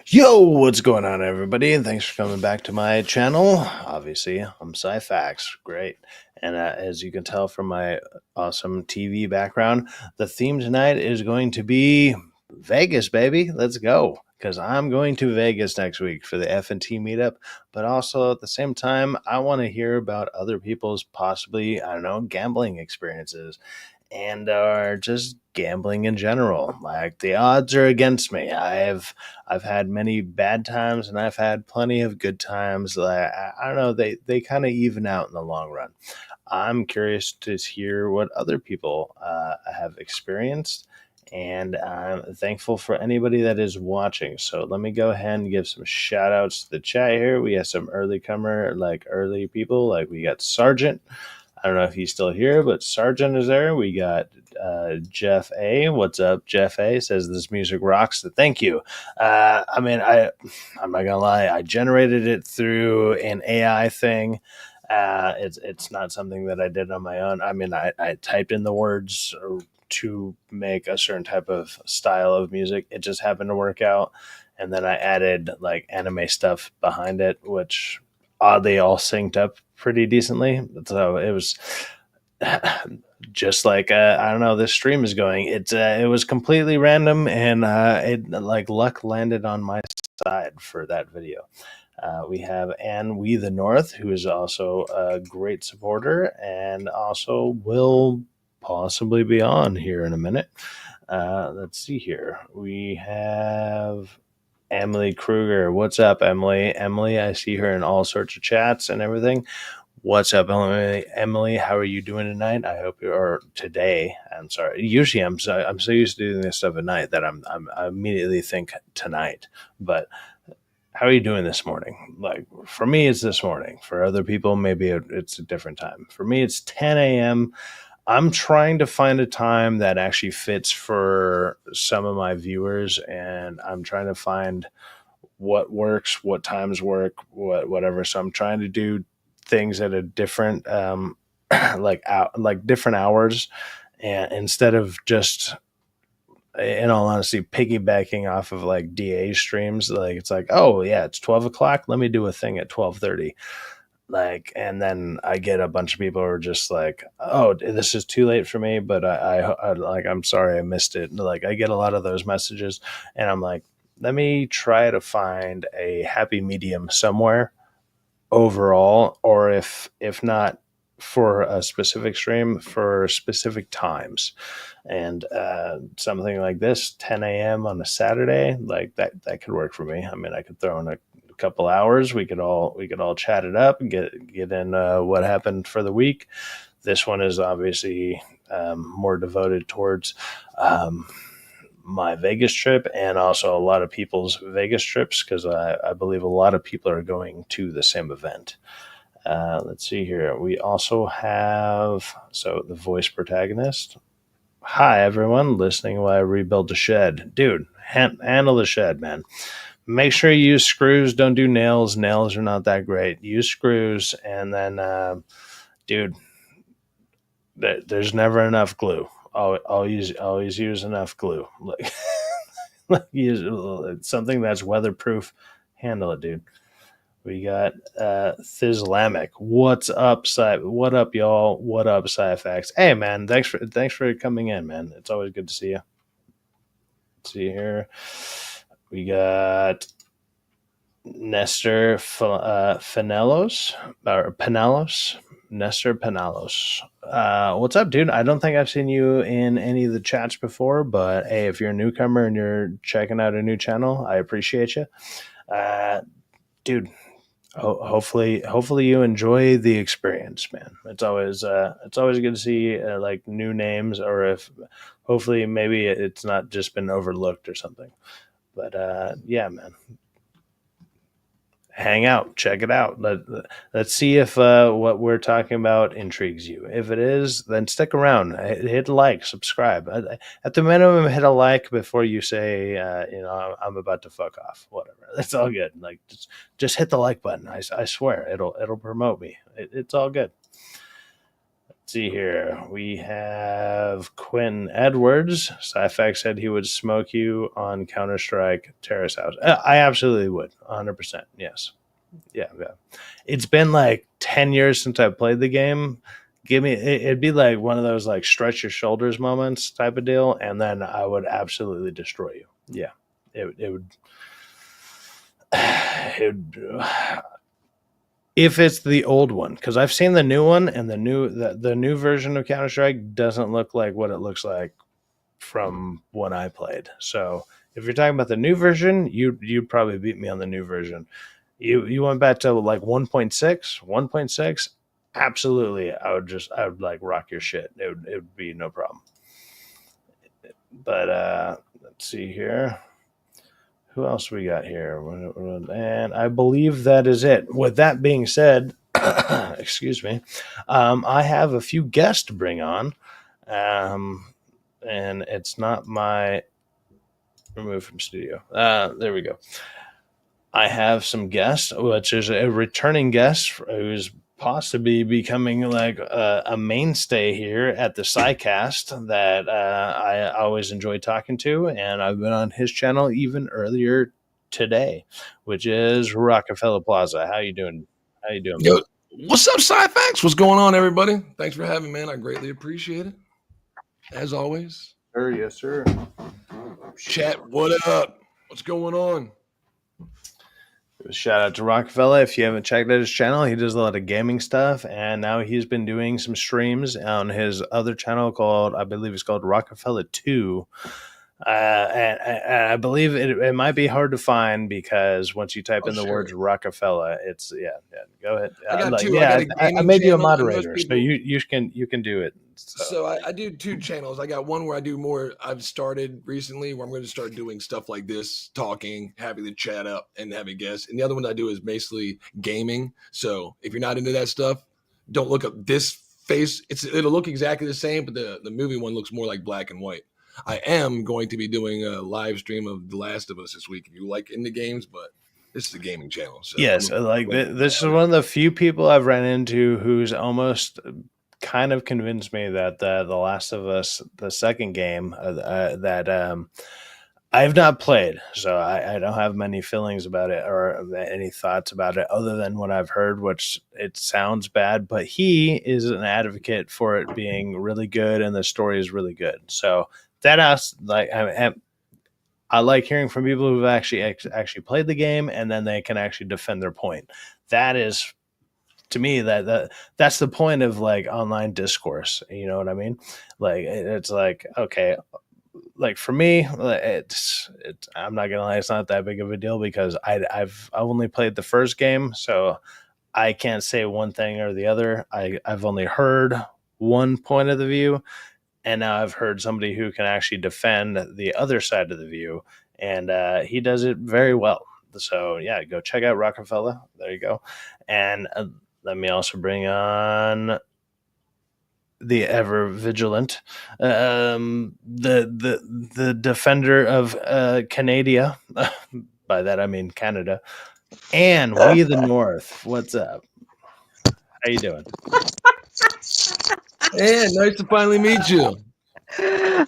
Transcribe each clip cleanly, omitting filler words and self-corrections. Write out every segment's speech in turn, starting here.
Yo, what's going on, everybody? And thanks for coming back to my channel. Obviously, I'm Syfaxx. Great. And as you can tell from my awesome TV background, the theme tonight is going to be Vegas, baby. Let's go. Because I'm going to Vegas next week for the F&T meetup. But also at the same time, I want to hear about other people's possibly, I don't know, gambling experiences and are just gambling in general. Like the odds are against me. I've had many bad times and I've had plenty of good times. I don't know, they kind of even out in the long run. I'm curious to hear what other people have experienced, and I'm thankful for anybody that is watching. So let me go ahead and give some shout outs to the chat here. We have some early people, like we got Sergeant. I don't know if he's still here, but Sergeant is there. We got Jeff A. What's up, Jeff A? Says this music rocks. Thank you. I'm not gonna lie. I generated it through an AI thing. It's not something that I did on my own. I typed in the words to make a certain type of style of music. It just happened to work out, and then I added like anime stuff behind it, which oddly all synced up pretty decently. So it was just like I don't know. This stream is going. It was completely random, and it like luck landed on my side for that video. We have Anne We the North, who is also a great supporter and also will possibly be on here in a minute. Let's see here. We have Emily Kruger. What's up, Emily? Emily, I see her in all sorts of chats and everything. What's up, Emily? Emily, how are you doing tonight? I hope you are today. I'm sorry. Usually, I'm so used to doing this stuff at night that I immediately think tonight. But how are you doing this morning? Like for me, it's this morning. For other people, maybe it's a different time. For me, it's 10 a.m. I'm trying to find a time that actually fits for some of my viewers, and I'm trying to find what works, what times work, whatever. So I'm trying to do things at a different, like different hours, and instead of just, in all honesty, piggybacking off of like DA streams. Like it's like, oh yeah, it's 12 o'clock. Let me do a thing at 12:30. Like, and then I get a bunch of people who are just like, oh, this is too late for me, but I like, I'm sorry I missed it. Like I get a lot of those messages, and I'm like, let me try to find a happy medium somewhere overall, or if not for a specific stream, for specific times. And something like this, 10 a.m. on a Saturday, like that could work for me. I mean, I could throw in a couple hours. We could all chat it up and get in what happened for the week. This one is obviously more devoted towards my Vegas trip, and also a lot of people's Vegas trips, because I believe a lot of people are going to the same event. Let's see here. We also have, so the voice protagonist. Hi, everyone listening while I rebuild the shed. Dude, handle the shed, man. Make sure you use screws. Don't do nails. Nails are not that great. Use screws, and then, dude, there's never enough glue. Always use enough glue. Like use something that's weatherproof. Handle it, dude. We got Thizlamic. What's up, What up, y'all? What up, Syfaxx? Hey, man. Thanks for coming in, man. It's always good to see you. Let's see here. We got Nestor Fanelos or Penalos. Nestor Penalos. What's up, dude? I don't think I've seen you in any of the chats before, but hey, if you're a newcomer and you're checking out a new channel, I appreciate you. Dude, hopefully you enjoy the experience, man. It's always good to see like new names, or if hopefully maybe it's not just been overlooked or something. But yeah, man, hang out, check it out. Let's see if what we're talking about intrigues you. If it is, then stick around. Hit like, subscribe. At the minimum, hit a like before you say, I'm about to fuck off. Whatever. That's all good. Like just hit the like button. I swear it'll promote me. It's all good. see here. We have Quinn Edwards. Syfaxx said he would smoke you on Counter-Strike Terrace House. I absolutely would. 100%. Yes. Yeah. It's been like 10 years since I played the game. It'd be like one of those like stretch your shoulders moments type of deal, and then I would absolutely destroy you. Yeah. It would. It would if it's the old one, because I've seen the new one, and the new version of Counter Strike doesn't look like what it looks like from when I played. So if you're talking about the new version, you'd probably beat me on the new version. You went back to like 1.6, 1.6. Absolutely, I would like rock your shit. It would be no problem. But let's see here. Who else we got here? And I believe that is it. With that being said, excuse me, I have a few guests to bring on, and it's not my remove from studio. There we go. I have some guests, which is a returning guest who's possibly becoming like a mainstay here at the Sycast that I always enjoy talking to, and I've been on his channel even earlier today, which is Rockefeller Plaza. How you doing? How you doing, Yo, bro? what's up, Syfaxx? What's going on, everybody? Thanks for having me, man. I greatly appreciate it. As always. Yes, sir. Chat, what up? What's going on? Shout out to Rockefeller. If you haven't checked out his channel, he does a lot of gaming stuff, and now he's been doing some streams on his other channel called, I believe it's called Rockefeller 2. And I believe it might be hard to find because once you type in the words Rockefeller, it's Go ahead. I got two. Yeah, I got a gaming I made you a channel, and most moderator, so people. you can do it. So I do two channels. I got one where I do more. I've started recently where I'm going to start doing stuff like this, talking, having the chat up, and having guests. And the other one I do is basically gaming. So if you're not into that stuff, don't look up this face. It'll look exactly the same, but the movie one looks more like black and white. I am going to be doing a live stream of The Last of Us this week. If you like indie games, but this is a gaming channel. So yes, like this is one of the few people I've ran into who's almost kind of convinced me that The Last of Us, the second game, that I've not played, so I don't have many feelings about it or any thoughts about it other than what I've heard, which it sounds bad, but he is an advocate for it being really good and the story is really good. So that I like hearing from people who've actually played the game and then they can actually defend their point. That is, to me, that's the point of like online discourse. You know what I mean? Like it's like, okay, like for me, it's I'm not gonna lie, it's not that big of a deal because I've only played the first game, so I can't say one thing or the other. I've only heard one point of the view, and now I've heard somebody who can actually defend the other side of the view, and he does it very well. So yeah, go check out Rockefeller. There you go, and let me also bring on the ever vigilant, the defender of Canada. By that I mean Canada, and we the North. What's up? How you doing? Yeah, nice to finally meet you.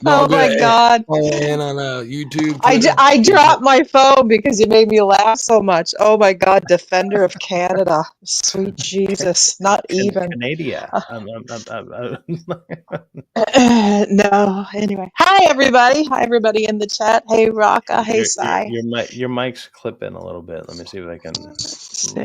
Oh my God. And on YouTube, I dropped my phone because you made me laugh so much. Oh my God, Defender of Canada. Sweet Jesus. Not even. Canada. No, anyway. Hi everybody. Hi everybody in the chat. Hey Rocka. Hey Sai. Your mic's clipping a little bit. Let me see if I can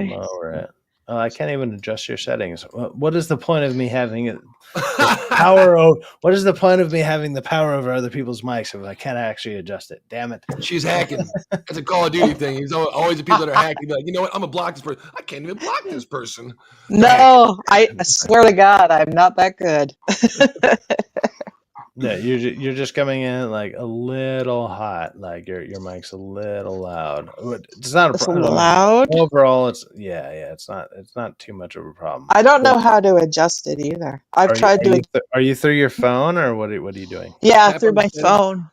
lower it. Oh, I can't even adjust your settings. What is the point of me having it? What is the point of me having the power over other people's mics if I can't actually adjust it? Damn it! She's hacking. It's a Call of Duty thing. He's always the people that are hacking. Like, you know what? I'm gonna block this person. I can't even block this person. No, I swear to God, I'm not that good. Yeah, you're just coming in like a little hot. Like your mic's a little loud. It's not a problem. Loud. Overall, it's It's not too much of a problem. I don't know how to adjust it either. I've tried doing. Are you through your phone or what are you doing? Yeah, through my phone.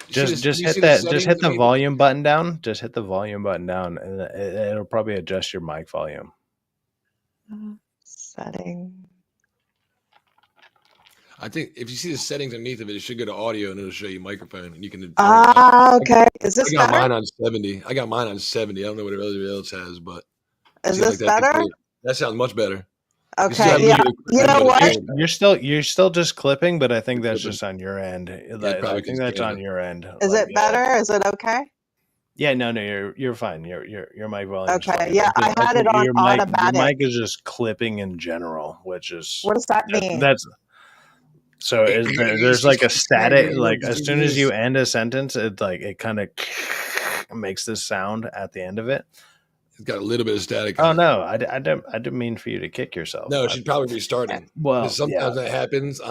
Just hit the volume button down. Just hit the volume button down, and it'll probably adjust your mic volume. Setting. I think if you see the settings underneath of it, it should go to audio and it'll show you microphone. And you can. Okay. Is I this got better? mine on 70. I got mine on 70. I don't know what everybody else has, but Is seems this like that's better? good. That sounds much better. You still Okay. have Yeah. a little bit You of know what? You're still just clipping, but I think that's clipping. just on your end. Yeah, I probably think that's on your end. Is it better? Is it okay? Yeah, no, you're fine. Your mic volume's Okay. fine. Yeah, I had it on your automatic. mic is just clipping in general, which is What does that mean? that's so there's like a static, like as soon as you end a sentence, it kind of makes this sound at the end of it. It's got a little bit of static. Oh no, I didn't mean for you to kick yourself. No, she'd probably be starting. Well, sometimes that happens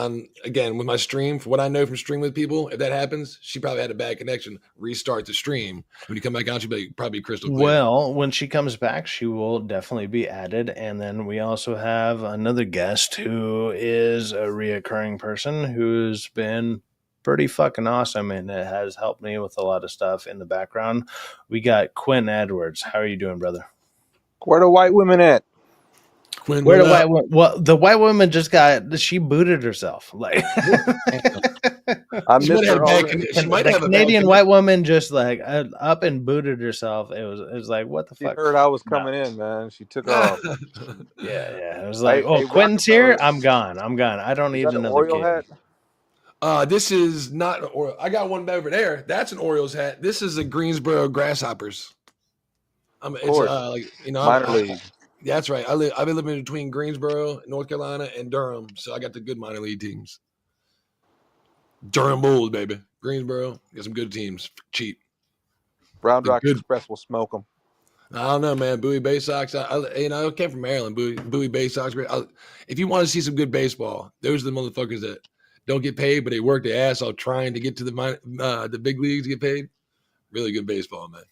again with my stream. For what I know from streaming with people, if that happens, she probably had a bad connection. Restart the stream. When you come back out, she'll be probably crystal clear. Well, when she comes back, she will definitely be added. And then we also have another guest who is a reoccurring person who's been pretty fucking awesome and it has helped me with a lot of stuff in the background. We got Quinn Edwards. How are you doing, brother? Where the white women at? Quinn, Where the white well, the white woman she booted herself. Like I missed her already. She might have a Canadian white woman just like up and booted herself. It was like, what the She fuck? heard I was coming in, man. She took off. Yeah. It was like, Hey, Quinn's here. I'm gone. I don't need an another Oreo kid. hat? This is not an Oreo. I got one over there. That's an Orioles hat. This is the Greensboro Grasshoppers. Minor league. That's right. I've been living between Greensboro, North Carolina, and Durham, so I got the good minor league teams. Durham Bulls, baby. Greensboro, got some good teams, cheap. Round Rock Express will smoke them. I don't know, man. Bowie Bay Sox. I came from Maryland. Bowie Bay Sox. If you want to see some good baseball, those are the motherfuckers that don't get paid, but they work their ass off trying to get to the big leagues to get paid. Really good baseball, man.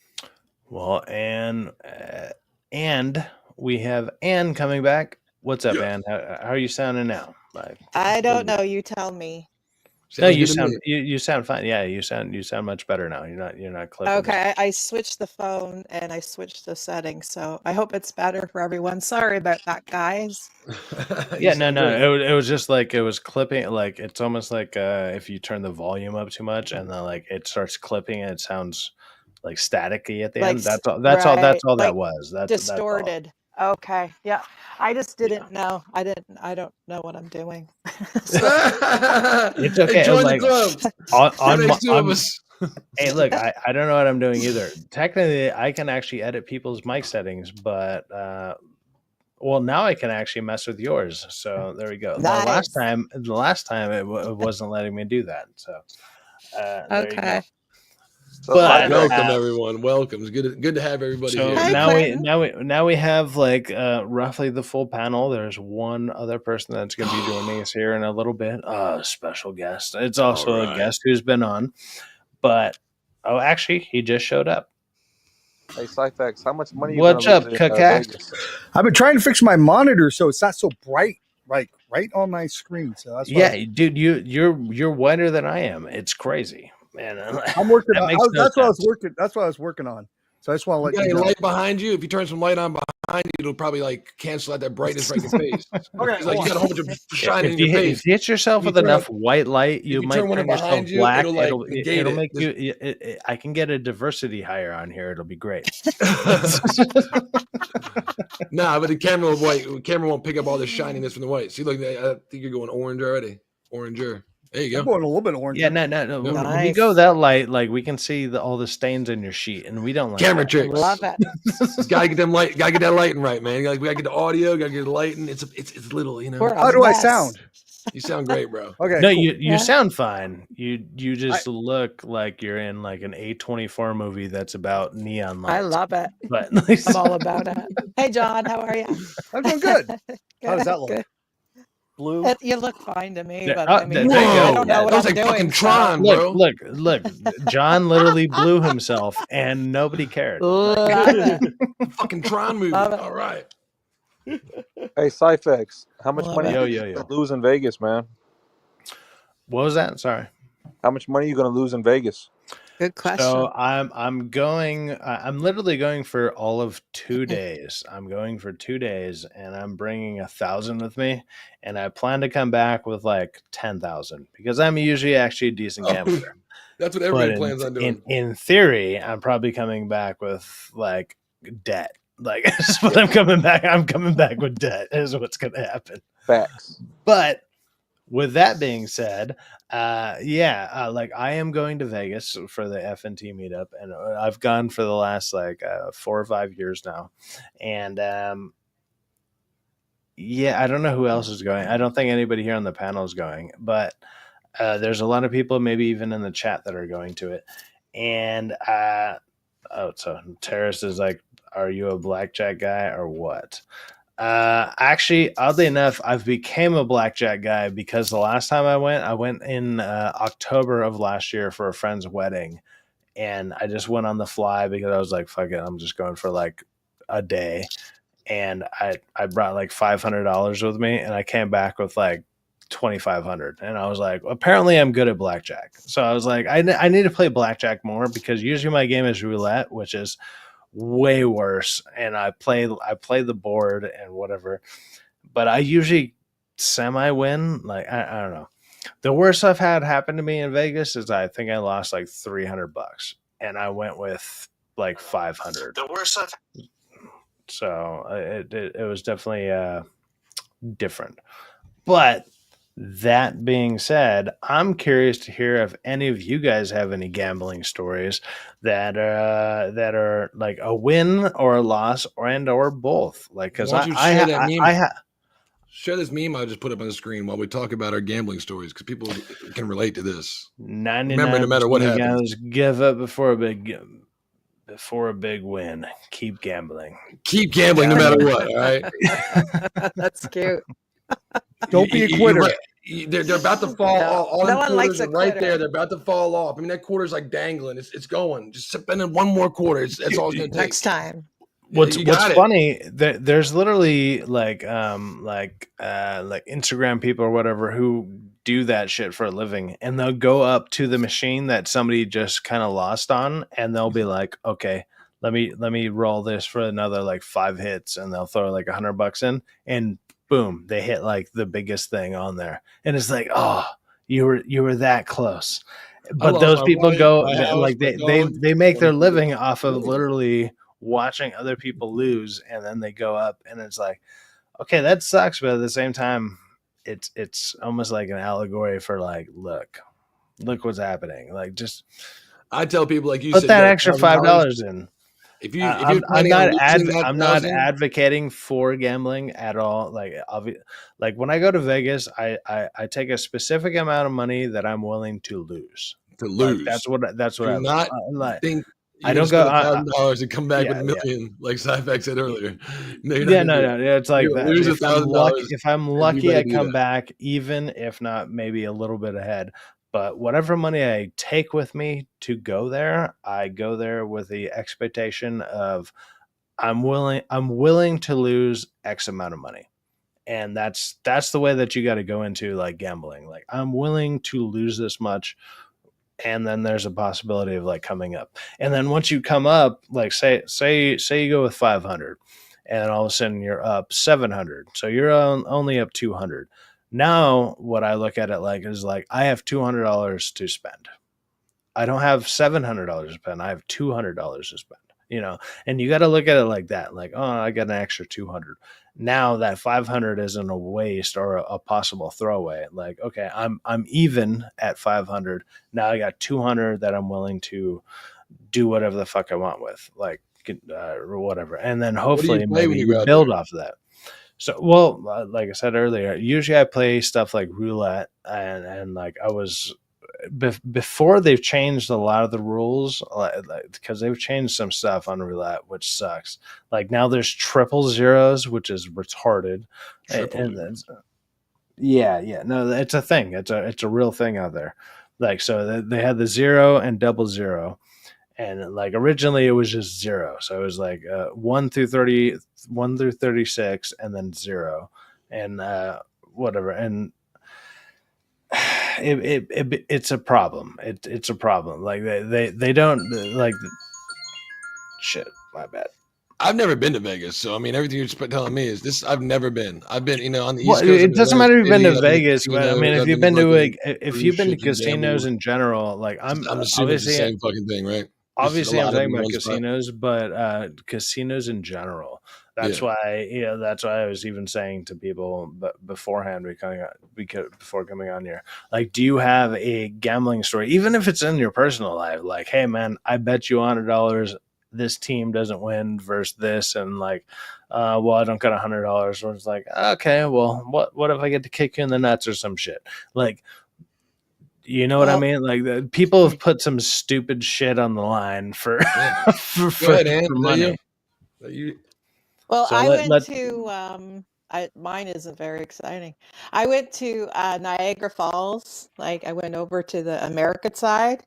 Well, and we have Ann coming back. What's up, Ann? How are you sounding now? I don't know. You tell me. No, you sound fine. Yeah, you sound much better now. You're not clipping. Okay, I switched the phone and I switched the settings, so I hope it's better for everyone. Sorry about that, guys. Yeah, no. It was just like it was clipping. Like it's almost like if you turn the volume up too much and then like it starts clipping and it sounds like staticky at the end. That's all. That's all that was. That's distorted. That's okay, yeah. I just didn't know. I don't know what I'm doing. It's okay. Join like, the club. Hey, look, I don't know what I'm doing either. Technically, I can actually edit people's mic settings, but well, now I can actually mess with yours. So there we go. Nice. The last time it wasn't letting me do that. So okay. But welcome everyone. Welcome. It's good to have everybody here. Now we have like roughly the full panel. There's one other person that's going to be joining us here in a little bit. Special guest. It's also a guest who's been on, but actually he just showed up. Hey, Syfaxx, how much money? What's up, Kakax? I've been trying to fix my monitor so it's not so bright, like right on my screen. So that's dude, you're whiter than I am. It's crazy. Man, I'm working on that's what I was working on. So I just want to let you know. Light behind you. If you turn some light on behind you, it'll probably like cancel out that brightness right in your face. Okay, like you got a whole bunch of shine in your face. If you hit yourself with enough white light, you might turn yourself black. It'll make you. I can get a diversity higher on here. It'll be great. Nah, but the camera won't pick up all the shininess from the white. See, look, I think you're going orange already. Oranger. There you go. I'm going a little bit orange. Yeah, no. Nice. When you go that light, like we can see all the stains in your sheet, and we don't like camera tricks. Love it. Gotta get that lighting right, man. We gotta get the audio, gotta get the lighting. It's little, you know. How do I sound? You sound great, bro. Okay. No, cool. You sound fine. You just look like you're in like an A24 movie that's about neon lights. I love it. But I'm all about it. Hey, John, how are you? I'm doing good. How does that look? Good. Blue. You look fine to me, but I mean, I don't know what I'm doing. Fucking Tron, bro. Look. John literally blew himself, and nobody cared. Fucking Tron movie. All right. Hey, Syfaxx, how much money yo. you lose in Vegas, man? What was that? Sorry. How much money are you going to lose in Vegas? Good question. So I'm literally going for all of 2 days. I'm going for 2 days, and I'm bringing 1,000 with me, and I plan to come back with like 10,000 because I'm usually actually a decent gambler. Oh, that's what But everybody plans on doing. in theory, I'm probably coming back with like debt. Like that's what I'm coming back. I'm coming back with debt. Is what's going to happen. Facts. But with that being said, like I am going to Vegas for the FNT meetup, and I've gone for the last like 4 or 5 years now, and yeah, I don't know who else is going. I don't think anybody here on the panel is going, but there's a lot of people, maybe even in the chat, that are going to it, and so Terrace is like, "Are you a blackjack guy or what?" Actually, oddly enough, I've became a blackjack guy because the last time I went in October of last year for a friend's wedding, and I just went on the fly because I was like, "Fuck it, I'm just going for like a day," and I brought like $500 with me, and I came back with like 2,500, and I was like, apparently I'm good at blackjack. So I was like, I need to play blackjack more because usually my game is roulette, which is way worse, and I play the board and whatever, but I usually semi win. Like I don't know, the worst I've had happen to me in Vegas is I think I lost like $300 and I went with like 500. The worst I've So it was definitely different. But that being said, I'm curious to hear if any of you guys have any gambling stories that are like a win or a loss or both. Like, because Why don't you share that meme? Share this meme I just put up on the screen while we talk about our gambling stories, because people can relate to this. 99% Remember, no matter what happens, give up before a big win. Keep gambling. Keep gambling no matter what. All right. That's cute. Don't be a quitter. They're about to fall off. All No the one likes quarters a are right quitter. there. They're about to fall off. I mean, that quarter's like dangling. It's going. Just spend in one more quarter. That's all it's going to take. Next time. What's funny? There's literally like Instagram people or whatever who do that shit for a living, and they'll go up to the machine that somebody just kind of lost on, and they'll be like, "Okay, let me roll this for another like 5 hits," and they'll throw like $100 in, and boom, they hit like the biggest thing on there, and it's like, oh, you were that close. But those people go like they make their living off of literally watching other people lose, and then they go up, and it's like, okay, that sucks, but at the same time, it's almost like an allegory for like, look what's happening. Like, just I tell people, like you put said, that extra $5 in. If you're I'm not advocating for gambling at all. Like when I go to Vegas, I take a specific amount of money that I'm willing to lose. Like, that's what I not like. Think I don't go $1,000 and come back with $1 million, like Syfaxx said earlier. No. It's like that. Lose If I'm lucky, I come back, even if not maybe a little bit ahead. But whatever money I take with me to go there, I go there with the expectation of I'm willing to lose X amount of money. And that's the way that you got to go into like gambling. Like, I'm willing to lose this much, and then there's a possibility of like coming up. And then once you come up, like say you go with 500, and all of a sudden you're up 700, so you're only up 200. Now what I look at it like is like, I have $200 to spend. I don't have $700 to spend. I have $200 to spend. And you got to look at it like that. Like, oh, I got an extra 200. Now that 500 isn't a waste or a possible throwaway. Like, okay, I'm even at 500. Now I got 200 that I'm willing to do whatever the fuck I want with, like, or whatever. And then hopefully maybe you build off of that. So, well, like I said earlier, usually I play stuff like roulette, and like I was before they've changed a lot of the rules, because they've changed some stuff on roulette, which sucks. Like, now there's triple zeros, which is retarded. No, it's a thing. It's a real thing out there. Like, so they had the 0 and double 0. And like originally it was just 0, so it was like 1 through 30, 1 through 36, and then 0, and whatever. And it's a problem. It's a problem. Like they don't like shit. My bad. I've never been to Vegas, so I mean, everything you're telling me is this. I've never been. I've been, on the Well, East Coast. I've it been to doesn't Atlantic matter if you've been City. to I've been to Vegas, but I mean, casinos. I've been to fucking if you've cruise been to ships and casinos gambled. in general, like I'm assuming it's the same fucking thing, right? Just a obviously I'm lot of talking them in about one spot. casinos, but casinos in general. That's Yeah. why, that's why I was even saying to people, but beforehand, before coming on here, like, do you have a gambling story, even if it's in your personal life? Like, hey man, I bet you $100 this team doesn't win versus this, and like, well, I don't got $100. So it's like, okay, well, what if I get to kick you in the nuts or some shit? Like, you know what I Well, mean? Like people have put some stupid shit on the line for Yeah. Go for ahead, Ann. Is that money. you? Is that you? well, So I went let to mine isn't very exciting. I went to Niagara Falls. Like I went over to the American side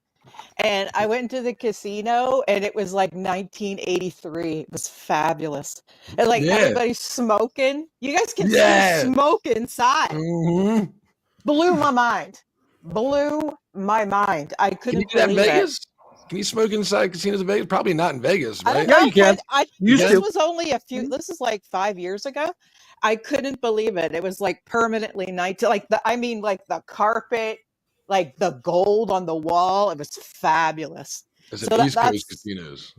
and I went to the casino and it was like 1983. It was fabulous. And like Yeah. everybody's smoking. You guys can still Yeah. smoke inside. hmm Blew my mind. Blew my mind. I Can you couldn't do that in believe it. Vegas? Can you smoke inside casinos in Vegas? Probably not in Vegas, I don't right? Yeah, know. you can. Used This to. was only a few. This is like 5 years ago. I couldn't believe it. It was like permanently night. Like like the carpet, like the gold on the wall. It was fabulous. I said So East Coast that's casinos.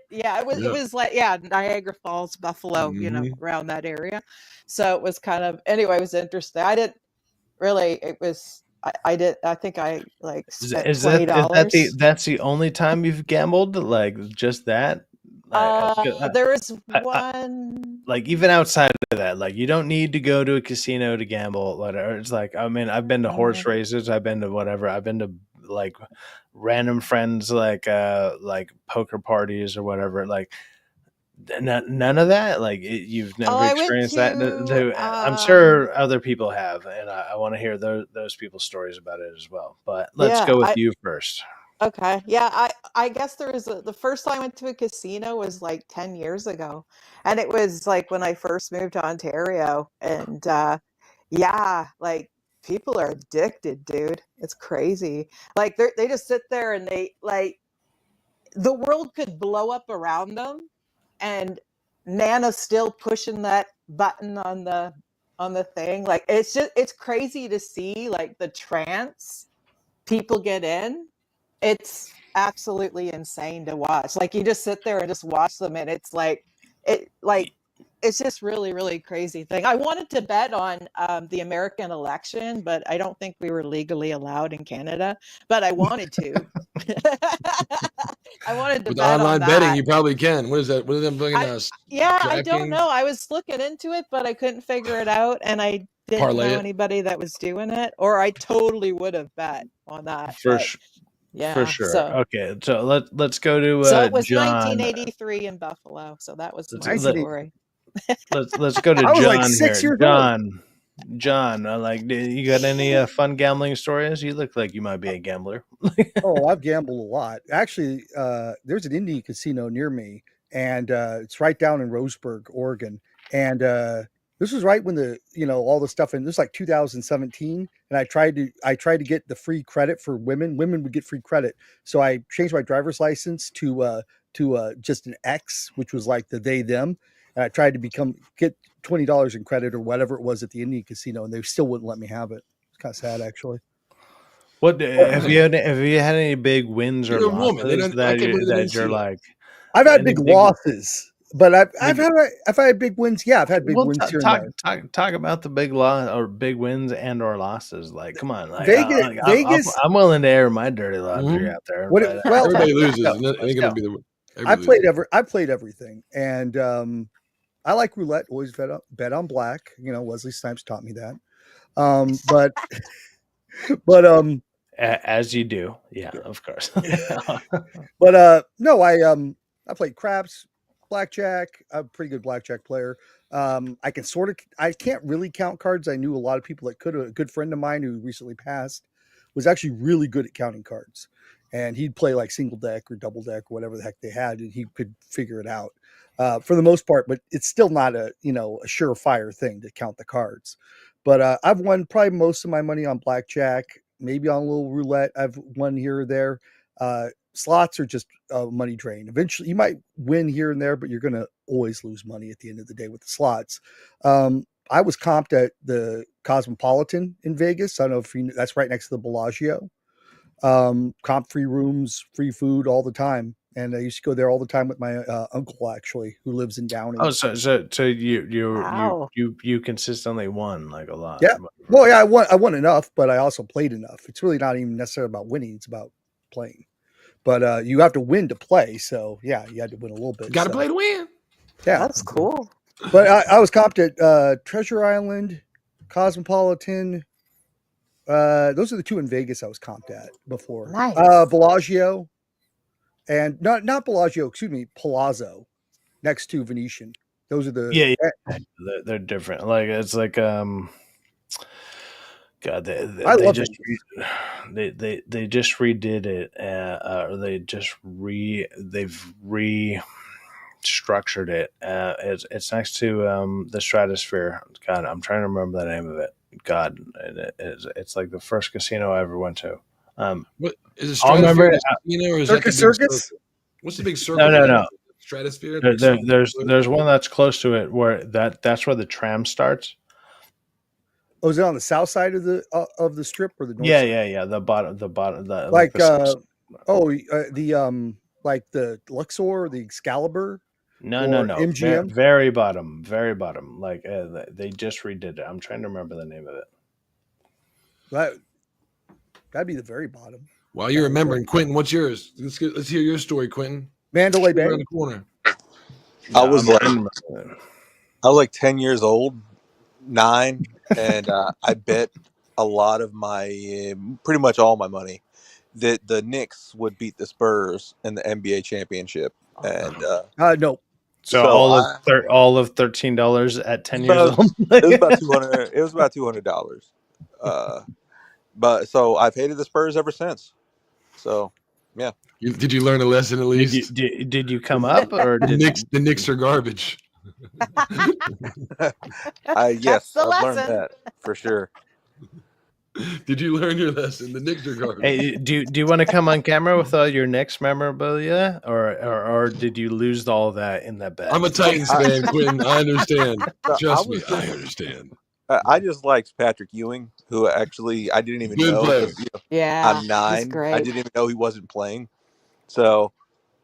yeah. It was. It Yeah. was like Niagara Falls, Buffalo. hmm Around that area. So it was kind of anyway. It was interesting. I didn't really. It was. I did. I think I like spent $20. that's the only time you've gambled? Like just that? There was I one. like even outside of that, like you don't need to go to a casino to gamble. Whatever. It's like, I mean, I've been to horse races. I've been to whatever. I've been to like random friends, like poker parties or whatever. Like none of that. Like you've Oh, never I went experienced that. to I'm sure other people have, and I want to hear those people's stories about it as well. But let's yeah, go with you first. okay. Yeah, I guess there was the first time I went to a casino was like 10 years ago. And it was like when I first moved to Ontario and yeah, like people are addicted, dude. It's crazy. Like they just sit there and they like the world could blow up around them and Nana's still pushing that button on the thing. Like it's crazy to see like the trance people get in. It's absolutely insane to watch. Like you just sit there and just watch them and it's just really, really crazy thing. I wanted to bet on the American election, but I don't think we were legally allowed in Canada. But I wanted to. I wanted to With bet on online betting, that. you probably can. What is that? What are them fucking I don't DraftKings? know. I was looking into it, but I couldn't figure it out, and I didn't Parlay know it. anybody that was doing it, or I totally would have bet on that. For But sh- for yeah, sure. Okay, so let's go to so it was John. 1983 in Buffalo. So that was Let's my let, story. let's go to I was like John 6 here. years old. John, you got any fun gambling stories? You look like you might be a gambler. Oh, I've gambled a lot. Actually, there's an Indian casino near me, and it's right down in Roseburg, Oregon. And this was right when all the stuff, and this was like 2017. And I tried to get the free credit for women. Women would get free credit, so I changed my driver's license to just an X, which was like the they them. And I tried to get $20 in credit or whatever it was at the Indian casino, and they still wouldn't let me have it. It's kind of sad, actually. What have Man, you had any big wins or you're a woman. They losses don't. I can't believe they didn't that you're see that. like I've had any big big losses, but I've big had big wins. Yeah, I've had big well wins here and talk there. talk about the big loss or big wins and or losses. Like, come on, like Vegas, Vegas. I'm willing to air my dirty laundry hmm out there, What? but Well, Everybody loses, no, and it let's ain't gonna go. be the. I Everybody played loses. I played everything, and I like roulette. Always bet on black. Wesley Snipes taught me that. But but As you do, yeah, of course. but no, I played craps, blackjack. I'm a pretty good blackjack player. I can't really count cards. I knew a lot of people that could. A good friend of mine who recently passed was actually really good at counting cards, and he'd play like single deck or double deck or whatever the heck they had, and he could figure it out for the most part. But it's still not a surefire thing to count the cards. But I've won probably most of my money on blackjack, maybe on a little roulette. I've won here or there. Slots are just a money drain. Eventually, you might win here and there, but you're going to always lose money at the end of the day with the slots. I was comped at the Cosmopolitan in Vegas. I don't know if you know, that's right next to the Bellagio. Comp free rooms, free food all the time. And I used to go there all the time with my uncle, actually, who lives in Downey. Oh, so Wow. you consistently won like a lot. Yeah. Well, yeah, I won enough, but I also played enough. It's really not even necessarily about winning; it's about playing. But you have to win to play. So yeah, you had to win a little bit. Got to play to win. Yeah, That's cool. But I was comped at Treasure Island, Cosmopolitan. Those are the two in Vegas I was comped at before. Nice. Bellagio, and not Bellagio. Excuse me, Palazzo, next to Venetian. Those are the yeah. They're different. Like it's like God, I they love just they just redid it, or they've restructured it. It's next to the Stratosphere. God, I'm trying to remember the name of it. God, it's like the first casino I ever went to. What is it? I'll remember Stratosphere it. Casino, or is Circus that the big Circus? circle? What's the big circle? No. Stratosphere. There's one that's close to it where that's where the tram starts. Oh, is it on the south side of the strip or the north? Yeah, side? yeah. The bottom, Like the like the Luxor or the Excalibur. no, or Very, MGM? very bottom, very bottom. Like they just redid it. I'm trying to remember the name of it. That'd be the very bottom. While you're remembering, Quentin, what's yours? Let's hear your story, Quentin. Mandalay Bay. Around the corner. I was I'm like, trying to remember it. I was like 10 years old, 9, and I bet a lot of my, pretty much all my money, that the Knicks would beat the Spurs in the NBA championship. And No. So So all of $13 at 10 years about- old. it was about 200. It was about $200. But so I've hated the Spurs ever since. So yeah. Did you learn a lesson at least? Did you come up or The Knicks are garbage. Yes, the I've learned lesson. that for sure. Did you learn your lesson? The Knicks are garbage. Hey, do you want to come on camera with all your Knicks memorabilia, or did you lose all of that in that bet? I'm a Titans fan, Quentin. I understand. Trust me, I I understand. I just liked Patrick Ewing, who actually I didn't even Good know. player. 'Cause, Yeah. I'm he's 9. great. I didn't even know he wasn't playing. So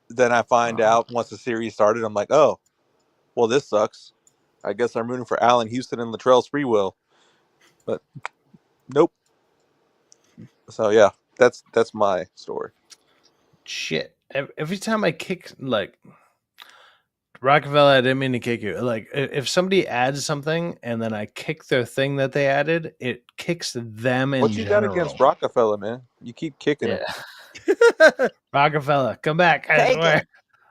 then I find out once the series started, I'm like, oh, well, this sucks. I guess I'm rooting for Allen Houston and Latrell Sprewell. But nope. So yeah, that's my story. Shit. Every time I kick, like, Rockefeller, I didn't mean to kick you. Like, if somebody adds something and then I kick their thing that they added, it kicks them in What you general. got against Rockefeller, man? You keep kicking him. Rockefeller, come back! I Take swear. it.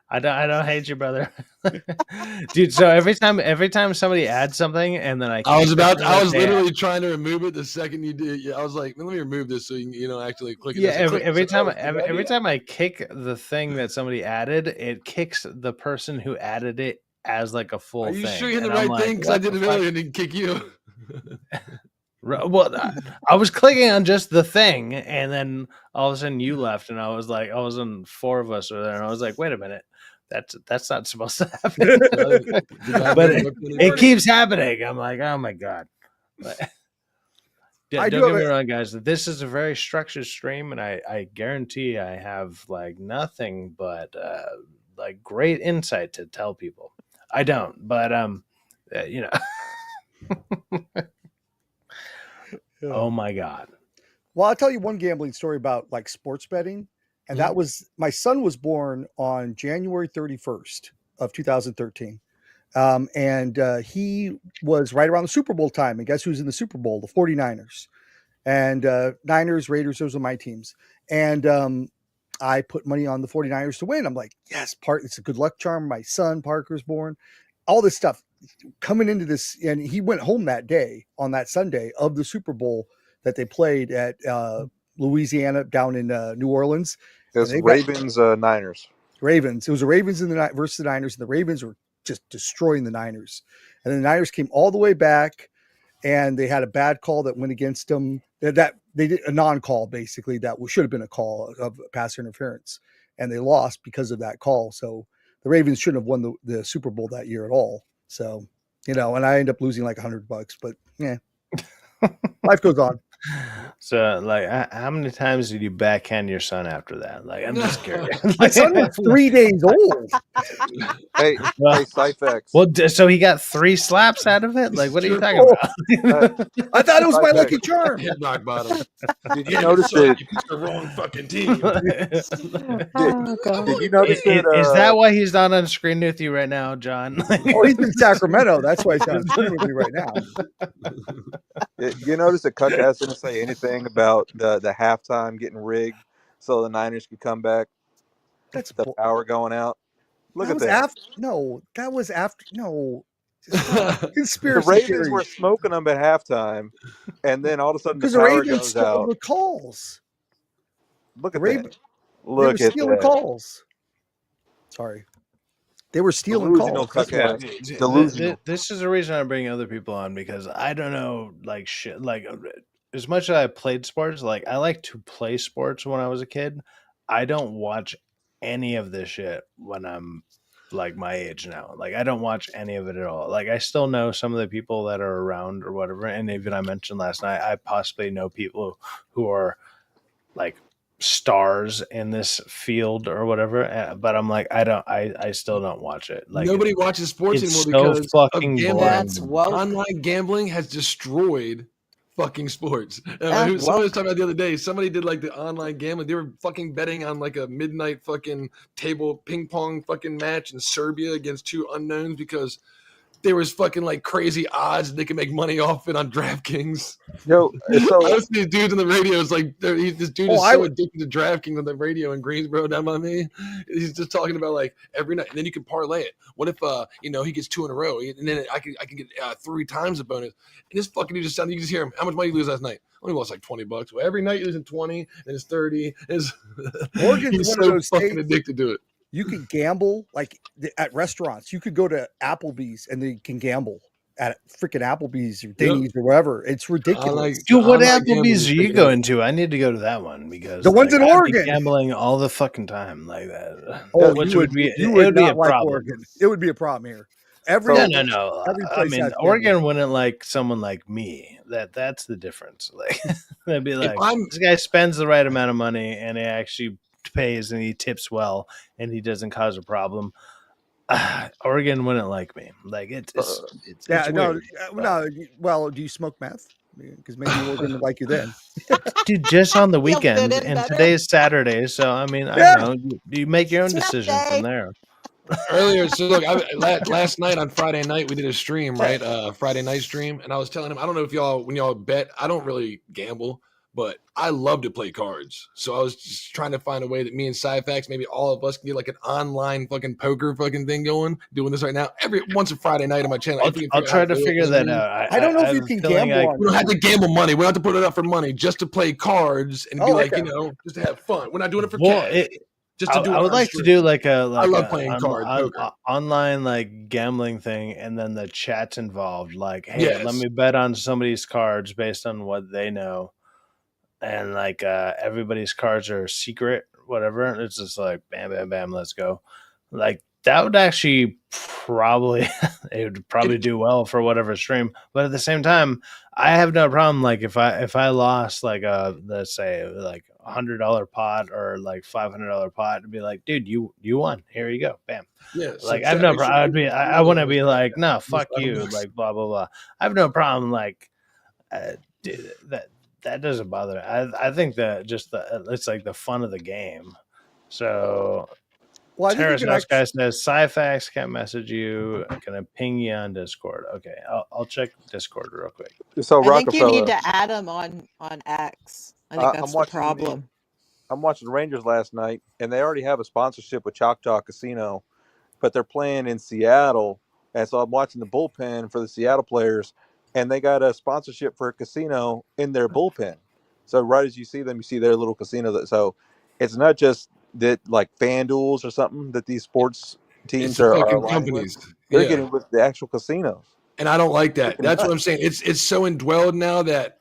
I don't hate you, brother. Dude, so every time somebody adds something and then I I was they literally trying to remove it the second you did. Yeah, I was like, let me remove this so you can actually click it. yeah, I said, every click. time Oh, every time I kick the thing that somebody added, it kicks the person who added it as like a full Are you thing. sure you're in the And I'm right thing? Because I what did the it fuck? earlier and didn't kick you. Well, I was clicking on just the thing, and then all of a sudden you left, and I was like, all of a sudden 4 of us were there, and I was like, wait a minute, that's not supposed to happen. But it keeps happening. I'm like, oh my god. But, I don't do get have me wrong, guys. This is a very structured stream, and I guarantee I have like nothing but like great insight to tell people. I don't, but you know. Oh my god. Well, I'll tell you one gambling story about like sports betting. And that was my son was born on January 31st of 2013. And he was right around the Super Bowl time. And guess who's in the Super Bowl? The 49ers. And Niners, Raiders, those are my teams. And I put money on the 49ers to win. I'm like, yes, it's a good luck charm. My son Parker's born. All this stuff coming into this. And he went home that day on that Sunday of the Super Bowl that they played at Louisiana down in New Orleans. It's Ravens, Niners. Ravens. It was the Ravens in the versus the Niners, and the Ravens were just destroying the Niners. And then the Niners came all the way back, and they had a bad call that went against them. That they did a non-call, basically, that should have been a call of pass interference, and they lost because of that call. So the Ravens shouldn't have won the Super Bowl that year at all. So, and I end up losing like $100, but yeah, life goes on. So, like, how many times did you backhand your son after that? Like, I'm just curious. My son was 3 days old. Hey, Syfaxx. Well, so he got 3 slaps out of it? Like, what are you talking about? I thought it was my Syfaxx. lucky charm. Hit rock bottom. Did you notice that? You picked the wrong fucking team. Did you notice that? Is that why he's not on screen with you right now, John? Oh, he's in Sacramento. That's why he's on screen with me right now. You notice that Cuckass didn't say anything about the halftime getting rigged so the Niners could come back? That's the power going out. Look at that. That was after. No. The Conspiracy Ravens theories. were smoking them at halftime, and then all of a sudden the Because the power Ravens goes stole out. the calls. Look at Raven- that. They Look were at stealing that. calls. Sorry. They were stealing Delusional calls. Cuckass. Delusional. This is the reason I bring other people on, because I don't know, like, shit. Like, as much as I played sports, like, I like to play sports when I was a kid. I don't watch any of this shit when I'm like my age now. Like, I don't watch any of it at all. Like, I still know some of the people that are around or whatever. And even I mentioned last night, I possibly know people who are like stars in this field or whatever. But I'm like, I still don't watch it. Like, nobody watches sports it's anymore so because fucking of gambling. boring. That's woke. Online gambling has destroyed fucking sports. Yeah. Somebody was talking about the other day. Somebody did like the online gambling. They were fucking betting on like a midnight fucking table ping pong fucking match in Serbia against 2 unknowns because there was fucking like crazy odds and they could make money off it on DraftKings. Yo, I so listen to these dudes on the radio. It's like this dude is I so would- addicted to DraftKings on the radio in Greensboro down by me. He's just talking about like every night, and then you can parlay it. What if he gets 2 in a row, and then I can get 3 times the bonus. And this fucking dude just sounds. You can just hear him. How much money you lose last night? Only lost like $20. Well, every night you're losing 20, and it's 30. Oregon's He's one of so those fucking states- addicted to it. You could gamble like at restaurants. You could go to Applebee's and they can gamble at freaking Applebee's or Denny's or wherever. It's ridiculous. Dude, what Online gambling Applebee's is are you freaking going to? I need to go to that one because The ones in I'd be Oregon. gambling all the fucking time like that. Oh, Which you would be you it would would be a not like problem. Oregon. It would be a problem here. Every No. every I place mean, has Oregon wouldn't like someone like me. That's the difference. Like, they'd be like, I'm- this guy spends the right amount of money and he actually pays and he tips well and he doesn't cause a problem. Oregon wouldn't like me. Like, it's Yeah, no, weird, but- no. Well, do you smoke meth? Because maybe Oregon would like you then. Dude, just on the You'll fit weekend, in and better. today's Saturday, so I mean, I Yeah. don't know. You make your own It's not decision day. from there. Earlier, so look, last night on Friday night we did a stream, right? Friday night stream, and I was telling him, I don't know if when y'all bet, I don't really gamble, but I love to play cards. So I was just trying to find a way that me and Syfaxx, maybe all of us, can get like an online fucking poker fucking thing going. Doing this right now once a Friday night on my channel. I'll try to figure that out. I don't know if have you a can feeling gamble I- on We don't have to gamble money. We don't have to put it up for money, just to play cards and be Oh, like, okay. just to have fun. We're not doing it for Well, cash. Just to do I it would on like to stream. do like a love playing poker. online like gambling thing, and then the chat's involved. Like, hey, Yes. let me bet on somebody's cards based on what they know, and like everybody's cards are secret, whatever. It's just like bam, bam, bam, let's go. Like, that would actually probably it would probably do well for whatever stream. But at the same time, I have no problem. Like, if I lost like let's say like $100 pot or like $500 pot, to be like, dude, you won. Here you go, bam. Yeah, so Like, I've no Saturday problem. stream, I want to be like, no, fuck $5 you, bucks. like blah blah blah. I have no problem. Like, dude, that doesn't bother me. I think that just it's like the fun of the game. So Well, I think you Terrace can House actually, guy says Syfaxx can't message you. Can I ping you on Discord? Okay, I'll check Discord real quick. So I think you Rockefeller, need to add them on X. I think I'm that's the watching TV. problem. I'm watching the Rangers last night, and they already have a sponsorship with Choctaw Casino, but they're playing in Seattle, and so I'm watching the bullpen for the Seattle players, and they got a sponsorship for a casino in their bullpen. So right as you see them, you see their little casino. So it's not just that like FanDuels or something that these sports It's teams the are fucking aligning with. companies. They're Yeah. getting with the actual casinos. And I don't like that. Freaking That's what nuts. I'm saying. It's so indwelled now that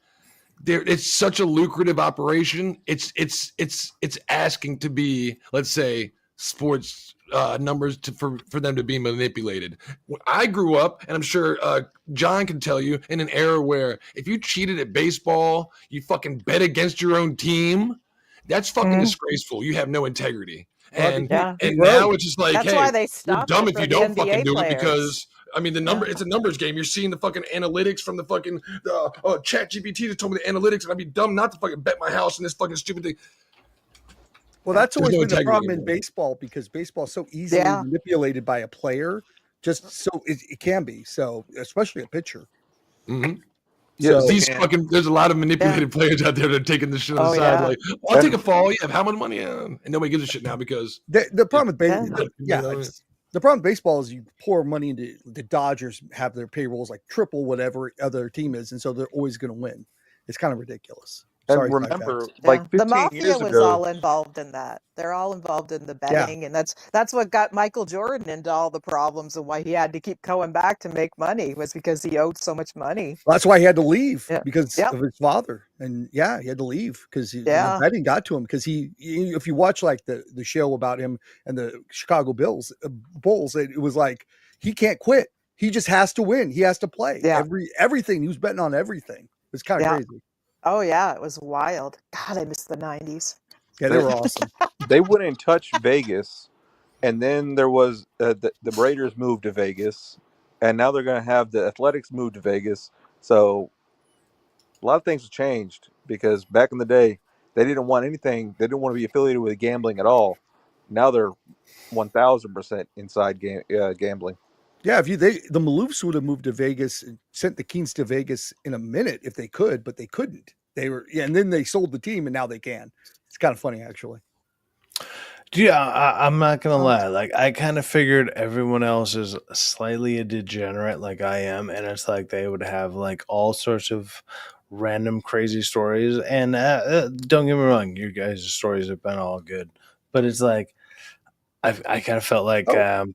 it's such a lucrative operation. It's asking to be, let's say, sports numbers for them to be manipulated. When I grew up, and I'm sure John can tell you, in an era where if you cheated at baseball, you fucking bet against your own team. That's fucking disgraceful. You have no integrity. Well, And Yeah. he now wrote. it's just like, That's hey, why they you're stopped dumb it if for you the don't fucking NBA do it, players. because I mean Yeah. it's a numbers game. You're seeing the fucking analytics from the fucking chat GPT just told me the analytics, and I'd be dumb not to fucking bet my house in this fucking stupid thing. Well, that's There's always no been the integrity problem in anymore. baseball because baseball is so easily Yeah. manipulated by a player. Just so it can be so, especially a pitcher. Mm-hmm. Yeah, So These and fucking there's a lot of manipulated players out there that are taking this shit on the Oh, side. yeah. Like, I'll take and a fall. Yeah, how much money? And nobody gives a shit now because the problem with Yeah. the problem with baseball is you pour money into the Dodgers have their payrolls like triple whatever other team is, and so they're always going to win. It's kind of ridiculous. Sorry, remember, Syfaxx. like The 15 mafia years was ago, all involved in that. They're all involved in the Yeah. betting, and that's what got Michael Jordan into all the problems and why he had to keep going back to make money, was because he owed so much money. Well, that's why he had to leave Yeah. because Yep. of his father, and he had to leave because the Yeah. betting got to him. Because if you watch like the show about him and the Chicago Bulls, it was like he can't quit. He just has to win. He has to play Yeah. everything. He was betting on everything. It's kind of Yeah. crazy. Oh yeah, it was wild. God, I miss the 90s. Yeah, they were awesome. they wouldn't touch Vegas, and then there was the Raiders moved to Vegas, and now they're going to have the Athletics move to Vegas. So a lot of things have changed because back in the day, they didn't want anything. They didn't want to be affiliated with gambling at all. Now they're 1,000% inside gambling. Yeah, the Maloofs would have moved to Vegas and sent the Kings to Vegas in a minute if they could, but they couldn't. They were and then they sold the team and now they can. It's kind of funny actually. Yeah, I'm not gonna lie. Like, I kind of figured everyone else is slightly a degenerate, like I am, and it's like they would have like all sorts of random crazy stories. And don't get me wrong, you guys' stories have been all good, but it's like I kind of felt like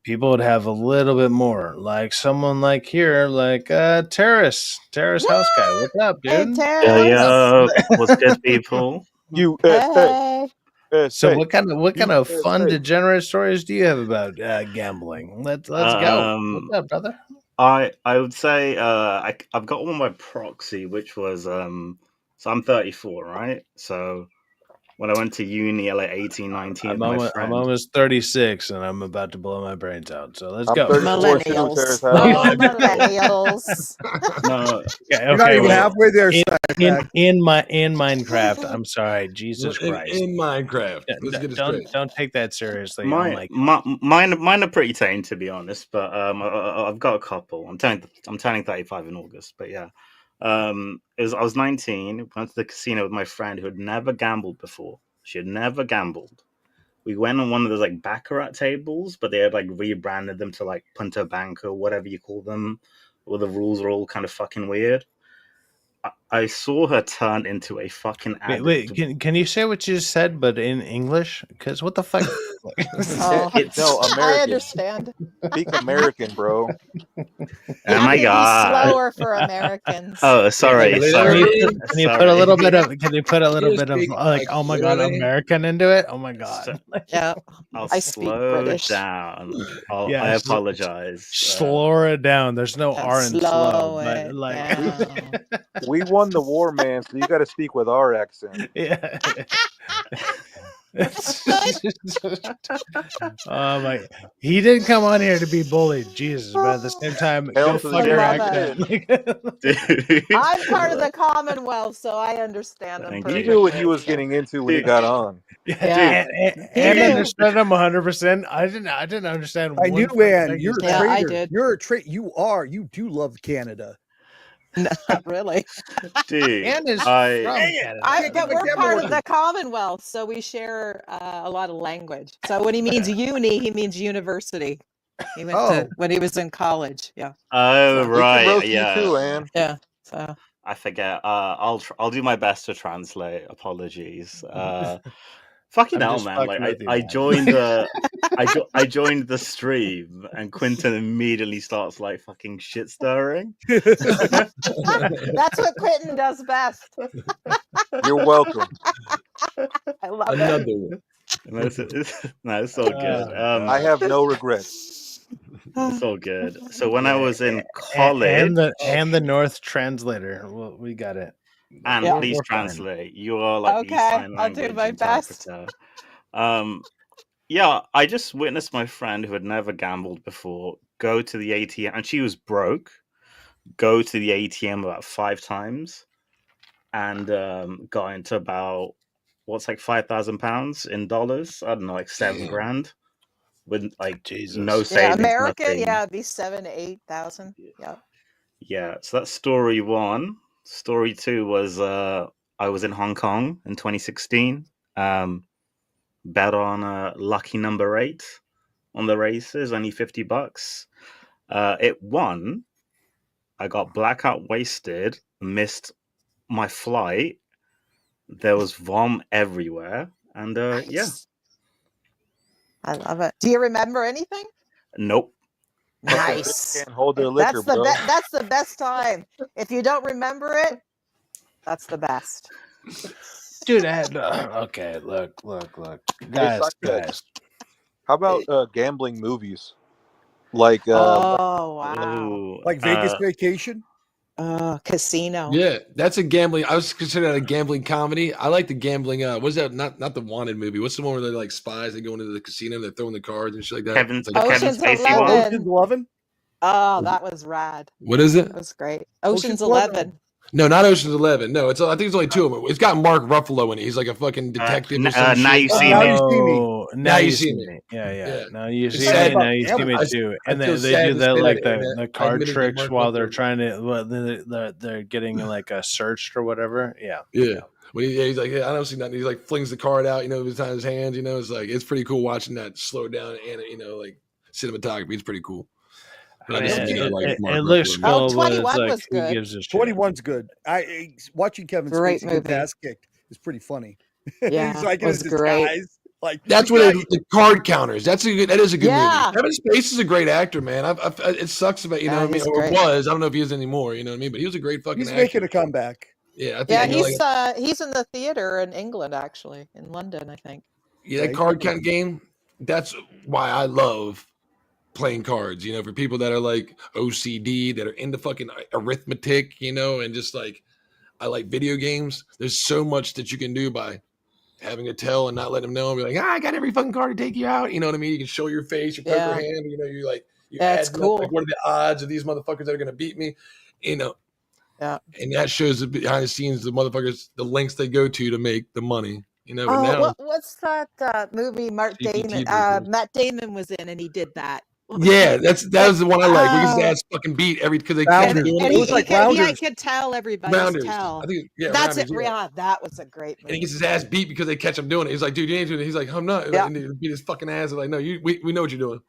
people would have a little bit more. Like someone like here, like Terrace House Guy. What's up, Hey, dude? Terrence. What's good, people? USA. Hey. So what kind of fun USA. degenerate stories do you have about gambling? Let's go. What's up, brother? I would say I've got all my proxy, which was so I'm 34, right? So when I went to uni at like 18, 19 with my I'm friend, almost 36, and I'm about to blow my brains out. So let's I'm go. 34 too, Millennials. Terrace Oh, House. millennials. no, Yeah, You're not even well, halfway there, in Syfaxx. in Minecraft. I'm sorry, Jesus in Christ. Minecraft. Let's get it straight. Don't take that seriously. Oh mine are pretty tame, to be honest. But I've got a couple. I'm turning 35 in August. But yeah, I was 19. Went to the casino with my friend who had never gambled before. She had never gambled. We went on one of those like baccarat tables, but they had like rebranded them to like Punto Banco, whatever you call them, where the rules are all kind of fucking weird. I saw her turn into a fucking addict. Wait, can you say what you just said, but in English? Because what the fuck? Oh, No, I American. understand. Speak American, bro. Oh You my have to god! be slower for Americans. Oh, sorry. Can you put a little bit of speak, like, oh my god, literally? American into it? Oh my god. Yeah, I'll I speak slow British. down. I Yes. apologize. Slow it down. There's no R in slow, Slow but it like, down. We won the war, man, so you got to speak with our accent. yeah. Oh my! He didn't come on here to be bullied, Jesus. But at the same time, Hell go to the fuck your love accent. Dude. I'm part of the Commonwealth, so I understand them Thank He you. knew what he perfectly. was getting into when he Dude. got on. Yeah. and Dude. understood him 100%. I didn't understand. I knew, one man. thing You're he a said. Yeah, I traitor. did. You're a traitor. You do love Canada. Not really. Dude, And is I from Canada. But we're part of the Commonwealth, so we share a lot of language. So when he means uni, he means university. He went to when he was in college. Yeah. oh So- We can right, roast yeah. you too, Ann. Yeah. So I forget. I'll do my best to translate. Apologies. Fucking I'm hell, just man! fucking Like with you, I man. joined I joined the stream, and Quinton immediately starts like fucking shit stirring. That's what Quentin does best. You're welcome. I love Another it. one. No, it's all good. Oh, I have no regrets. It's all good. So when I Yeah, was in and college, the North translator. Well, we got it. and Yeah. please We're fine. translate. You are like the Okay, sign I'll do language my best. interpreter. Yeah, I just witnessed my friend who had never gambled before go to the ATM, and she was broke. Go to the ATM about 5 times, and got into about what's like £5,000 in dollars. I don't know, like $7,000 with like Jesus. no Yeah, savings, America, nothing. yeah, it'd be 7,000 to 8,000. Yeah. Yeah, so that's story 1. Story 2 was I was in Hong Kong in 2016. Bet on lucky number 8 on the races, only $50. It won. I got blackout wasted, missed my flight. There was vom everywhere, and yeah, Nice. I love it. Do you remember anything? nope. Nice. Can't hold their liquor, bro. That's the best time. If you don't remember it, that's the best. Dude, I had okay. Look, guys, Seinfeld. guys. How about gambling movies? Like Oh wow. Ooh, Like Vegas Vacation. Casino. Yeah, that's a gambling. I was considered that a gambling comedy. I like the gambling. What's that? Not the Wanted movie. What's the one where they're like spies? They go into the casino. And they're throwing the cards and shit like that. Kevin, It's the like, Kevin Ocean's Spacey 11. one. Ocean's 11. Oh, that was rad. what is it? That was great. Ocean's Ocean's 11. 11. No, not Ocean's 11. No, it's I think it's only 2 of them. It's got Mark Ruffalo in it. He's like a fucking detective or some Now shit. you see Now me. you see me. Now you see me. Yeah. Yeah. Now you It's see sad me. Now about you see me I- too. I And feel they sad do to that say like that, and the I card admitted that tricks Mark while they're Ruffalo- trying to. Well, they're getting like searched or whatever. Yeah. Yeah. When he's like, I don't see nothing. He like flings the card out, with his on his hands. It's like it's pretty cool watching that slow down and like cinematography. It's pretty cool. But I just mean, mean, I like Mark it looks Ruffalo. cool. Oh, but 21 it's like, was who good. gives a shit? 21's good. Watching Kevin Great Spacey get his movie. ass kicked is pretty funny. Yeah, He's like in was his great. disguise. Like That's what the card counters. That is a good Yeah. movie. Kevin Spacey is a great actor, man. It sucks about Yeah, what I mean, he's or great. was. I don't know if he is anymore. You know what I mean? But he was a great fucking he's actor. making a comeback. Yeah, I think. Yeah, like, he's in the theater in England, actually, in London, I think. yeah, that card count game. That's why I love playing cards. For people that are like OCD, that are into fucking arithmetic, and just like I like video games. There's so much that you can do by having a tell and not let them know and be like, I got every fucking card to take you out. You know what I mean? You can show your face, your poker hand. You That's add up, cool. like, what are the odds of these motherfuckers that are going to beat me? Yeah. And that shows the behind the scenes, the motherfuckers, the lengths they go to make the money. But Oh, now, what's that movie Matt CPT Damon? business. Matt Damon was in, and he did that. yeah, that was the one I like. Where his ass fucking beat because they keep Rounders. doing And It was he like could, Rounders. could tell everybody's Rounders. tell. I think, That's Rounders, it. Yeah, that was a great And he movie. gets his ass beat because they catch him doing it. He's like, dude, you ain't doing it. He's like, I'm not. Yeah. And they beat his fucking ass. I'm like, no, we know what you're doing.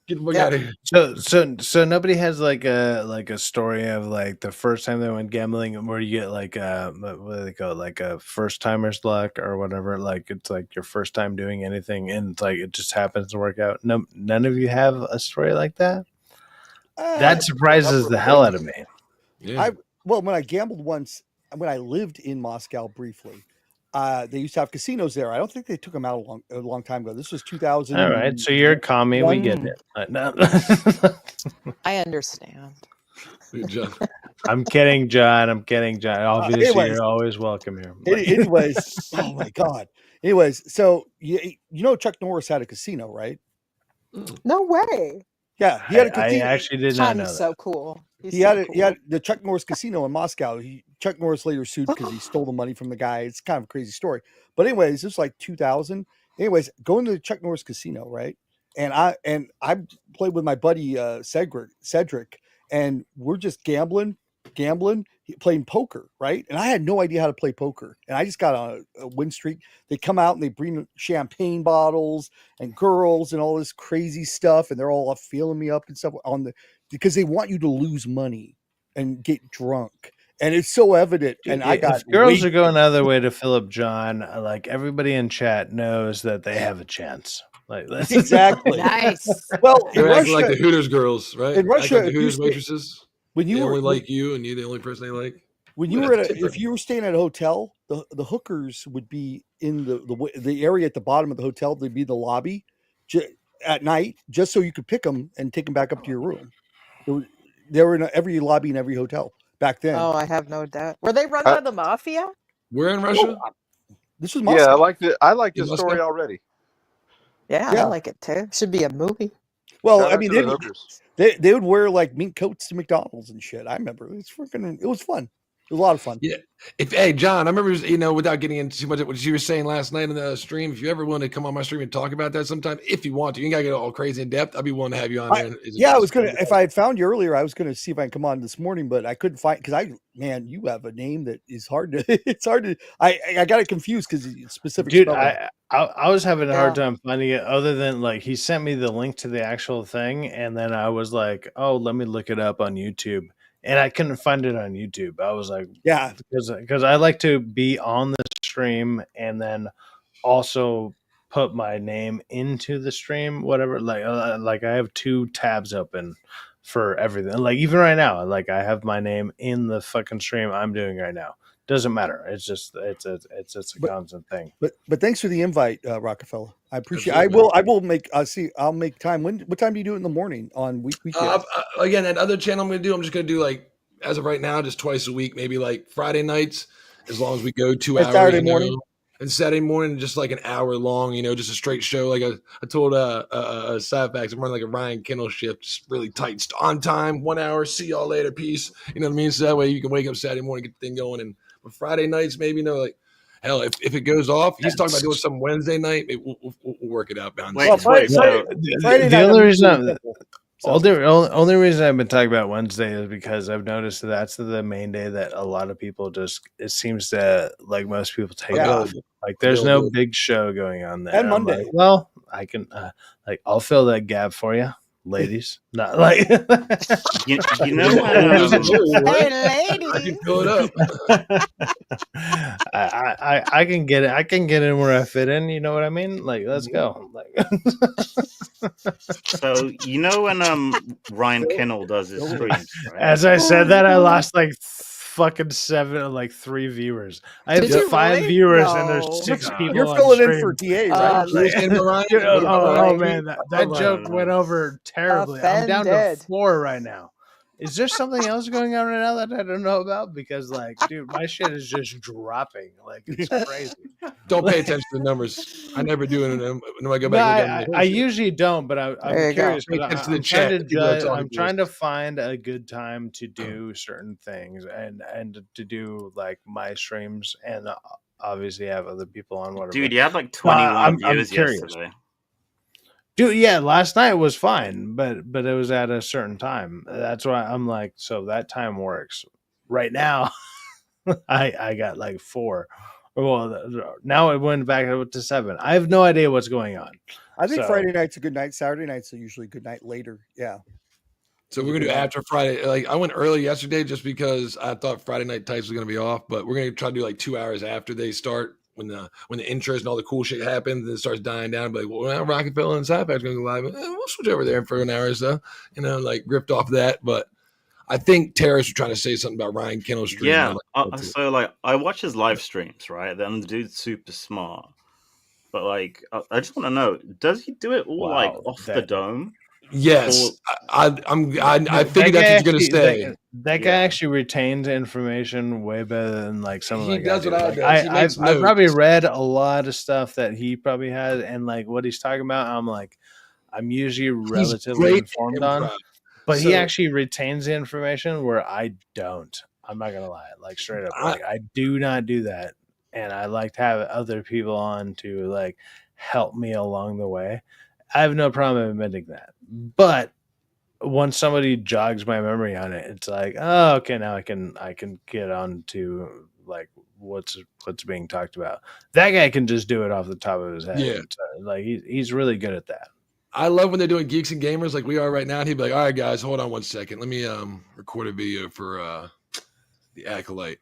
Get the fuck Yeah. out of here. So nobody has like a story of like the first time they went gambling where you get like what do they call it, like a first timer's luck or whatever. Like it's like your first time doing anything and it's like it just happens to work out. No, none of you have a story like that. That surprises the hell out of me. Yeah. When I gambled once, when I lived in Moscow briefly, they used to have casinos there. I don't think they took them out a long time ago. This was 2000. All right, so you're a commie. We get it. No. I understand. John. I'm kidding, John. Obviously, anyways. you're always welcome here. Anyways, oh my god. Anyways, so you know Chuck Norris had a casino, right? No way. Yeah, he had a I casino. actually did not know Tom's that. so cool. He's He had so it. cool. He had the Chuck Norris Casino in Moscow. Chuck Norris later sued because he stole the money from the guy. It's kind of a crazy story. But anyways, this was like 2000. Anyways, going to the Chuck Norris Casino, right? And I played with my buddy Cedric, and we're just gambling, playing poker, right? And I had no idea how to play poker, and I just got on a win streak. They come out and they bring champagne bottles and girls and all this crazy stuff, and they're all feeling me up and stuff because they want you to lose money and get drunk. and it's so evident. Dude, And I got if girls way are going out of their way to Philip John, like everybody in chat knows that they have a chance. Like that's exactly. Nice. Well, in They're acting like Russia, the Hooters girls, right? in Act like Russia, the if you Hooters stay, waitresses. when They you were only like you, and you're the only person they like. when Ooh, you were that's at a a, tipper. if you were staying at a hotel, the hookers would be in the area at the bottom of the hotel. They'd be in the lobby at night, just so you could pick them and take them back up to your room. They were in every lobby in every hotel back then. Oh, I have no doubt. Were they run I, by the mafia? We're in No, Russia. this was yeah, Moscow. I like In this story Moscow. already. Yeah, I Yeah. like it too. Should be a movie. Well, Shout I out mean, to the hookers. they would wear like mink coats to McDonald's and shit. I remember it was fun. It was a lot of fun. Yeah. Hey, John, I remember, without getting into too much of what you were saying last night in the stream, if you ever want to come on my stream and talk about that sometime, if you want to, you ain't got to get all crazy in depth. I'd be willing to have you on there. I was gonna. If I had found you earlier, I was gonna see if I can come on this morning, but I couldn't find man, you have a name that is hard to. It's hard to. I got it confused because it's specific. Dude, spelling. I was having a hard Yeah. time finding it. Other than like he sent me the link to the actual thing, and then I was like, oh, let me look it up on YouTube, and I couldn't find it on YouTube. I was like, Yeah, because I like to be on the stream and then also put my name into the stream, whatever. Like I have two tabs open for everything. Like even right now, like I have my name in the fucking stream I'm doing right now. Doesn't matter. It's just it's a But- constant thing. but thanks for the invite, Rockefeller. I appreciate. Absolutely, I will make. I'll make time. What time do you do it in the morning on weekdays? Again, that other channel I'm going to do like, as of right now, just twice a week, maybe like Friday nights, as long as we go 2 And hours. Saturday morning? And Saturday morning, just like an hour long, just a straight show. Like I told Syfaxx, I'm running like a Ryan Kendall shift, just really tight, on time, 1 hour. See y'all later, peace. You know what I mean? So that way you can wake up Saturday morning, get the thing going. And Friday nights, maybe, like, hell, if it goes off, he's talking about doing some Wednesday night. We'll work it out behind the Wait, scenes. so Friday The night, only I'm reason usually I'm, simple. So- only reason I've been talking about Wednesday is because I've noticed that that's the main day that a lot of people it seems that like most people take Yeah. off. Like there's no Availability. big show going on there. And I'm Monday. like, well, I can I'll fill that gap for you, ladies. Not like you know when, Hey, I can lady. fill it up. I can get it. I can get in where I fit in. You know what I mean? Like, let's go. Like, so when Ryan Kendall does his streams, right? as I said that, I lost like fucking 3 viewers. I have Did you 5 really? viewers, and there's No. 6 people. You're on filling in stream. for TA, Uh, right? You were saying about Ryan? Dude, What about oh Ryan? man, that Ryan. joke went over terribly. I'm down to Offended. 4 right now. Is there something else going on right now that I don't know about? Because like, dude, my shit is just dropping. Like it's crazy. Don't pay attention to the numbers. I never do it. When I go No, back, I usually don't, but There I'm you go. curious. Pay 'cause attention to the I'm chat. trying to People are judge. talking I'm to trying us. to find a good time to do certain things and to do like my streams and obviously have other people on whatever. Dude, you had like 21 I'm viewers curious. yesterday. Dude, yeah, last night was fine, but it was at a certain time. That's why I'm like, so that time works. Right now, I got like 4. Well, now it went back up to 7. I have no idea what's going on. I think So- Friday night's a good night. Saturday night's are usually a good night later. Yeah. So we're gonna do after Friday. Like I went early yesterday just because I thought Friday night types was gonna be off, but we're gonna try to do like 2 hours after they start when the intros and all the cool shit happens and it starts dying down. But like, well, now Rockefeller and Syfaxx gonna go live. We'll switch over there for an hour or so, like ripped off that. But I think terrorists were trying to say something about Ryan Kendall's stream. Yeah. Like, So like, I watch his live streams, right? Then the dude's super smart. But like, I just want to know, does he do it all like Wow, off the that- dome? yes, I figured that's what you're gonna say. That guy actually retains information way better than like some of He the does guys what I do. do. Like, He makes I've probably notes. read a lot of stuff that he probably has, and like what he's talking about, I'm usually relatively great informed improv. on. But So- he actually retains the information where I don't. I'm not gonna lie, like straight up, like I do not do that, and I like to have other people on to like help me along the way. I have no problem admitting that, but once somebody jogs my memory on it, it's like, oh, okay, now I can get on to like what's being talked about. That guy can just do it off the top of his head. Yeah. So, like he's really good at that. I love when they're doing geeks and gamers like we are right now. And he'd be like, "All right, guys, hold on one second. Let me record a video for The Acolyte.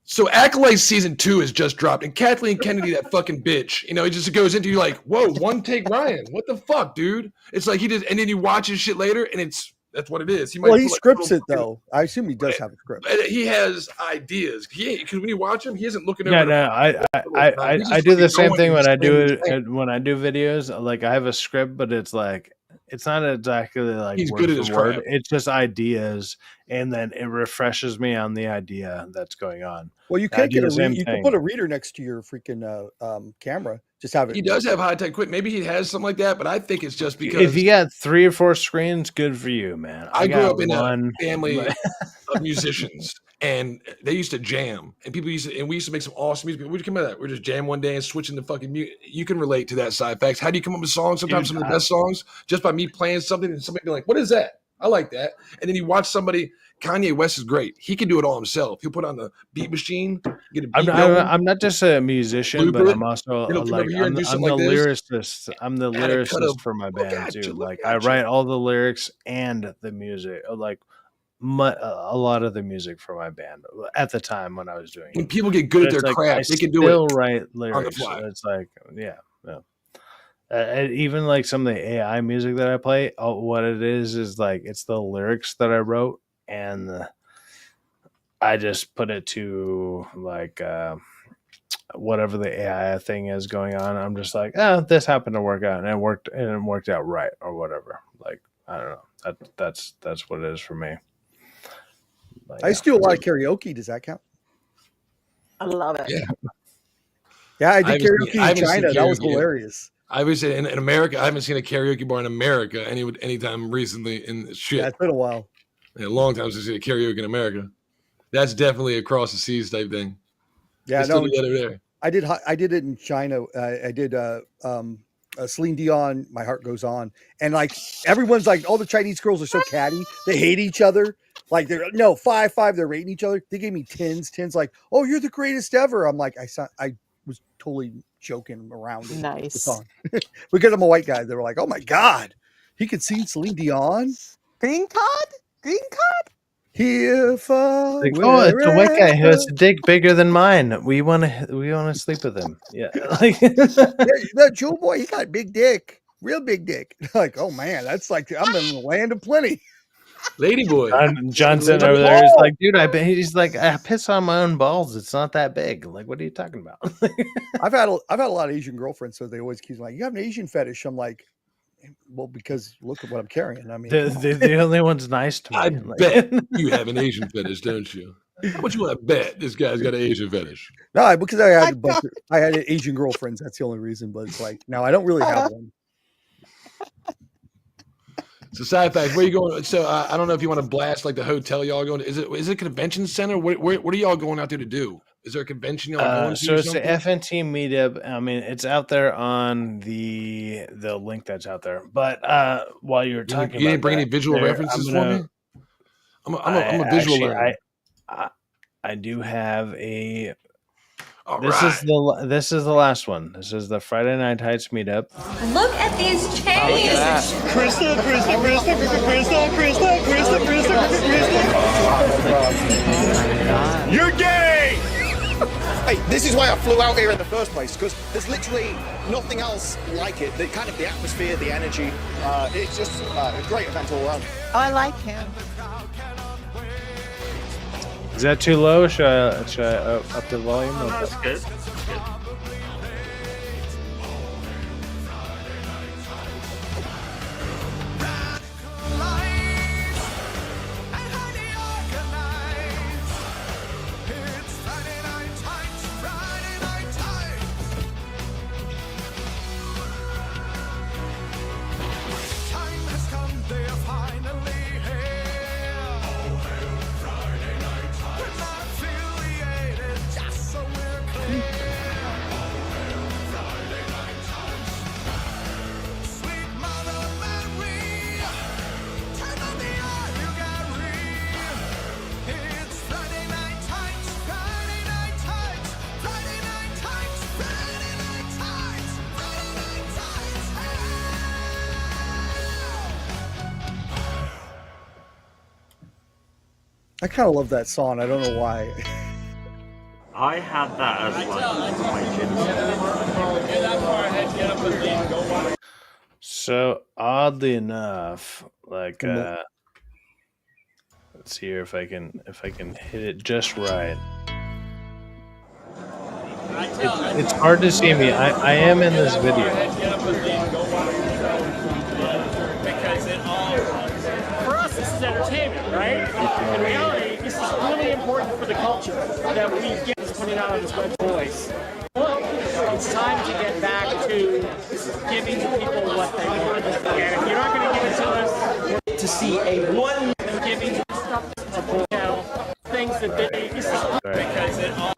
So Acolyte season 2 has just dropped, and Kathleen Kennedy, that fucking bitch, you know, it just goes into you like, whoa, one take Ryan, what the fuck, dude? It's like he just, and then you watch his shit later, and that's what it is. He scripts it though. I assume he does have a script. He has ideas. Because when you watch him, he isn't looking over. Yeah, no, I do the same thing when I do videos. Like I have a script, but it's like it's not exactly like he's word good at for his word. craft. It's just ideas, and then it refreshes me on the idea that's going on. Well, you can get you can put a reader next to your freaking camera. Just have it. He does have high tech equipment. Maybe he has something like that, but I think it's just because if you got 3 or 4 screens, good for you, man. I grew up in a family of musicians, and they used to jam, and we used to make some awesome music. Where'd you come out of that? We're just jam one day and switching the fucking music. You can relate to that, Syfaxx. How do you come up with songs? Sometimes some of the best songs just by me playing something and somebody be like, "What is that? I like that." And then you watch somebody. Kanye West is great. He can do it all himself. He'll put on the beat machine, get a beat I'm not just a musician, but I'm also I'm the lyricist. I'm the lyricist for my band too. Like I write all the lyrics and the music. Like a lot of the music for my band at the time when I was doing it. When people get good at their craft, they can do it. Write lyrics. It's like even like some of the AI music that I play. What it is like it's the lyrics that I wrote. And I just put it to like whatever the AI thing is going on. I'm just like, this happened to work out, and it worked out right, or whatever. Like I don't know. That's what it is for me. Like, I used to do a lot of karaoke. Does that count? I love it. Yeah, I did karaoke in China. That was hilarious. I would say in America, I haven't seen a karaoke bar in America anytime recently in shit. Yeah, it's been a while. A long time since I see a karaoke in America. That's definitely across the seas type thing. Yeah, no, there. I did it in China. I did Celine Dion, My Heart Goes On, and like everyone's like, all the Chinese girls are so catty. They hate each other. Like they're 5-5. They're rating each other. They gave me tens. Like, oh, you're the greatest ever. I'm like, I was totally joking around. Nice. The song because I'm a white guy. They were like, oh my god, he could sing Celine Dion. Green card. Here for like, it's a white guy who has a dick bigger than mine. We want to sleep with him. Yeah, like the Joe boy, he got a big dick, real big dick. Like, oh man, that's like I'm in the land of plenty. Lady boy, Johnson over there is like, dude, he's like, I piss on my own balls. It's not that big. Like, what are you talking about? I've had a lot of Asian girlfriends, so they always keep like, you have an Asian fetish. I'm like, well, because look at what I'm carrying. I mean, the only one's nice to me. I bet you have an Asian fetish, don't you? How much you want to bet this guy's got an Asian fetish? No, because I had Asian girlfriends. That's the only reason. But it's like, no, I don't really have one. So, Syfaxx, where are you going? So, I don't know if you want to blast like the hotel y'all going to. Is it a convention center? What are y'all going out there to do? Is there a convention y'all going to? So it's the FNT meetup. I mean, it's out there on the link that's out there. But while you were talking, you didn't bring any visual references for me. I'm a visual learner. I do have a. This is the last one. This is the Friday Night Heights meetup. Look at these changes. Crystal. You're gay! Hey, this is why I flew out here in the first place, because there's literally nothing else like it. The kind of the atmosphere, the energy, it's just a great event all around. Oh, I like him. Is that too low? Should I up the volume? No, that's good. I kind of love that song. I don't know why. I had that as like my gym. So oddly enough, like let's see here if I can hit it just right. It's hard to see me. I am in this video. For us, this is entertainment, right? In reality, this is really important for the culture that we get this putting out on this web voice. It's time to get back to giving people what they want. And if you're not going to give it to us, to see a one giving stuff to things that they because it all.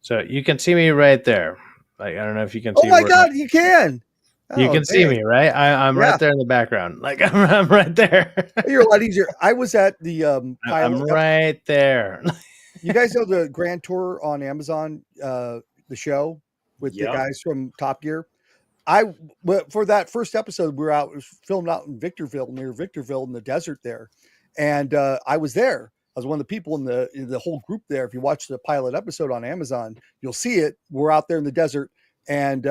So you can see me right there. Like I don't know if you can see. Oh my God, you can. You can see me, right? I'm right there in the background. Like I'm right there. You're a lot easier. I was at the I'm right there. You guys know the Grand Tour on Amazon, the show with the guys from Top Gear. For that first episode, we were out, it was filmed out in Victorville, near Victorville in the desert there, and I was there. I was one of the people in the whole group there. If you watch the pilot episode on Amazon, you'll see it. We're out there in the desert, and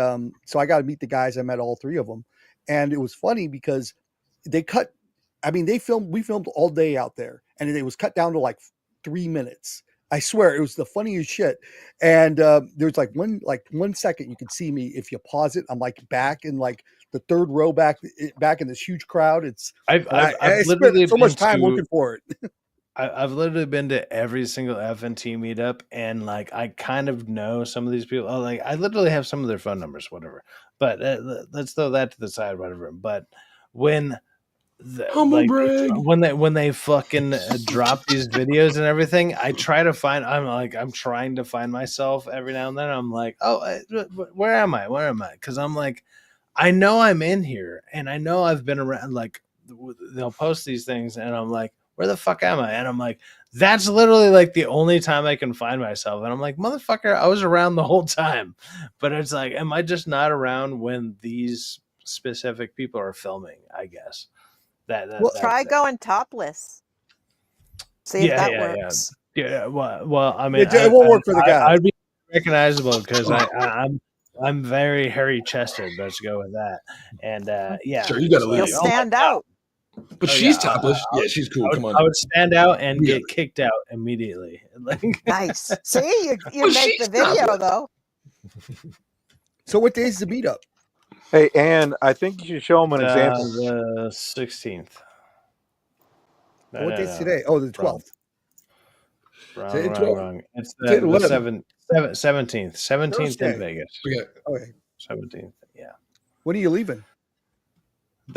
so I got to meet the guys. I met all three of them, and it was funny because we filmed all day out there, and it was cut down to like 3 minutes. I swear it was the funniest shit. And there's like one second you can see me if you pause it. I'm like back in like the third row back in this huge crowd. I've spent so much time looking for it. I've literally been to every single FNT meetup, and like I kind of know some of these people. Like I literally have some of their phone numbers, whatever. But let's throw that to the side, whatever. But when when they fucking drop these videos and everything, I'm trying to find myself every now and then. I'm like, oh, where am I? Because I'm like, I know I'm in here, and I know I've been around. Like they'll post these things, and I'm like, where the fuck am I? And I'm like, that's literally like the only time I can find myself. And I'm like, motherfucker, I was around the whole time. But it's like, am I just not around when these specific people are filming? I guess. Try going topless. See if that works. Yeah. Well, I mean, it won't work for the guy. I'd be recognizable because I'm very hairy chested. Let's go with that. And sure, you gotta You'll stand out. But she's topless. Yeah, she's cool. Come on. I would stand out and get kicked out immediately. Nice. See, you make the video though. So what day is the meetup? Hey, Ann, I think you should show them an example. The 16th. What day is today? Oh, the 12th. Wrong. It's the 17th. 17th in Vegas. Okay. 17th. Yeah. When are you leaving?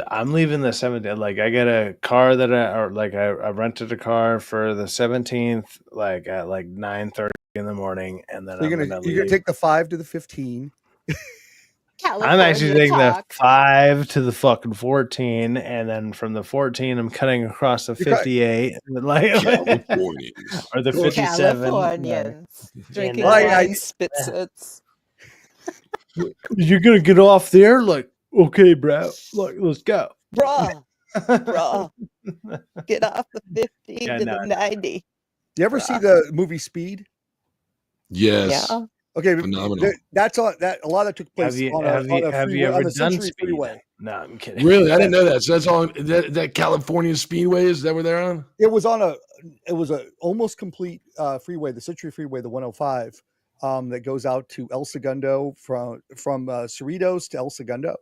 I'm leaving the 17th. Like I got a car that I rented a car for the 17th, like at like 9:30 in the morning, and then you're gonna take the 5 to the 15. I'm actually taking the 5 to the fucking 14, and then from the 14, I'm cutting across the 58, or the 57. Californians drinking wine spitsits. You're gonna get off there, like, okay, bro. Look, let's go, bro. Get off the 15 to the 90. You ever see the movie Speed? Yes. Yeah. Okay, phenomenal. That's on that. A lot of that took place have you ever done Speedway? No, I'm kidding. Really, I didn't know that. So that's on that California Speedway. Is that where they're on? It was a almost complete freeway, the Century Freeway, the 105, that goes out to El Segundo from Cerritos to El Segundo.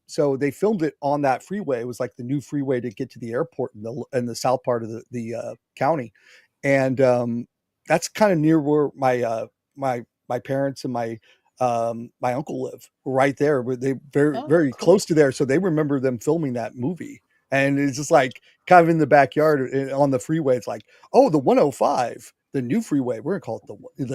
So they filmed it on that freeway. It was like the new freeway to get to the airport in the south part of the county, and that's kind of near where my parents and my uncle live, right there. Where they very close to there, so they remember them filming that movie. And it's just like kind of in the backyard on the freeway. It's like, oh, the 105. the new freeway. We're gonna call it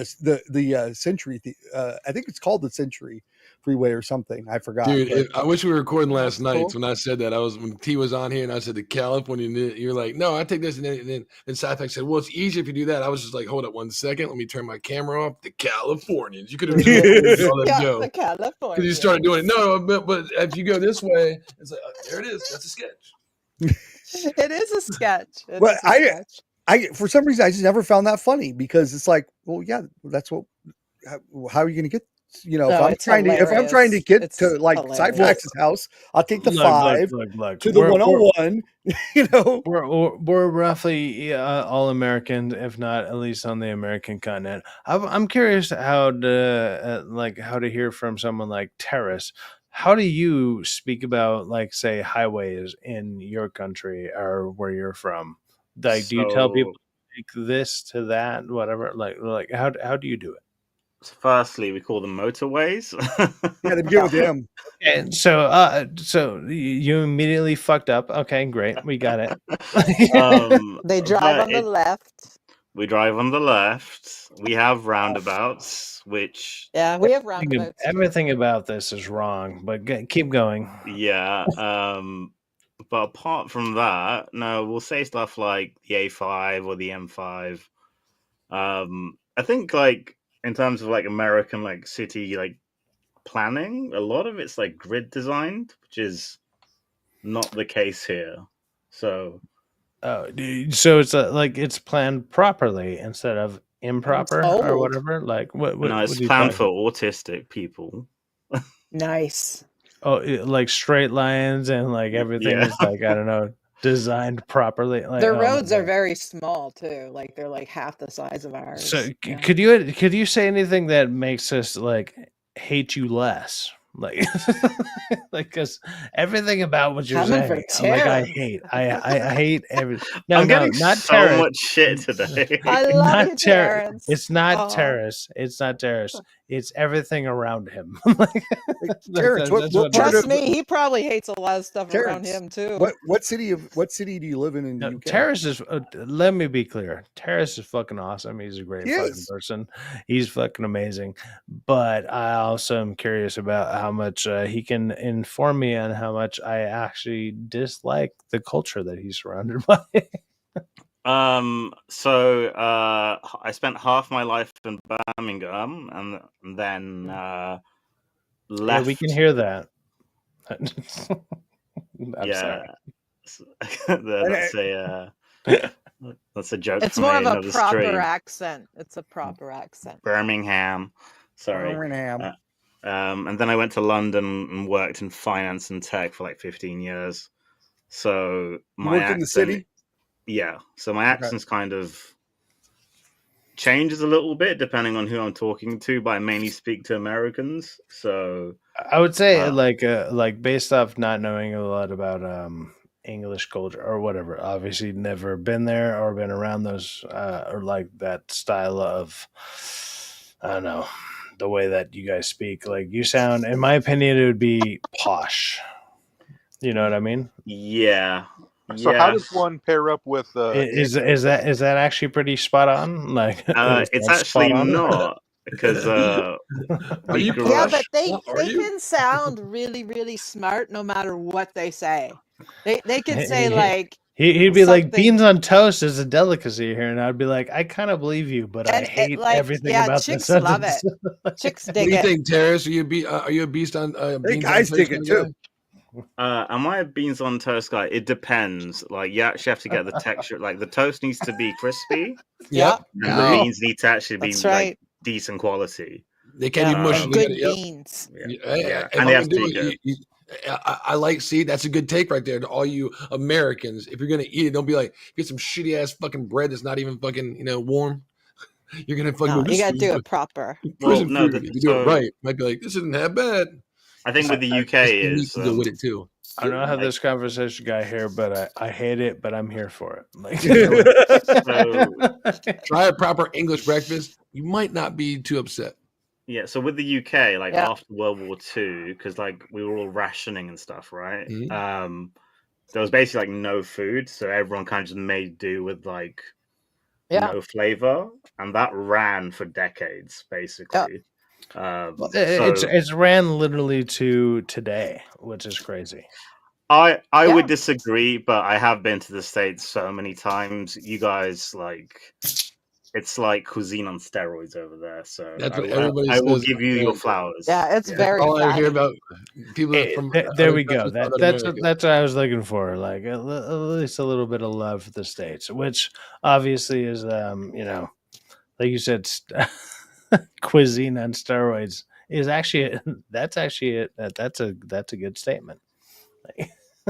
the Century. I think it's called the Century Freeway or something. I forgot. Dude, I wish we were recording last That's night. cool. So when I said that, when T was on here and I said the California, and you're like, no, I take this. And then Syfaxx said, well, it's easier if you do that. I was just like, hold up 1 second. Let me turn my camera off. The Californians. You could have just let it go. The California. Because you started doing it. No, but if you go this way, it's like, there it is. That's a sketch. It is a sketch. Well, I for some reason I just never found that funny because it's like, well, yeah, that's what. How are you going to get? You know, No, if I'm it's trying to get It's to like hilarious. Syfaxx's house, I'll take the Look, 5 look. to the 101. You know, We're roughly all American, if not at least on the American continent. I'm curious how to hear from someone like Terrace. How do you speak about, like, say, highways in your country or where you're from? Like, do you tell people like this to that, whatever? Like how do you do it? So firstly, we call them motorways. yeah, they begin with M. And so you immediately fucked up. Okay, great, we got it. They drive on the left. We drive on the left. We have roundabouts, which we have roundabouts. Everything about this is wrong, but keep going. Yeah. But apart from that, no, we'll say stuff like the A5 or the M5. I think like in terms of like American like city like planning, a lot of it's like grid designed, which is not the case here. So so it's like it's planned properly instead of improper or whatever. Like what no, it's planned for autistic people. Nice. Oh, like straight lines and like everything is like, I don't know, designed properly. Like, Their roads are very small too. Like they're like half the size of ours. So could you say anything that makes us like hate you less? Like, because everything about what you're saying, like I hate everything. No, I'm getting not so Terrace. much shit today. I love you, Terrence. It's not Terrace. It's not Terrace. It's everything around him. Terrence, trust me, he probably hates a lot of stuff around him too. What city do you live in the UK? Terrace is. Let me be clear. Terrace is fucking awesome. He's a great fucking person. He's fucking amazing. But I also am curious about how much he can inform me on how much I actually dislike the culture that he's surrounded by. So I spent half my life in Birmingham and then left. Yeah, we can hear that. I'm sorry. That's a joke. It's more of a proper accent. It's a proper accent. Birmingham. Sorry. Birmingham. And then I went to London and worked in finance and tech for like 15 years. So my accent, in the city? Yeah. So my accent's kind of changes a little bit depending on who I'm talking to, but I mainly speak to Americans. So I would say like based off not knowing a lot about English culture or whatever, obviously never been there or been around those or like that style of, I don't know, the way that you guys speak. Like you sound, in my opinion, it would be posh. You know what I mean? Yeah. So how does one pair up with? Is that actually pretty spot on? Like it's actually not because but they can sound really, really smart no matter what they say. They can say like he'd be like, beans on toast is a delicacy here, and I'd be like, I kind of believe you, but I hate everything about chicks this. love it. Chicks dig it. What do you think, Terrace? Are you a beast on? Guys dig it too. Am I a beans on toast guy? It depends. Like, you actually have to get the texture. Like, the toast needs to be crispy. Yep. And the beans need to actually be like decent quality. They can't be mushy. Good beans. Yeah. And they have to be good. I like. See, that's a good take right there to all you Americans. If you're gonna eat it, don't be like get some shitty ass fucking bread that's not even fucking warm. You're gonna fucking. You gotta do it proper. Well, no, if you do it right, might be like this isn't that bad. I think with the UK is go with it too. I don't know how this conversation got here, but I hate it, but I'm here for it. Like, try a proper English breakfast. You might not be too upset. Yeah, so with the UK, like after World War II, because like we were all rationing and stuff, right? Mm-hmm. There was basically like no food, so everyone kind of just made do with like Yeah. no flavor, and that ran for decades, basically. Well, So it's ran literally to today, which is crazy. I Yeah. would disagree, but I have been to the States so many times. You guys it's like cuisine on steroids over there. So That's what everybody I will says give in you your America. flowers. Yeah, it's Yeah. That's very all I hear fatty. about people from There other we go. countries about That's America. what I was looking for. Like at least a little bit of love for the States, which obviously is like you said, cuisine on steroids is actually that's a good statement.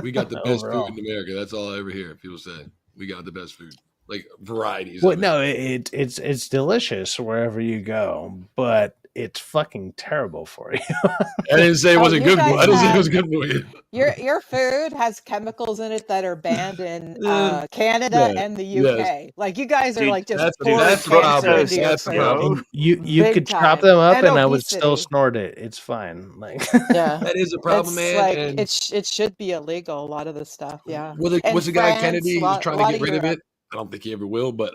We got the best food Overall. in America. That's all I ever hear people say. We got the best food, like varieties Well, of it. no, it's delicious wherever you go, but it's fucking terrible for you. I didn't say it Oh, wasn't you good for. I guys didn't say it have was good for you. your food has chemicals in it that are banned in Canada Yes, and the yes. UK. Like you guys are Dude, like just That's pouring the cancer problem. into your That's the food. problem. And you Big could chop time. them up And and I would still obesity. snort it. It's fine. Like Yeah. That is a problem, It's man. like And it should be illegal, a lot of the stuff. Yeah. was And the guy France, Kennedy? a He's lot, trying to lot get of rid of Europe. it. I don't think he ever will, but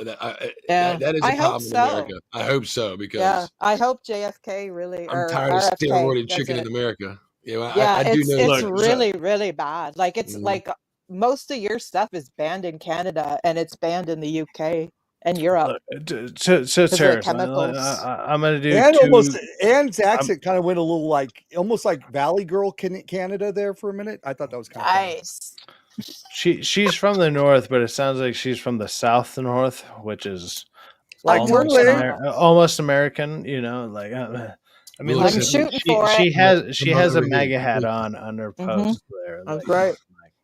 Yeah. that is I a hope problem in America. so. I hope so because Yeah. I hope JFK really I'm or tired of RFK steroided does chicken in it. America. You know, Yeah, I do know it's look, that. so really, really bad. Like it's Mm. like most of your stuff is banned in Canada and it's banned in the UK and Europe look, because so of the Terrace, chemicals. I'm gonna do And almost two. Anne's I'm, accent kind of went a little like almost like Valley Girl Canada there for a minute. I thought that was kind of funny. Nice. she's from the north, but it sounds like she's from the south north, which is Like I'm working Timberlake. on it. almost American. Like I mean, Well, I'm listen, except shooting for it. she I'm has a over here. MAGA hat on her Mm-hmm. post there. That's Like, right.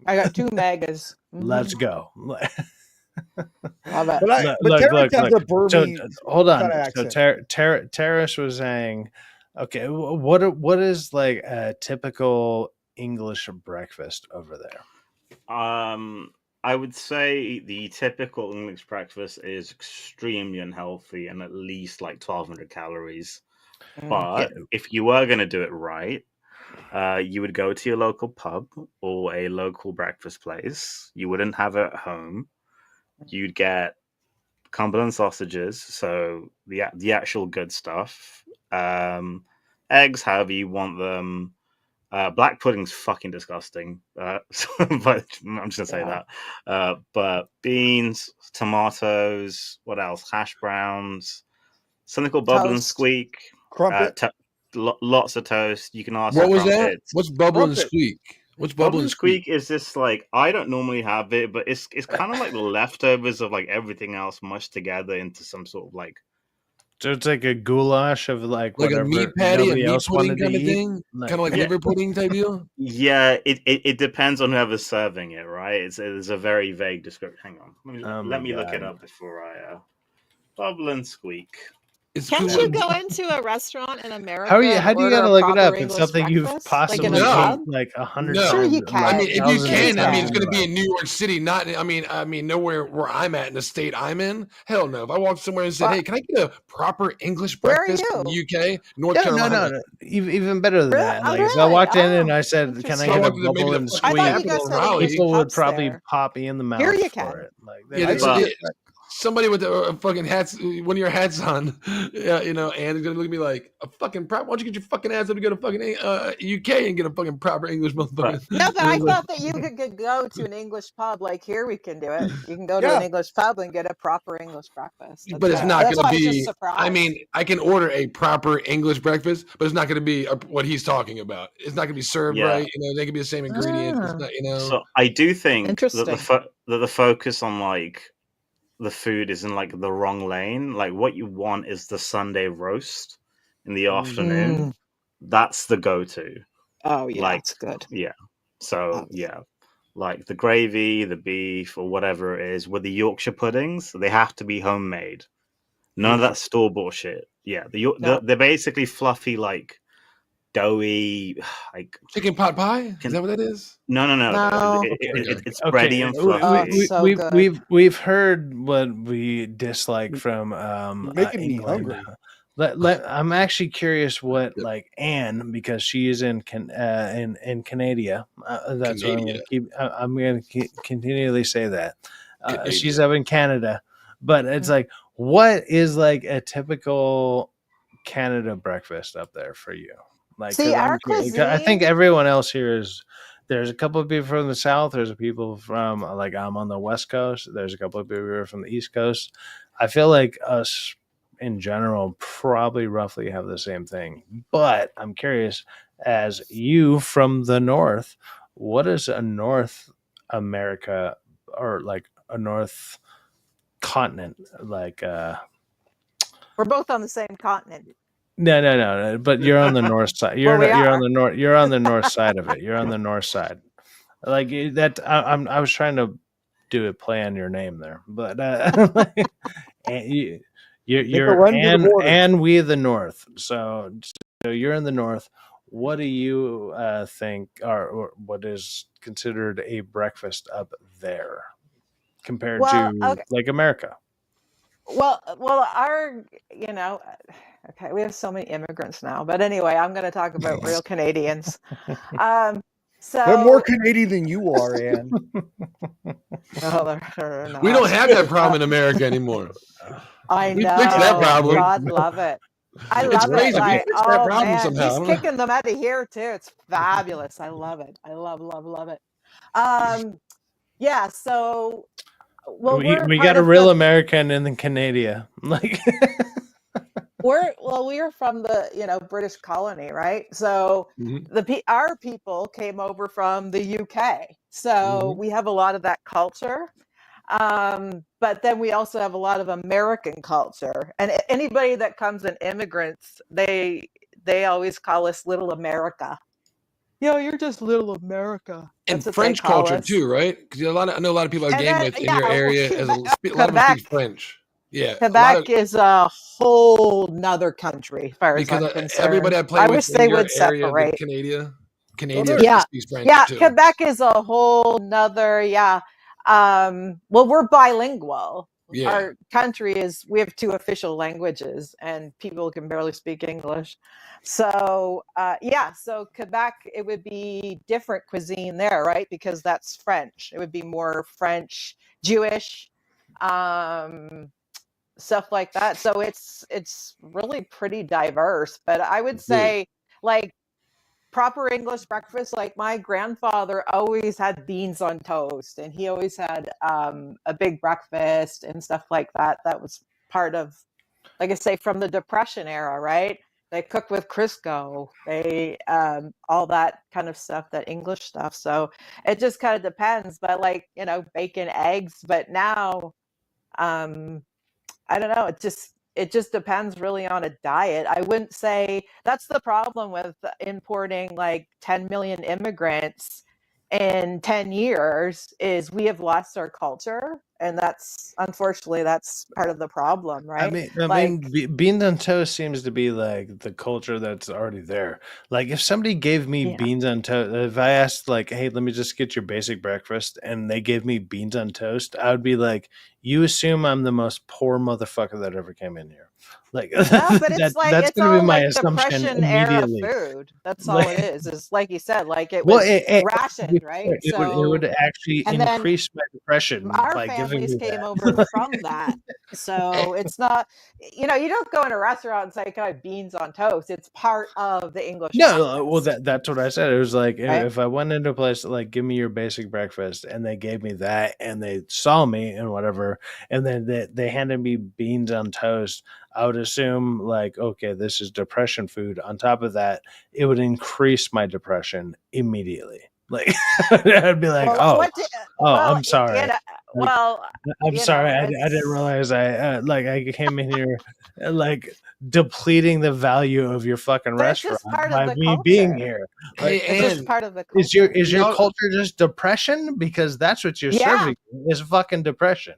I got 2 megas. let's Mm-hmm. go. Love it. But Terrence has a So Burmese hold kind on. of So accent. Terrace was saying, okay, what is like a typical English breakfast over there? I would say the typical English breakfast is extremely unhealthy and at least like 1,200 calories. Mm. But if you were going to do it right, you would go to your local pub or a local breakfast place. You wouldn't have it at home. You'd get Cumberland sausages, so the actual good stuff. Eggs, however you want them. Black pudding's fucking disgusting, but I'm just gonna say Yeah. that. But beans, tomatoes, what else? Hash browns, something called bubble and Toast. squeak. Crumpet. Lots of toast. You can ask What for was that? crumpets. What's bubble and Crumpet. squeak? What's Bubble bubble and and squeak? squeak is just like I don't normally have it, but it's kind of like the leftovers of like everything else mushed together into some sort of like So it's like a goulash of like Like a whatever meat patty, a nobody meat else pudding wanted to kind of eat. thing? Like, Kind of like Yeah. liver pudding type deal? Yeah, it depends on whoever's serving it, right? It's a very vague description. Hang on, oh let my me look it God. up before I bubble and squeak. It's Can't cool. you go into a restaurant in America How do you and order gotta a look it proper up? It's English something you've breakfast? possibly Like in a No. pub? eaten like 100 No. Sure times. you I can. mean, if you thousands of Sure you can, I mean, it's times. going to be in New York City, not. I mean, nowhere where I'm at in the state I'm in. Hell no. If I walked somewhere and said, Well, "Hey, can I get a proper English where are breakfast from the you? UK, North No, Carolina?" no. Even better than Really? that. Oh, Like if I really? walked in and Oh, I said, "Can I If I get a walked into maybe bubble the and fucking I thought you squeak?" guys capital in had English Raleigh. People would pubs probably there. pop me in the Here mouth you for can. it. Like Yeah, that's But somebody with a fucking hats, one of your hats on, yeah, and is gonna look at me like a fucking prop. Why don't you get your fucking ass up to go to fucking UK and get a fucking proper English motherfucker? No, but I thought that you could go to an English pub. Like here we can do it. You can go to an Yeah. English pub and get a proper English breakfast. But it's That's not that's going why to I was just be. surprised. I mean, I can order a proper English breakfast, but it's not going to be what he's talking about. It's not going to be served yeah, right. They can be the same ingredients. It's not. so I do think that Interesting. that the focus on like the food is in like the wrong lane. Like what you want is the Sunday roast in the afternoon. Mm. That's the go-to. Oh yeah, Like it's good. yeah. So Oh, yeah, like the gravy, the beef, or whatever it is with the Yorkshire puddings, they have to be homemade. None of that store-bought shit. Yeah, No. they're basically fluffy, like doughy, like chicken pot pie. Is that what that is? no. No. It's okay. bready and fluffy. it's so good. We've heard what we dislike from You're making me England. hungry. I'm actually curious what like Anne, because she is in Canada. That's what I'm going Canada. to keep. I'm going to continually say that she's Canada. up in Canada. But it's like, what is like a typical Canada breakfast up there for you? Like, See, because our I think cuisine. everyone else here is. There's a couple of people from the south. There's people from like I'm on the west coast. There's a couple of people who are from the east coast. I feel like us in general probably roughly have the same thing. But I'm curious, as you from the north, what is a North America or like a North continent like? We're both on the same continent. No. But you're on the north side. Well, we You're on are. the north. You're on the north side of it. You're on the north side. Like that. I was trying to do a play on your name there, but and Make a run to the border. and we the north. So you're in the north. What do you think, or what is considered a breakfast up there compared Well, to okay. like America? Well, our, okay, we have so many immigrants now, but anyway, I'm going to talk about real Canadians. They're So, more Canadian than you are, Ann. well, they're not. We don't have that problem in America anymore. I We know. fixed that problem. God love it. I It's love it. crazy. We Like, fixed that oh problem man, somehow. I he's don't know. kicking them out of here too. It's fabulous. I love it. I love it. Yeah. So, well, we're We part got a of real the. American in the Canada. Like We're from the British colony, right? So Mhm. our people came over from the UK, so Mhm. we have a lot of that culture. But then we also have a lot of American culture, and anybody that comes in immigrants, they always call us Little America. You're just Little America. And That's what they French call culture us. too, right? Because I know a lot of people I And game then with in your area. A lot of them Quebec. speak French. Yeah, a lot of Quebec is a whole nother country, as far as because I'm everybody concerned. I I play with wish in they your would area, the separate. Canadian Yeah, speaks French yeah. too. Quebec is a whole nother, yeah. Well, we're bilingual. Yeah, Our country we have 2 official languages, and people can barely speak English. So, yeah. So Quebec, it would be different cuisine there, right? Because that's French. It would be more French, Jewish, um, stuff like that. So it's really pretty diverse. But I would dude. say, like, proper English breakfast, like my grandfather always had beans on toast, and he always had a big breakfast and stuff like that. That was part of, like I say, from the Depression era, right? They cook with Crisco, they all that kind of stuff, that English stuff. So it just kind of depends. But like, bacon, eggs. But now, I don't know. It just depends really on a diet. I wouldn't say that's the problem with importing like 10 million immigrants in 10 years is we have lost our culture, and unfortunately that's part of the problem, right? Like, beans on toast seems to be like the culture that's already there. Like if somebody gave me yeah. beans on toast, if I asked like, "Hey, let me just get your basic breakfast," and they gave me beans on toast, I would be like, "You assume I'm the most poor motherfucker that ever came in here." Like No, but it's like that's it's going to be all my like assumption Depression era immediately. food. That's all Like, it is. Is like you said, like it well, was to be rationed, right? fair, it would So, actually and then increase my depression our by giving families me came that. over from that. So it's not, you don't go in a restaurant and say, "Can I have beans on toast?" It's part of the English No, well, breakfast, that's what I said. It was like right? if I went into a place like, give me your basic breakfast, and they gave me that, and they saw me and whatever, and then they handed me beans on toast, I would assume like, okay, this is depression food. On top of that, it would increase my depression immediately. Like I'd be like, Well, oh, what? Do, oh, well, I'm sorry. Like, well, I'm sorry. I didn't it's realize I came in here like depleting the value of your fucking but it's restaurant just part of by the me being culture. here. Hey, Like, It's just and part of the is culture. your y'all culture just depression? Because that's what you're Yeah. serving is fucking depression.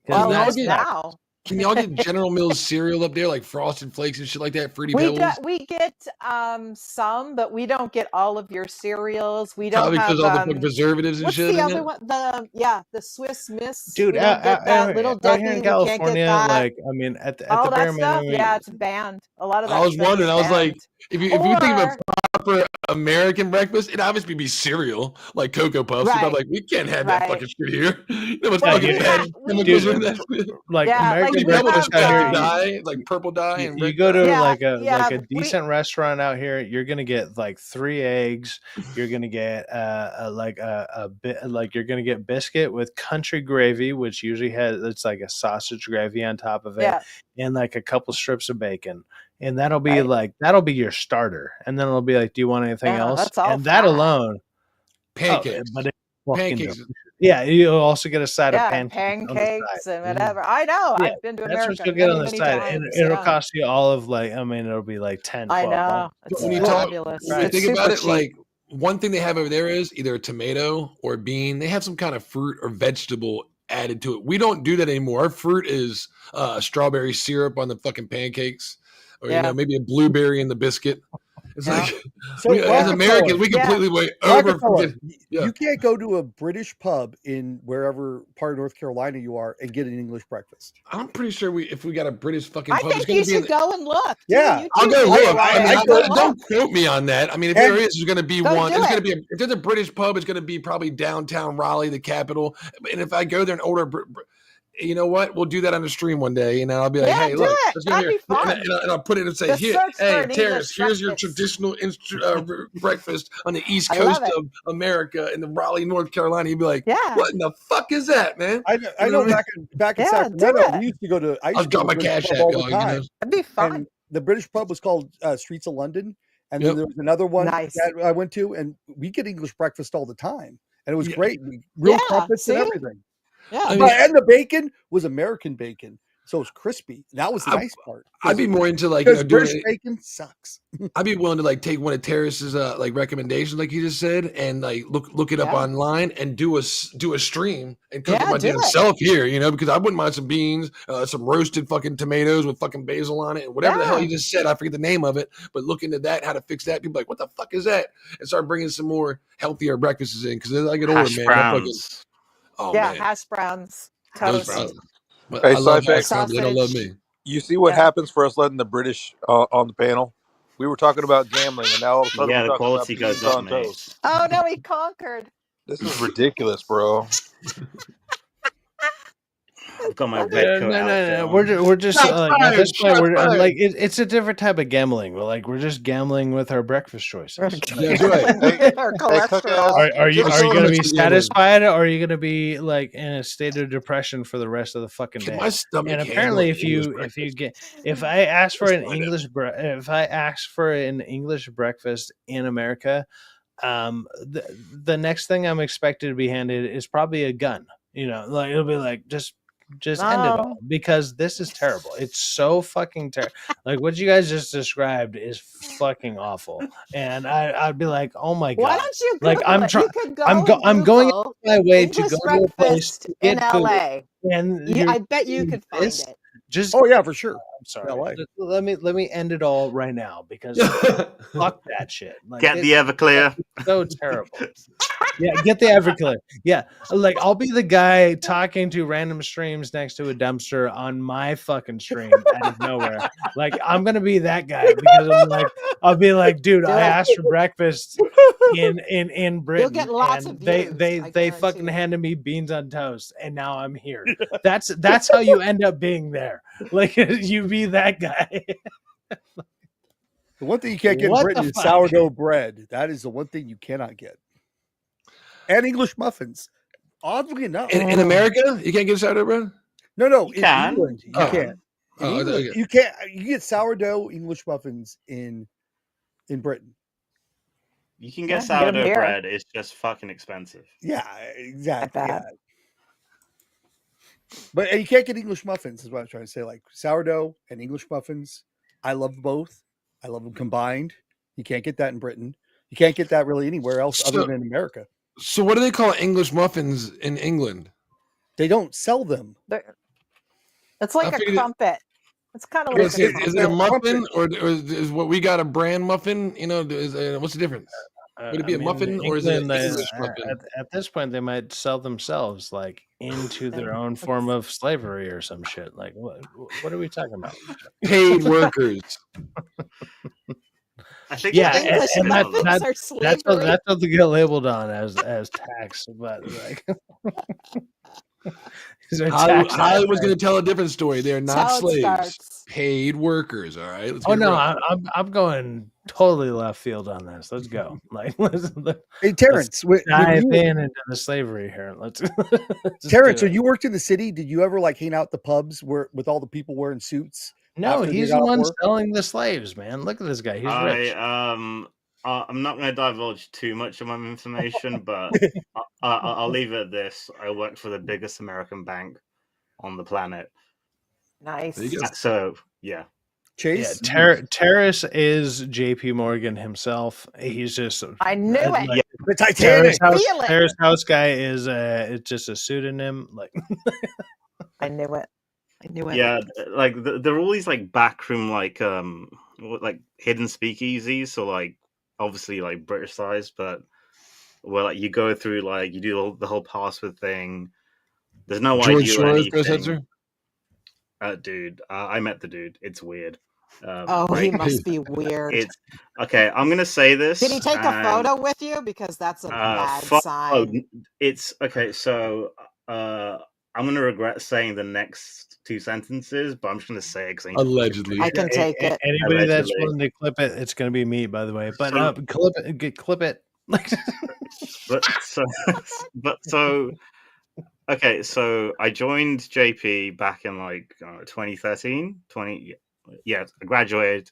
Well, y'all it is get- now. can y'all get General Mills cereal up there, like Frosted Flakes and shit like that, Fruity We Pebbles? we get some, but we don't get all of your cereals. We don't Probably have because all the fucking preservatives and what's shit the in other it. one? The Swiss Miss. Dude, We don't get that. Little out here Debbie, in we can't get California, that. like I mean, at All the that bare stuff, minimum, yeah, it's banned. A lot of I that was stuff wondering. is I was like, banned. if you think of a Or proper American breakfast, it'd obviously be cereal, like Cocoa Puffs. Right. I'm like, we can't have that fucking shit here. You know what's Well, fucking we bad have- we- chemicals Dude, in that shit? like Yeah, American like, You we have all breakfast this out colored here. dye, like purple dye and You red go to dye. like Yeah, a decent restaurant out here, you're gonna get like 3 eggs. You're gonna get a bit like you're gonna get biscuit with country gravy, which usually has it's like a sausage gravy on top of it, Yeah. and like a couple strips of bacon. And that'll be Right. like that'll be your starter. And then it'll be like, do you want anything Yeah, else? that's all And that fat. alone, Pancakes. but it's fucking Pancakes. delicious. Yeah, you'll also get a side of Yeah, pancakes on the pancakes side. and whatever. I know. Yeah, I've been to that's what America you'll get many, on the many side, times. and it'll Yeah. cost you all of like, I mean, it'll be like 10, I 12 know. bucks. It's When you talk, fabulous. when you It's think super about it, cheap. like one thing they have over there is either a tomato or a bean. They have some kind of fruit or vegetable added to it. We don't do that anymore. Our fruit is strawberry syrup on the fucking pancakes, or you Yeah. know, maybe a blueberry in the biscuit. It's Yeah. like So as Rockefeller, Americans, we Yeah. completely went over. Rockefeller, Yeah. you can't go to a British pub in wherever part of North Carolina you are and get an English breakfast. I'm pretty sure if we got a British fucking I pub, it's think gonna you be in should go and look. Yeah. You I'll too, go Jay. look. I mean, Go look. don't quote me on that. I mean, if And- there is, there's going to be Go one. do It's going it. to be if there's a British pub, it's going to be probably downtown Raleigh, the capital. And if I go there and order, you know what? We'll do that on the stream one day, and I'll be like, Yeah, hey, do look, it. let's go That'd here, be fun. and I'll put it and say, Just here, search for hey, an Terrace, English here's your breakfast. traditional breakfast on the East I Coast love it. of America in the Raleigh, North Carolina. You'd be like, Yeah. what in the fuck is that, man? I You know what I mean? back in Yeah, do Sacramento, it. we used to go to. I I'll used to go drop to my the British cash pub app, all y'all. the You know, time. That'd be fun. And the British pub was called Streets of London, and then Yep. there was another one Nice. that I went to, and we get English breakfast all the time, and it was Yeah. great, real Yeah, crumpets and see? everything. Yeah. I mean, But and the bacon was American bacon, so it was crispy. That was the nice part. I'd be more into like you Because know doing British bacon sucks. I'd be willing to like take one of Terrace's like recommendations, like you just said, and like look it up Yeah. online and do a stream and cook it Yeah, my do damn it. self here, you know, because I wouldn't mind some beans, some roasted fucking tomatoes with fucking basil on it, and whatever the hell Yeah. you just said. I forget the name of it, but look into that, how to fix that. People are like, what the fuck is that? And start bringing some more healthier breakfasts in because as I get older, Hash man, my fucking, browns. oh Yeah, man, hash browns, those toast. browns. But Hey, I love Syfaxx, hash browns, but they don't love Sausage. me. you see what Yeah. happens for us letting the British on the panel? We were talking about gambling, and now all of a sudden Yeah, we're the talking about quality goes beans up, on mate. toast. Oh no, he conquered. This is ridiculous, bro. I've got my Yeah, red coat No. outfit on. We're just Shots at fired, this point. shots We're fired. like it's a different type of gambling. We're just gambling with our breakfast choices. That's right. Hey, Or hey, cook ass. cholesterol. Are you I'm going so to be much for gambling. satisfied, or are you going to be like in a state of depression for the rest of the fucking Can day? my stomach And handle apparently, English if I ask for Let's an find out. if I ask for an English breakfast in America, the next thing I'm expected to be handed is probably a gun. You know, like it'll be like just end it all No. because this is terrible. It's so fucking terrible. Like what you guys just described is fucking awful. And I'd be like, oh my Why god. don't you Like, Google I'm it? try- You could go I'm going Google my way to English go to a place breakfast to in get food, LA. and You, you're I bet you doing could find this? it. Just Oh yeah, for sure. I'm sorry. LA. Let me end it all right now because fuck that shit. Like, Get the Everclear. it's so terrible. Yeah, get the Everclear. Yeah, like I'll be the guy talking to random streams next to a dumpster on my fucking stream out of nowhere. Like I'm gonna be that guy because I'll be like, dude, Do I it. asked for breakfast in Britain. get lots and of they views, they I they guarantee fucking you. handed me beans on toast, and now I'm here. That's how you end up being there. Like you be that guy. The one thing you can't get in What Britain the is fuck? sourdough bread. That is the one thing you cannot get. And English muffins. Oddly enough. in America, you can't get sourdough bread. No, You in can. England you Oh. can't. In Oh, England, okay. you can't. You get sourdough English muffins in Britain. You can Yeah, get get 'em sourdough here. bread. It's just fucking expensive. Yeah, exactly. bet. Yeah. But you can't get English muffins, is what I'm trying to say. Like sourdough and English muffins, I love both. I love them combined. You can't get that in Britain. You can't get that really anywhere else other So- than America. So what do they call English muffins in England? They don't sell them. It's like I a figured it- crumpet. It's kind of I like was a gonna say, is it a crumpet. muffin or is what we got a brand muffin? You know, what's the difference? Would it be a muffin or is it an English muffin? At this point, they might sell themselves like into their own form of slavery or some shit. Like what are we talking about? Paid workers. I think Yeah, English and muffins are that's slavery. that's what they get labeled on as tax, but like these are tax. Hollywood's going to tell a different story. They're not How it slaves, starts. paid workers. All right, let's Oh get it no, right. I'm going totally left field on this. Let's go. Like Hey, let's Terrence, when dive you in into the slavery here. Let's just Terrence, do when it. you worked in the city, did you ever like hang out at the pubs where with all the people wearing suits No, after they he's the got off one work? selling the slaves, man. Look at this guy. He's rich. I'm not going to divulge too much of my information, but I'll leave it at this. I worked for the biggest American bank on the planet. Nice. There you go. So yeah, Yeah, Chase, Terrace is J.P. Morgan himself. He's just I knew it. like, yeah. the Titanic. Feel it. Terrace House guy is it's just a pseudonym. Like I knew it. I knew it. Yeah, like there are all these like backroom like hidden speakeasies. So like obviously like British size, but where like you go through like you do the whole password thing. There's no George ID or Soros, Chris anything. Hetzer? Dude, I met the dude. It's weird. Oh, right? he must be weird. It's okay. I'm gonna say this. Did he take a and, photo with you? Because that's a bad sign. It's okay. So I'm gonna regret saying the next two sentences, but I'm just gonna say it because Allegedly. I can take it. anybody that's Allegedly. willing to clip it, it's going to be me, by the way. But So- clip it. Okay, so I joined JP back in like 2013, I graduated,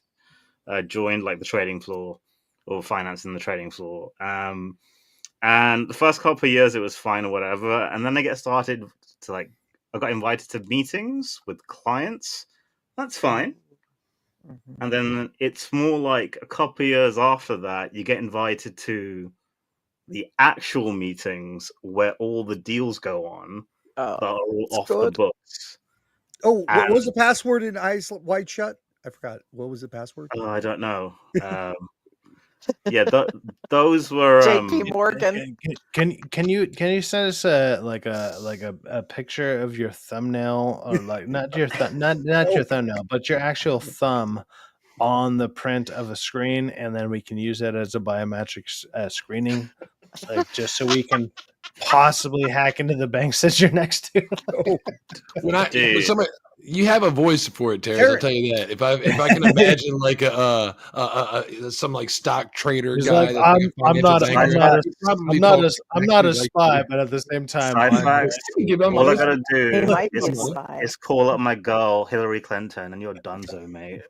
joined like the trading floor or financing the trading floor. And the first couple of years it was fine or whatever, and then I get started to like I got invited to meetings with clients. That's fine. Mm-hmm. And then it's more like a couple of years after that, you get invited to the actual meetings where all the deals go on that are all off the books. Oh, what was the password in Eyes Wide Shut? I forgot. What was the password? Oh, I don't know. Yeah, those were JP Morgan. Can you send us a picture of your thumbnail, or like not your not your thumbnail, but your actual thumb on the print of a screen, and then we can use that as a biometric screening, like just so we can possibly hack into the banks that you're next to. When somebody, you have a voice for it, Terrence. I'll tell you that. If I can imagine like some like stock trader He's guy, like, that's I'm not a spy, but at the same time, Syfaxx, all I gotta He do might be a spy. is call up my girl Hillary Clinton, and you're donezo, mate.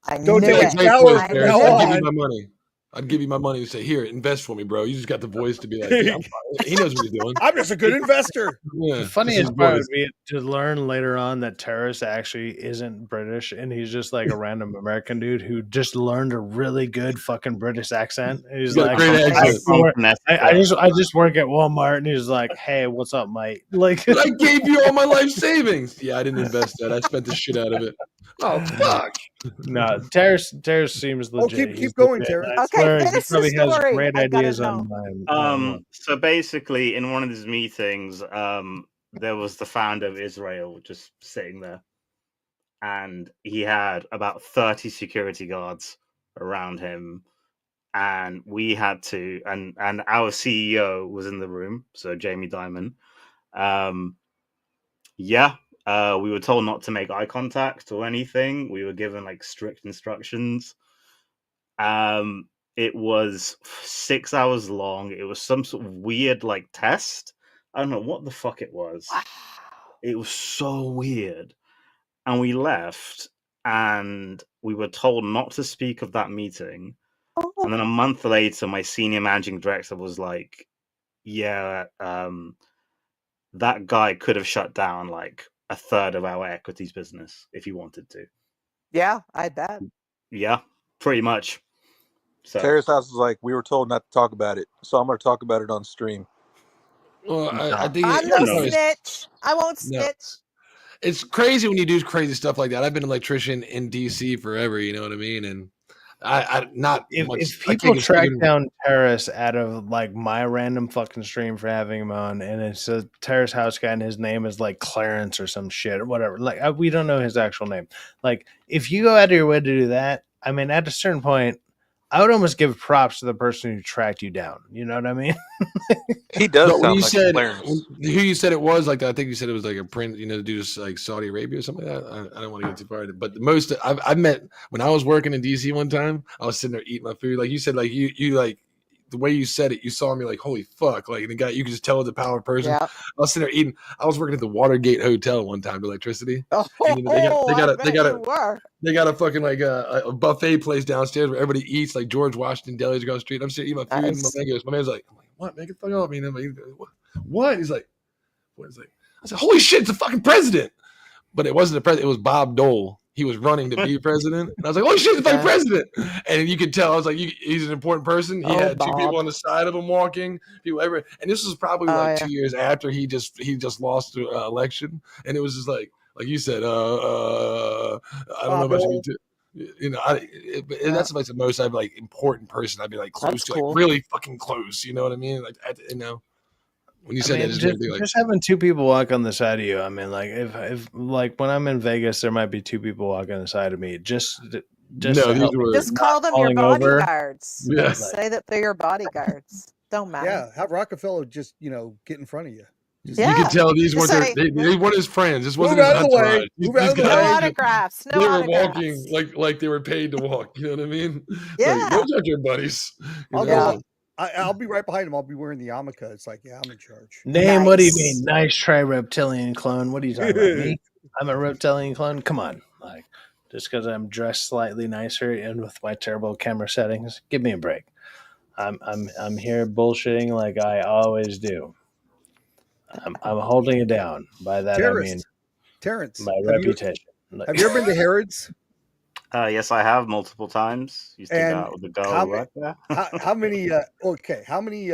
I Don't knew take it. it that way. I from knew now I'd it. give you on. my money. I'd give you my money and say, "Here, invest for me, bro." You just got the voice to be like, "Yeah, I'm fine." He knows what he's doing. I'm just a good investor. Yeah, The just funniest his part voice. would be to learn later on that Terrace actually isn't British, and he's just like a random American dude who just learned a really good fucking British accent. And he's He's got a like, great accent. I just work at Walmart, and he's like, hey, what's up, mate? Like, But I gave you all my life savings. Yeah, I didn't invest that. I spent the shit out of it. Oh fuck! no, Terrace seems legit. keep going, Terrace. I Okay, swear, he finish the probably has story. great I gotta ideas on mine. So basically, in one of these meetings, there was the founder of Israel just sitting there, and he had about 30 security guards around him, and we had to, and our CEO was in the room, so Jamie Dimon. We were told not to make eye contact or anything. We were given like strict instructions. It was 6 hours long. It was some sort of weird like test. I don't know what the fuck it was. Wow. It was so weird. And we left, and we were told not to speak of that meeting. Oh. And then a month later, my senior managing director was like, yeah, that guy could have shut down like a third of our equities business if he wanted to. Yeah, I bet. Yeah, pretty much. So Terrace House was like, we were told not to talk about it, so I'm going to talk about it on stream. Well, I think I'm no no. snitch. I won't No. snitch. it's crazy when you do crazy stuff like that. I've been an electrician in DC forever. You know what I mean? And I not If much. people track down Terrace out of like my random fucking stream for having him on, and it's a Terrace House guy, and his name is like Clarence or some shit or whatever. Like we don't know his actual name. Like if you go out of your way to do that, I mean, at a certain point, I would almost give props to the person who tracked you down. You know what I mean? He does But when sound you like said Clarence. who you said it was, like I think you said it was like a prince, do this like Saudi Arabia or something like that. I don't want to get too far, but the most I've met when I was working in DC one time, I was sitting there eating my food, like you said, like you like the way you said it, you saw me like holy fuck, like the guy you could just tell the power person. Yeah. I was sitting there eating. I was working at the Watergate Hotel one time, electricity, Oh, and I bet you were. they got a fucking like a buffet place downstairs where everybody eats like George Washington Deli's across the street. I'm sitting eating my food, and Nice. my man's like, what? Man, get the fuck off me! And I'm like, what? He's like, what? He's like, I said, holy shit, it's the fucking president. But it wasn't the president. It was Bob Dole. He was running to be president, and I was like, holy shit, it's the fucking president. And you could tell, I was like, he's an important person. He had two people on the side of him walking. And this was probably 2 years after he just lost the election, and it was just like you said, I don't know about you. That's like the most like important person I'd be like close to, like really fucking close. You know what I mean? Like when you said that, just having two people walk on the side of you. I mean, like if like when I'm in Vegas, there might be two people walking on the side of me. Just call them your bodyguards. Yeah. Say that they're your bodyguards. Don't matter. Yeah, have Rockefeller just get in front of you. You can tell these weren't they weren't his friends. This wasn't his entourage. No autographs. No they autographs. were walking like they were paid to walk. You know what I mean? Yeah. Like, those are your buddies. I'll be right behind him. I'll be wearing the yarmulke. It's like, yeah, I'm in charge. Name, what do you mean? Nice try, reptilian clone. What are you talking about? Me? I'm a reptilian clone? Come on. Like, just because I'm dressed slightly nicer and with my terrible camera settings, give me a break. I'm here bullshitting like I always do. I'm holding it down. By that I mean Terrence, my reputation. Have you ever been to Harrods? Yes, I have multiple times. Used to go out with the girl who worked there. how many? How many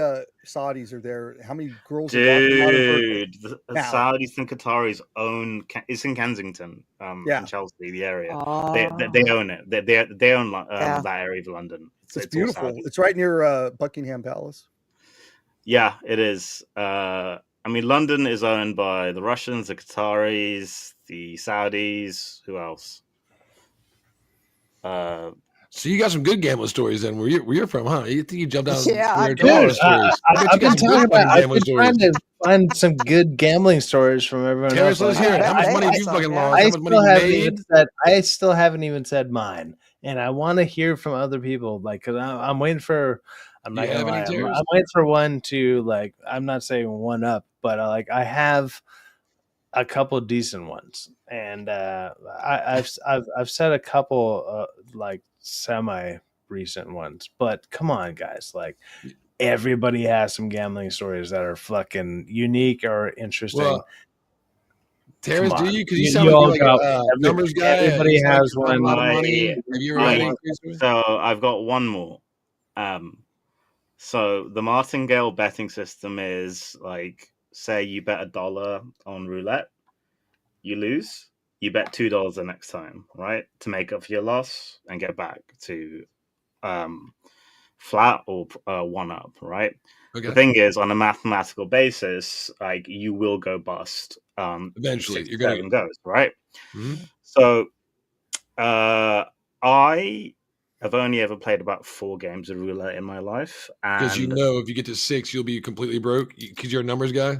Saudis are there? How many girls? Dude, the Saudis and Qataris own. It's in Kensington, in Chelsea, the area. Oh. They own it. They own that area of London. It's beautiful. It's right near Buckingham Palace. Yeah, it is. I mean, London is owned by the Russians, the Qataris, the Saudis. Who else? So you got some good gambling stories then. Where you're from, huh? You think you jumped out? I've been trying to find some good gambling stories from everyone else. Let's hear it. How much money have you fucking lost? I How much money you made? I still haven't even said mine, and I want to hear from other people. Like, because I'm waiting for. I'm not gonna lie. I'm waiting for one to like. I'm not saying one up, but like I have a couple decent ones, and I've said a couple like semi recent ones. But come on, guys! Like everybody has some gambling stories that are fucking unique or interesting. Well, Terrence, do you? Because you sound like a numbers guy. Everybody has one. So I've got one more. So the martingale betting system is like, say you bet $1 on roulette, you lose, you bet $2 the next time, right? To make up for your loss and get back to flat or one up, right? Okay. The thing is, on a mathematical basis, like you will go bust. Eventually, you're going goes, right? Mm-hmm. So I have only ever played about 4 games of roulette in my life. Because if you get to 6, you'll be completely broke because you're a numbers guy?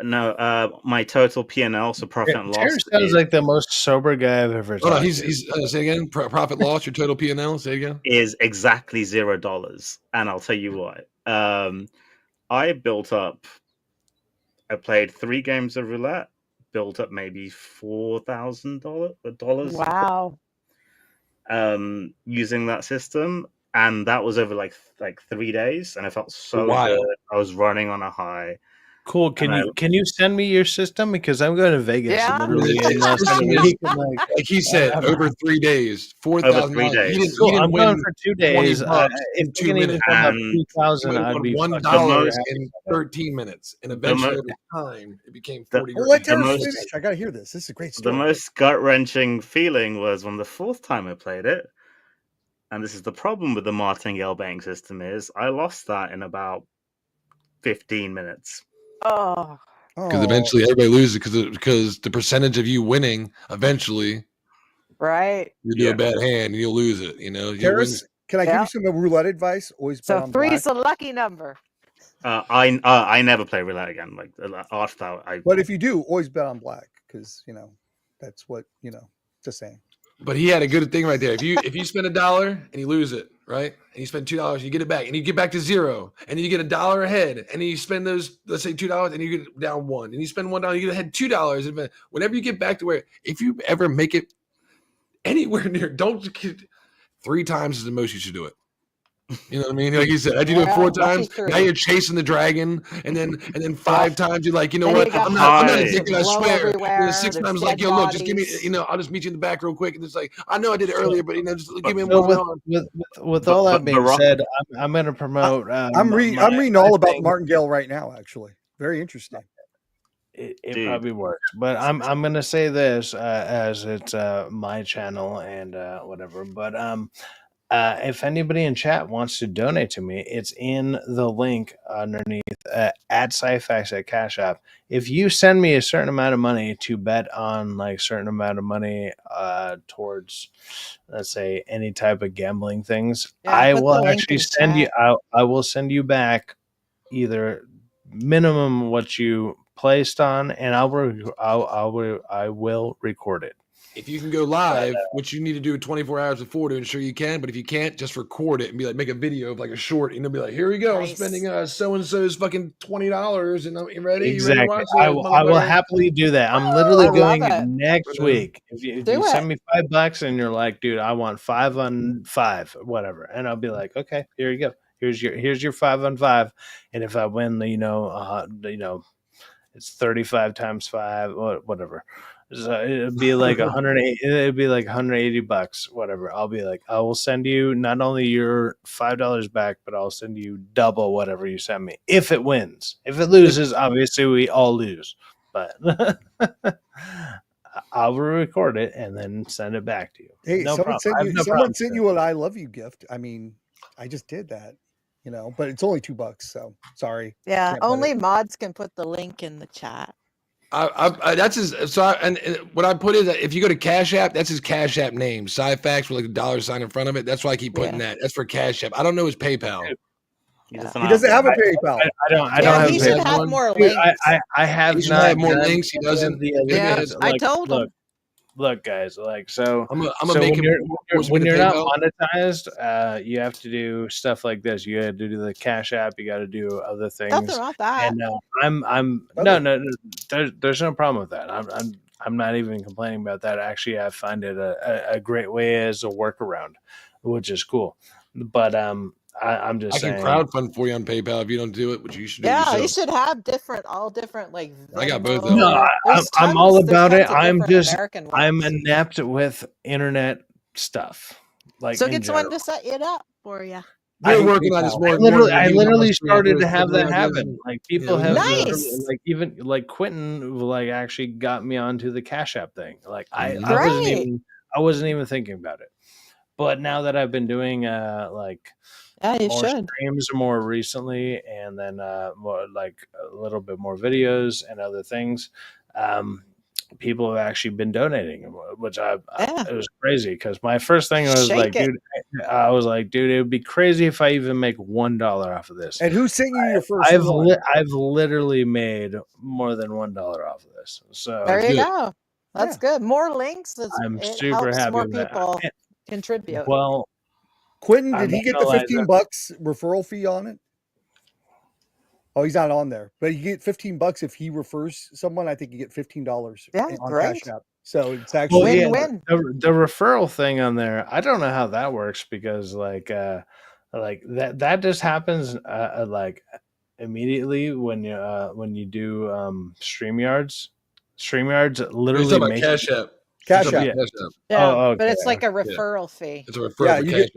No, my total P&L, so profit and loss. Terrence sounds like the most sober guy I've ever talked to. He's say again, profit loss, your total P&L, say again? Is exactly $0. And I'll tell you why. I played 3 games of roulette, built up maybe $4,000. Wow. Using that system, and that was over like 3 days, and I felt so good. I was running on a high. Cool. Can you send me your system, because I'm going to Vegas literally in less than a week. Like he said, over 3 days, $4,000. Over 3 days. I'm going for 2 days. In 2 minutes, and 2,000, I'd be $1 in 13 minutes, and eventually over time it became 40. I gotta hear this. This is a great story. The most gut-wrenching feeling was when the 4th time I played it, and this is the problem with the martingale betting system, is I lost that in about 15 minutes. Because eventually everybody loses because the percentage of you winning eventually Right. You do a bad hand and you'll lose it. You know, you'll win. Karis, can I give you some roulette advice? Always bet So on black. 3's a lucky number. I never play roulette again. Like after that, But if you do, always bet on black because that's what just saying. But he had a good thing right there. If you spend $1 and you lose it, right? And you spend $2, you get it back, and you get back to zero, and then you get $1 ahead, and then you spend those, let's say $2, and you get down $1, and you spend $1, you get ahead $2. And whenever you get back to where, if you ever make it anywhere near, don't 3 times is the most you should do it. You know what I mean? Like you said, I do it 4 times. Now you're chasing the dragon, and then 5 times you're like, you know what? I'm not addicted. I swear. 6 times like, yo, look, just give me. I'll just meet you in the back real quick, and it's like, I know I did it earlier, but just give me one. With all that being said, I'm going to promote. I'm reading all about Martingale right now. Actually, very interesting. It probably works, but I'm going to say this as it's my channel and whatever. But if anybody in chat wants to donate to me, it's in the link underneath at Syfaxx at Cash App. If you send me a certain amount of money to bet on like certain amount of money towards, let's say, any type of gambling things, I will actually send you. I will send you back either minimum what you placed on, and I will record it. If you can go live, which you need to do 24 hours before to ensure you can, but if you can't, just record it and be like, make a video of like a short, and be like, here we go, I'm spending so and so's fucking $20, and I'm ready. Exactly. You ready to watch I will happily do that. I'm literally going next week. If you send me $5 and you're like, dude, I want 5 on 5, whatever, and I'll be like, okay, here you go. Here's your 5 on 5, and if I win, it's 35 times 5, whatever. So it'd be like 180. It'd be like $180, whatever. I'll be like, I will send you not only your $5 back, but I'll send you double whatever you send me. If it wins, if it loses, obviously we all lose. But I will record it and then send it back to you. Hey, someone sent you an "I love you" gift. I mean, I just did that, but it's only $2. So sorry. Yeah, only mods can put the link in the chat. That's his. And what I put is that if you go to Cash App, that's his Cash App name, Syfaxx with like a dollar sign in front of it. That's why I keep putting that. That's for Cash App. I don't know his PayPal. He doesn't have a PayPal. I don't have. He should have more links. I have he not have more links. He doesn't. I told him. Look, guys, like so. I'm gonna make him when you're not monetized, you have to do stuff like this. You have to do the Cash App. You got to do other things. Nothing wrong with that. And no. There's no problem with that. I'm not even complaining about that. Actually, I find it a great way as a workaround, which is cool. But I'm just saying. I can crowdfund for you on PayPal if you don't do it, which you should do. Yeah, you should have all different like. I got both of them. No, I'm all about it. I'm inept with internet stuff. Like, so get someone to set it up for you. We're working on this more. I literally started to have that happen. Like people have like even like Quentin like actually got me onto the Cash App thing. Like I wasn't even thinking about it. But now that I've been doing more streams more recently, and then more like a little bit more videos and other things, people have actually been donating, which it was crazy because my first thing was dude, it would be crazy if I even make $1 off of this. And who sent you your first? I've literally made more than $1 off of this. So there you go. That's good. More links. I'm super happy more with people that. Contribute. Well, Quentin, did he get the $15 referral fee on it? Oh, he's not on there, but you get $15 if he refers someone. I think you get $15 on Cash App. So it's actually win-win. The referral thing on there, I don't know how that works because like that just happens like immediately when you do StreamYards. StreamYards literally makes Cash App. Cash App. Yeah, but it's like a referral fee. It's a referral. Okay.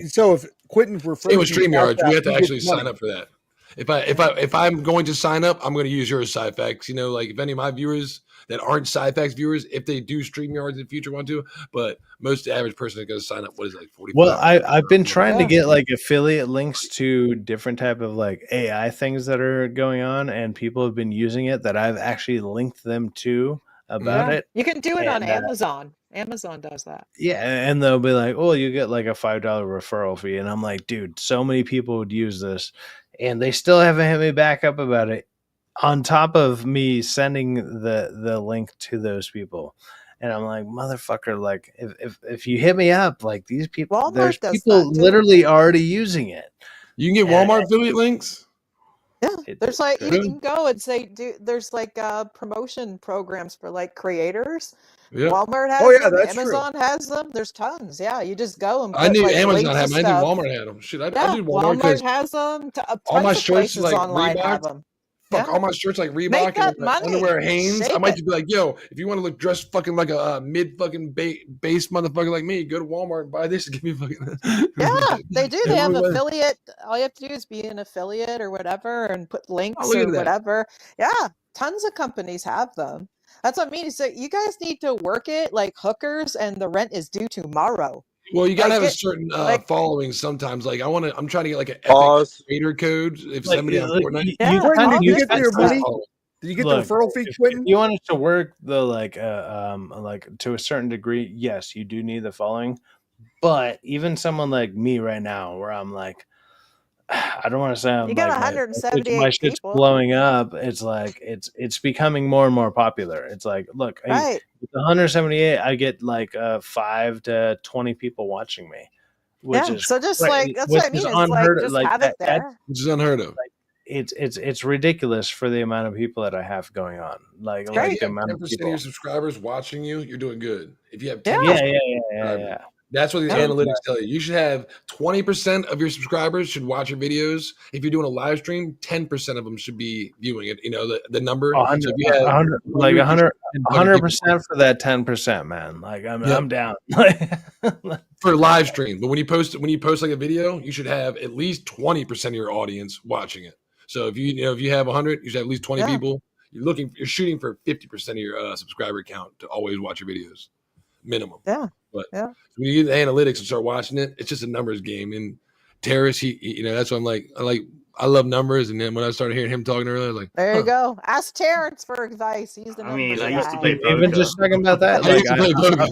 So if Quentin refers, it was StreamYards. We have to actually sign up for that. If I'm going to sign up, I'm going to use your Syfaxx. Like if any of my viewers that aren't Syfaxx viewers, if they do StreamYards in the future want to, but most average person is going to sign up. What is it, like 40? Well, I've been trying to get like affiliate links to different type of like AI things that are going on, and people have been using it that I've actually linked them to about it. You can do it on And Amazon. Amazon does that. yeah, and they'll be like, "Oh, you get like a $5 referral fee," and I'm like, "Dude, so many people would use this, and they still haven't hit me back up about it." On top of me sending the link to those people, and I'm like, "Motherfucker! Like, if you hit me up, like these people, Walmart there's does people that too. literally already using it." You can get Walmart affiliate links. Yeah, there's like you Good. can go and say, there's like promotion programs for like creators. Yeah. Walmart has Oh yeah, them. that's true. Amazon has them. There's tons. Yeah, you just go and I put knew like Amazon links had to them. I knew stuff. Walmart had them. Shit, I Yeah, did Walmart Walmart because has them. all my Tons of shirts places like online have Reebok. them. Fuck Yeah. all my shirts like Reebok Make and that like money. underwear Hanes. I Shake might it. just be like, yo, if you want to look dressed fucking like a mid fucking base motherfucker like me, go to Walmart and buy this and give me fucking. Yeah, they do. They have Everybody- affiliate. All you have to do is be an affiliate or whatever and put links look or at that. whatever. Yeah, tons of companies have them. That's what I mean. So you guys need to work it like hookers, and the rent is due tomorrow. Well, you gotta Like have a it, certain like following sometimes. Like I'm trying to get like an epic Pause. creator code. If Like, somebody on Fortnite, yeah, Quentin, all did you this get good your stuff. money? follow. Did you get Look, the referral fee, if Quentin? you want it to work, the like to a certain degree, yes, you do need the following. But even someone like me right now, where I'm like, I don't want to say I'm You got like my 178 shit's people. blowing up. It's like it's becoming more and more popular. It's like, look, Right. with 178, I get like 5 to 20 people watching me, which Yeah. is So just great, like that's which what I is mean. It's like unheard of. just Like have it that, there. Which is unheard of. it's ridiculous for the amount of people that I have going on. Like If great. you the have amount 10% of of people. your subscribers watching you, you're doing good. If you have Yeah. 10%, Yeah. that's what the Yeah. analytics tell you. You should have 20% of your subscribers should watch your videos. If you're doing a live stream, 10% of them should be viewing it. You know, the number. So if you have 100% for that 10%, man. Like I'm down. For live stream. But when you post like a video, you should have at least 20% of your audience watching it. So if you have 100, you should have at least 20 people. You're shooting for 50% of your subscriber count to always watch your videos, minimum. Yeah. But Yeah. when you get the analytics and start watching it, it's just a numbers game. And Terrace, he that's what I'm like. I love numbers. And then when I started hearing him talking earlier, I was like, There you go. Ask Terrence for advice. He's the I mean, numbers I used to guy. play poker. Even just talking about that, I like used to play poker.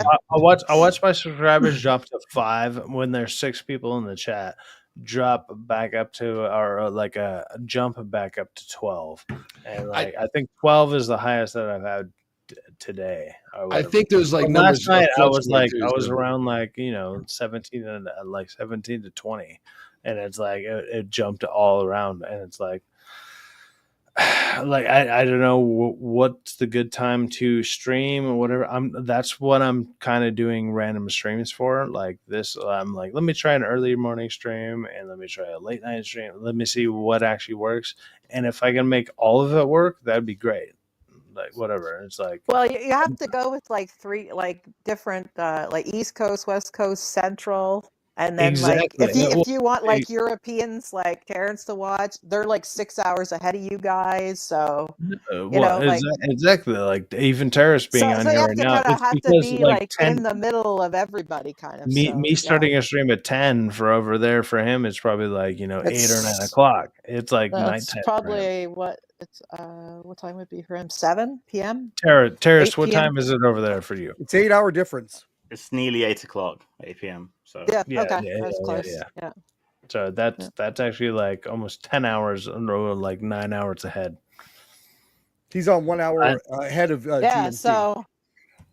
I watch my subscribers drop to 5 when there's 6 people in the chat. Drop back up to or like a jump back up to 12, and like I think 12 is the highest that I've had today. I think there's like But numbers. last night I was fluctuate like too, I was so. around like 17 and like 17 to 20, and it's like it jumped all around, and it's like I don't know what's the good time to stream or whatever. That's what I'm kind of doing random streams for. Like this, I'm like, let me try an early morning stream and let me try a late night stream. Let me see what actually works, and if I can make all of it work, that'd be great. Like whatever, it's like. Well, you have to go with like 3 like different like East Coast, West Coast, Central. And then Exactly. like if you want like Europeans like Terrence to watch, they're like 6 hours ahead of you guys. So exactly like even Terrace being on so you here have right to now. kind of It's have to because be like like 10, in the middle of everybody kind of. me starting a stream at 10 for over there for him is probably like 8 or 9 o'clock. It's like nighttime. Probably what time would be for him? 7 p.m. Terrace, what time is it over there for you? It's 8-hour difference. It's nearly 8 o'clock, 8 p.m. So that's close. Yeah. So that's actually like almost 10 hours or like 9 hours ahead. He's on 1 hour ahead of GMT. So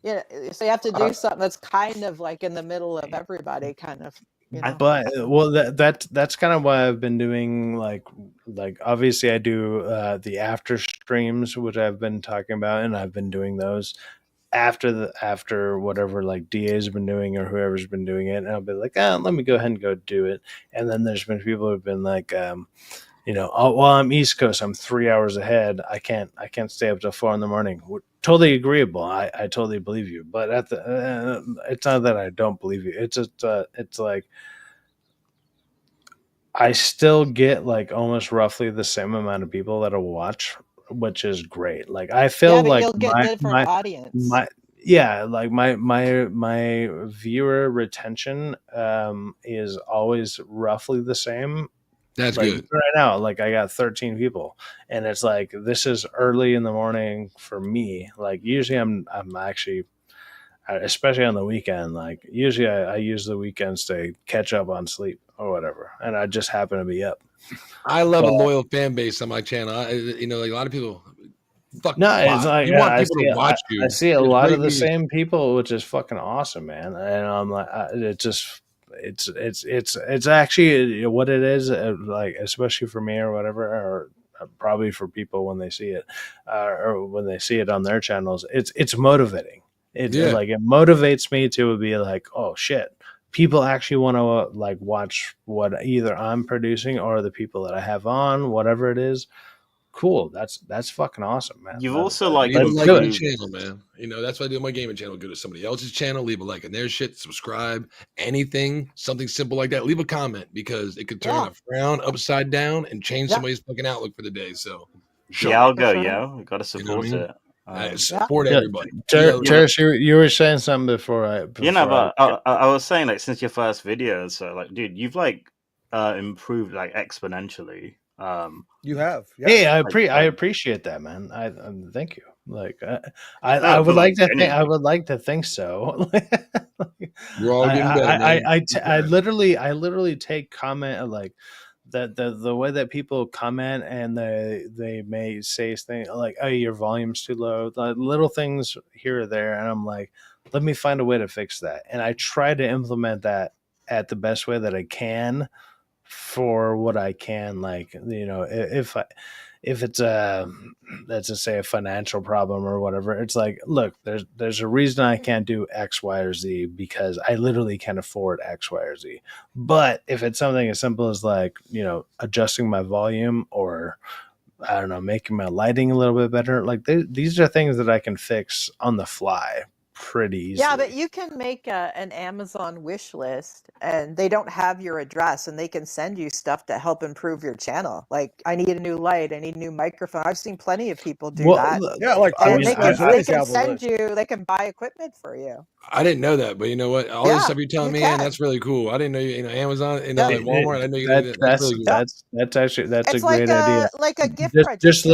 so you have to do something that's kind of like in the middle of everybody, kind of. But that's kind of why I've been doing like obviously I do the after streams, which I've been talking about, and I've been doing those after whatever like DA's been doing or whoever's been doing it, and I'll be like, let me go ahead and go do it. And then there's been people who've been like, well, I'm East Coast, I'm 3 hours ahead. I can't stay up till 4 a.m. Totally agreeable. I totally believe you, but at the it's not that I don't believe you. It's just it's like I still get like almost roughly the same amount of people that'll watch, which is great. Like I feel like you'll get different audience. my viewer retention is always roughly the same. That's like good. right now, like I got 13 people, and it's like this is early in the morning for me. Like usually I'm actually, especially on the weekend, like usually I use the weekends to catch up on sleep or whatever, and I just happen to be up. I love a But loyal fan base on my channel. Like a lot of people, fuck no, it's bot. like You want I people to see watch I you. see a It's lot of great the media. same people, which is fucking awesome, man. And I'm like, it just it's actually what it is, like especially for me or whatever, or probably for people when they see it, or when they see it on their channels. It's motivating. Yeah. Like it motivates me to be like, oh shit. People actually want to like watch what either I'm producing or the people that I have on, whatever it is. Cool. That's fucking awesome, man. You've also like Leave a Let's like do on the it. improved. channel, man. That's why I do my gaming channel. Go to somebody else's channel, leave a like on their shit, subscribe, anything, something simple like that. Leave a comment because it could turn Yeah. a frown upside down and change Yeah. somebody's fucking outlook for the day. So show Yeah, I'll me. go, sure. yo. We gotta You know what I support mean? it. Support Yeah, everybody. Yeah, Terrace, you were saying something before But I was saying like since your first video, so like, dude, you've like improved like exponentially. You have, yeah. Hey, I Like appreciate that, man. I thank you. Like I no, would but like like to think I genuinely. would like to think so. we're all getting better, man. I literally take comment like the way that people comment, and they may say things like, oh, your volume's too low, like little things here or there, and I'm like, let me find a way to fix that, and I try to implement that at the best way that I can for what I can, like, if it's a, let's just say, a financial problem or whatever, it's like, look, there's a reason I can't do X, Y, or Z because I literally can't afford X, Y, or Z. But if it's something as simple as like, adjusting my volume, or I don't know, making my lighting a little bit better, like these are things that I can fix on the fly pretty easily. Yeah, but you can make an Amazon wish list and they don't have your address and they can send you stuff to help improve your channel. Like, I need a new light, I need a new microphone. I've seen plenty of people do that. Yeah, like And Fortnite, they can send you, they can buy equipment for you. I didn't know that, but you know what? All this Yeah, stuff you're telling you me, and can. that's really cool. I didn't know Amazon, Yeah. like Walmart. I didn't know you could do that. That's really cool. That's actually It's a great idea. like a gift Just registry.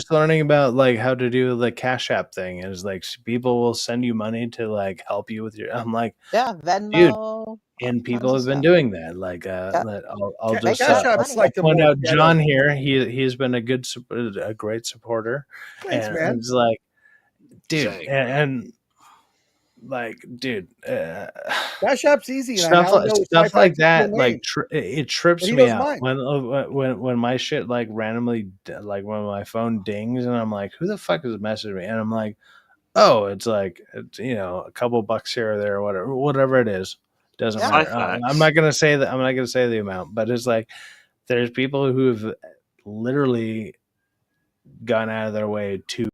learning about like how to do the Cash App thing is like people will send you money to like help you with your. I'm like, Yeah, dude, Venmo, all and people kinds have of been stuff. doing that. Like, I'll Make just quick App's money. like the point more out ghetto. John here. He's been a great supporter, Thanks, and man. it's like, dude, Same. and like, dude, Cash App's easy, and I now know stuff like Syfaxx that, domain. like it trips He me does out mine. when my shit like randomly, like when my phone dings and I'm like, who the fuck is messaging me? And I'm like, oh, it's like, it's, a couple bucks here or there, or whatever it is, doesn't Yeah. matter. Syfaxx. I'm not gonna say that. I'm not gonna say the amount, but it's like there's people who have literally gone out of their way to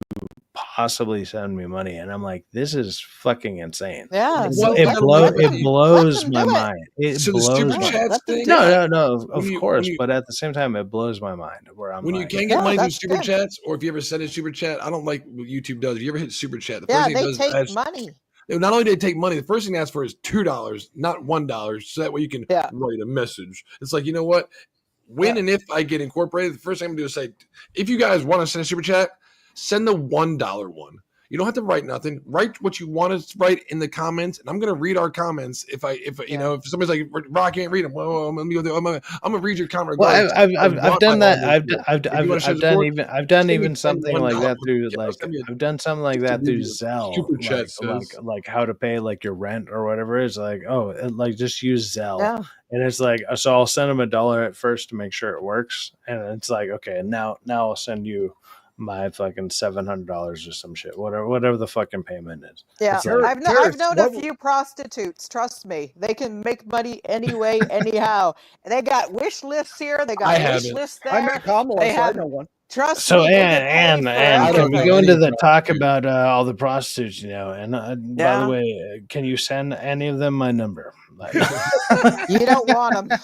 possibly send me money, and I'm like, this is fucking insane. Yeah. It blows them my do it. mind. It So the blows super my mind. chats let them thing. do it. No, When of you- course, when you- but at the same time, it blows my mind. Where I'm When you like, can get Yeah, money through that's super good. chats, or if you ever send a super chat, I don't like what YouTube does. If you ever hit super chat, the Yeah, first thing it they does take is money. not only do they take money, the first thing they ask for is $2, not $1, so that way you can Yeah. write a message. It's like, you know what? When and if I get incorporated, the first thing I'm gonna do is say, if you guys want to send a super chat, send the $1 one. You don't have to write nothing. Write what you want to write in the comments, and I'm gonna read our comments. If somebody's like, Rock, I can't read them. Well, I'm gonna read your comment. well, regardless. I've done that. I've done send me even something like $1. that through Yeah, like send me a- I've done something like just to that read through your Zelle, super chat says. like how to pay like your rent or whatever. It's like, oh, like just use Zelle, Yeah. and it's like, so I'll send them $1 at first to make sure it works, and it's like, okay, now I'll send you my fucking $700 or some shit, whatever the fucking payment is. Yeah, It's like, I've known a few prostitutes. Trust me, they can make money anyway, anyhow. They got wish lists here. They I got wish haven't. lists I there. met Kamala, They so I have. know one. Trust so me, they get paid for and can we everything. go into the talk prostitute. about all the prostitutes, and by the Yeah. way, can you send any of them my number? Like, You don't want them.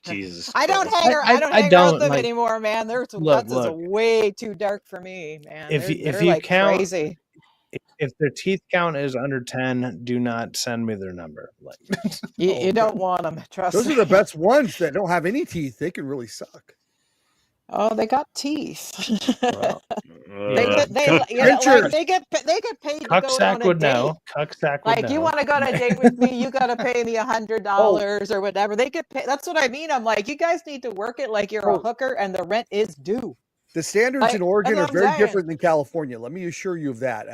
Jesus. I don't Christ. hang around don't, them like, anymore, man. look, That's way too dark for me, man. if They're you like count crazy. if their teeth count is under 10, do not send me their number. Like, You don't want them. Trust Those me. are the best ones that don't have any teeth. They can really suck. Oh, they got teeth. well, They yeah. get they you know, like Dentures. they get paid to go on Cucksack a would date. know. Cucksack would Like, you know. want to go on a date with me, you got to pay me $100 or whatever. They get paid. That's what I mean. I'm like, you guys need to work it like you're a Oh. hooker and the rent is due. The standards Like, in Oregon that's are what I'm very saying. different than California. Let me assure you of that.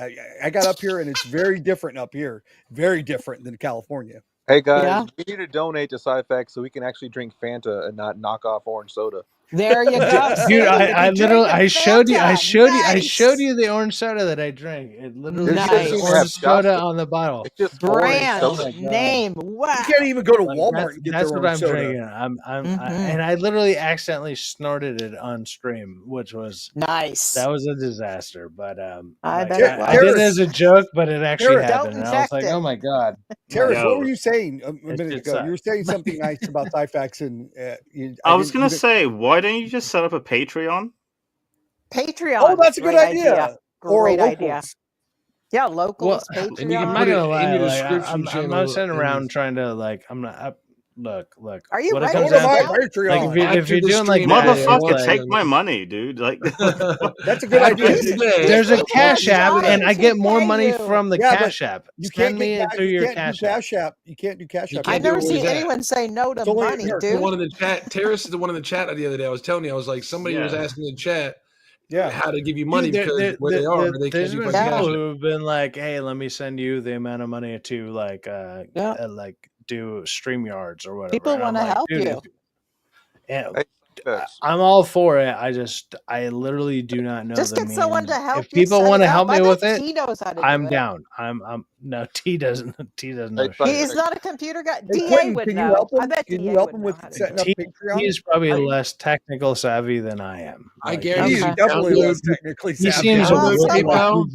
I got up here and it's very different up here. Very different than California. Hey guys, Yeah. we need to donate to Syfaxx so we can actually drink Fanta and not knock off orange soda. There you go. See, Dude, if I you literally, drink a I showed you, I Fanta, showed nice. you the orange soda that I drank. It literally Nice. says Doesn't even orange have soda Scotch. on the bottle. It's just orange Brand, soda. Oh my God. name, wow. You can't even go to Like, Walmart and get that's their what own I'm soda. drinking. And I literally accidentally snorted it on stream, which was Nice. that was a disaster. But I like, bet it I did it was. as a joke, but it actually Terrace. happened, Don't and I was inject like, it. oh my God. Terrace, Yo. what were you saying a It minute shit ago? You were sucks. saying something nice about Syfaxx, and I was gonna say, why don't you just set up a Patreon? Patreon. Oh, that's a good great idea. Or Great idea. locals. Yeah, Well, locals, And you Patreon. can I'm put not it gonna in lie. your Like, description I'm not channel. sitting and- around trying to like. I'm not. Look. Are you When it ready comes Go to down my to now? like, Patreon. if After you're the doing like stream, that, yeah, it's Motherfucker, like, take my money, dude. Like, That's a good After- idea. there's a People Cash are App, and dying I to get more pay money you. from the Yeah, but Cash App. You Send can't me get it through you your can't Cash do App. Cash App. You can't do Cash You App. can't I've do never it where seen he's at. anyone say no to It's only money, America. The dude. one in the chat, Terrace is the one in the chat the other day. I was telling you, I was like, somebody was Yeah. asking in the chat Yeah. how to give you money Dude, because where they are, they there's can't do been fucking Yeah. people Cash App. who've been like, "Hey, let me send you the amount of money to like, Yeah. like do StreamYards or whatever." People And I'm want to like, help dude, you. and Hey, Syfaxx. I'm all for it. I literally do not know Just the get someone means. to help If you people set want it to help up. me I with bet it, T knows how to I'm do it. down. I'm no T doesn't know Oh, shit. He's not a computer guy. Hey, DA Quentin, would can you know. help I him? bet Can DA you help would him know with how to do setting it. up T Patreon? is probably I- less technical savvy than I am. I Like, guarantee He's you, Okay. definitely download less technically he savvy. seems Well, download some- PayPal.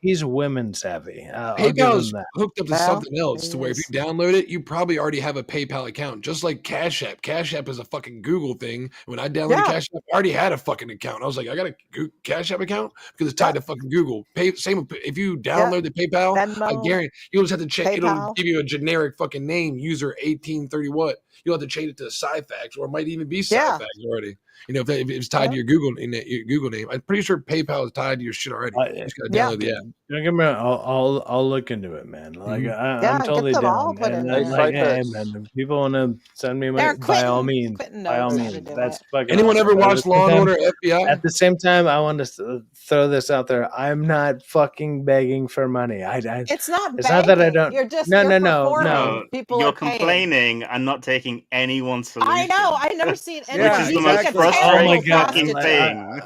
he's women savvy. I'll give PayPal's him that. hooked up to Well, something else to where if it you download it, you probably already have a PayPal account, just like Cash App. Cash App is a fucking Google thing. When I downloaded Yeah. Cash App, I already had a fucking account. I was like, I got a Cash App account because it's tied to fucking Google. Same if you download the PayPal, I Venmo, guarantee you'll just have to change. It'll PayPal. give you a generic fucking name, user 1830 what. You'll have to change it to Syfaxx, or it might even be Yeah. Syfaxx already. You know, if it's tied to your Google name. I'm pretty sure PayPal is tied to your shit already. You just gotta Yeah. download the app. Don't get me wrong, I'll look into it, man. Like Mhm. I'm Yeah, totally get them all down. put in And Hey, then, there. like, hey, Syfaxx. man, if people want to send me money, There, by all Quentin. means, Quentin by all knows how to means, do that's it. fucking Anyone awesome. ever But watched Law and Order FBI? at the same time, I want to throw this out there. I'm not fucking begging for money. It's not It's not that I begging. don't. You're just No, you're no. performing. no, People you're are paying. complaining and not taking anyone's solution. I know. I've never seen Which anyone. is He'd the be most a Oh frustrating my terrible god! fucking prostitute. thing.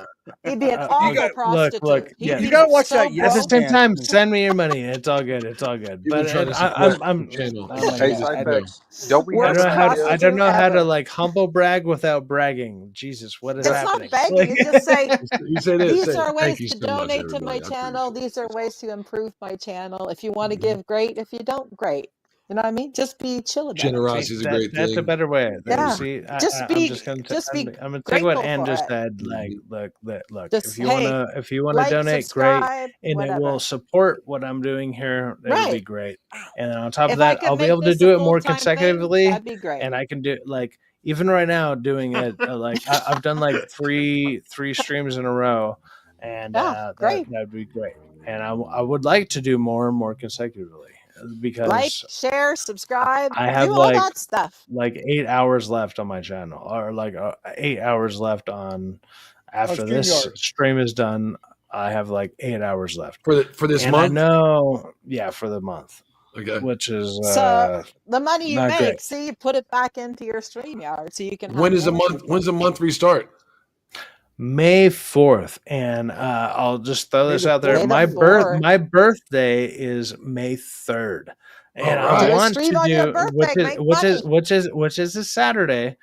He'd be an You awful got prostitute. look. He'd Yeah. be You gotta watch so that At the Yes broke. same time, Man. send me your money. It's all good. It's all good. You've been But trying to I'm. support the channel. Oh my Hey, god! Syfaxx. Don't we I have Worst don't an know how. idea? I don't know how to ever. like humble brag without bragging. Jesus, what is It's happening? not begging. Like, You just say, You say this. these Say, are thank ways you to so much, donate to my everybody. I channel. appreciate These it. are It's ways awesome. to improve my channel. If you want to Mhm. give, great. If you don't, great. You know what I mean? Just be chill about it. Generosity is a great that's a thing. better way. Yeah. See, Just I'm be just gonna. just be I'm gonna take what grateful Ann for just it. said. Like, Mhm. look. Just hey, If you wanna like, donate, great, subscribe, and it will whatever. support what I'm doing here. It'll be Right. great. And then on top of If I that, could I'll be make able to this do a it more full-time thing, consecutively, that'd be great. and I can do like even right now doing it. Like I've done like three streams in a row, and Yeah, great. that'd be great. And I would like to do more and more consecutively Like, because share, subscribe, I have do all like that stuff. 8 hours left on my channel, or like 8 hours left on. After this StreamYard. stream is done, I have like 8 hours left. For this And month. I know, yeah, for the month, Okay. which is So the money you not make, great. see, you put it back into your StreamYard so you can. When have is the more month? people. When's the month restart? May 4th, and I'll just throw May this the out there. 4th. My May the 4th. my birthday is May 3rd, and All I right. Do a want stream to on your do birthday, make money. which is a Saturday.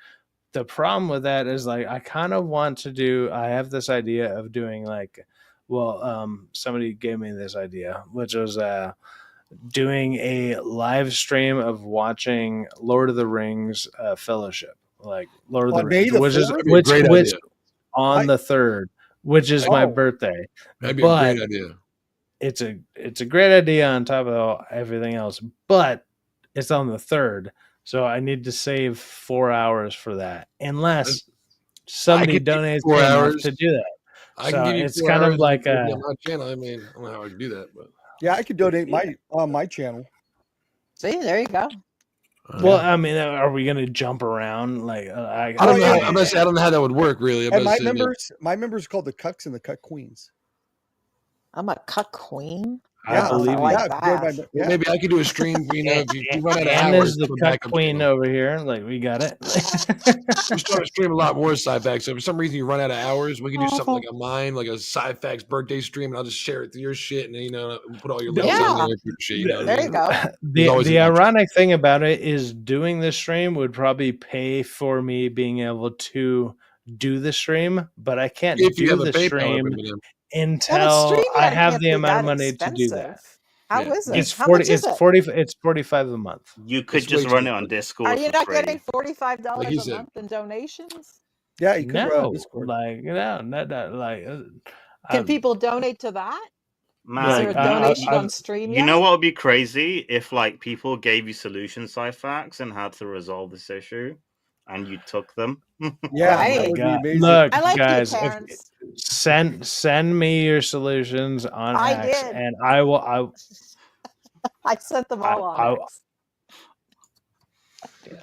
The problem with that is like I kind of want to do. I have this idea of doing like, well, somebody gave me this idea, which was doing a live stream of watching Lord of the Rings Fellowship, like Lord of the On May Rings, the which is 4th? That'd be a great idea. on I- the 3rd, which is my Oh. birthday. That'd be a But great idea. it's a great idea on top of everything else, but it's on the 3rd, so I need to save 4 hours for that, unless somebody give you donates 4 enough hours. to do that. I So can give you it's 4 kind hours of like on my channel. I mean, I don't know how I can do that, but Yeah, I could donate on my channel. See, there you go. well, I mean, are we gonna jump around like I don't know. I don't know how that would work really. And my members are called the Cucks and the Cuck Queens. I'm a cuck queen. I believe like you. that. Well, maybe I could do a stream. You know, if you run out of Anne hours, is the come cuck back up queen channel. over here. Like, we got it. We start to stream a lot more Syfaxx. So if for some reason you run out of hours, we can do something like a mine, like a Syfaxx birthday stream, and I'll just share it through your shit, and then, you know, put all your links on there. Shit, you know what I mean? There you go. The ironic thing about it is doing this stream would probably pay for me being able to do the stream, but I can't If you do have a the PayPal stream open with them. until I have the amount of money to do that. How is it? It's How 40. much is It's it? 40. It's 45 a month. You could just run it on Discord. Are you for not free. getting $45 Like he a said. month in donations? Yeah, you could No, Discord. like no, not like. Can people donate to that? Man, Is there a donation on stream you yet? know what would be crazy if like people gave you solutions, Syfaxx, and how to resolve this issue, and you took them. Yeah, Right. that would be amazing. Look, I like guys, you, if- Terrence. send me your solutions on I X, did. and I will. I sent them all on I- X.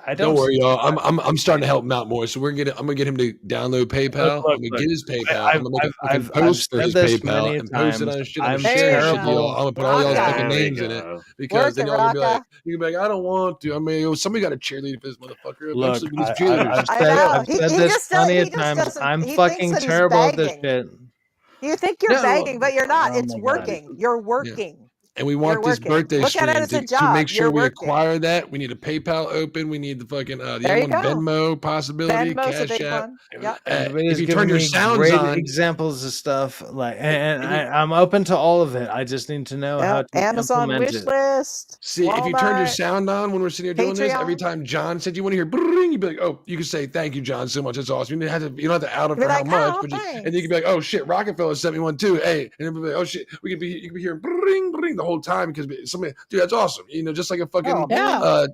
I Don't worry, y'all. I'm starting to help him out more. So I'm gonna get him to download PayPal. Look, I'm gonna get his PayPal. I've- I'm gonna make a fucking I've post for said his this PayPal many and post it on times. his shit. I'm I'm gonna share his shit to terrible. y'all. I'm gonna put all y'all's Rocka. fucking There we names in it go. because Work then it, y'all gonna be Rocka. like, you can be like, I don't want to. I mean, somebody got to cheerlead for this motherfucker. Look, Eventually, we need I've cheerleaders. I know. I've He said just this does- plenty he of just times. doesn't- I'm he thinks fucking that he's terrible at this begging. shit. You think you're No. begging, but you're not. Oh It's my God. working. You're working. And we You're want this working. birthday Look at stream it as a to job. make sure You're we working. acquire that. We need a PayPal open. We need the fucking the There other you one, go. Venmo possibility, Venmo's a Cash big App. one. Yep. Everybody's If you giving turn your me sounds great on, examples of stuff, like, and I'm open to all of it. I just need to know how Yep. to Amazon implement wish it. list. see, if you turned your Walmart. sound on when we're sitting here doing this, every Patreon. time John said you want to hear bring, you'd be like, oh, you can say thank you, John, so much. That's awesome. You don't have to out it Be for how like, much, oh, but and thanks. you can be like, oh shit, Rockefeller sent me one too. Hey, and it'd be like, oh shit, you can be hearing bring, bring the whole time because somebody, dude, that's awesome. You know, just like a fucking Oh, Yeah.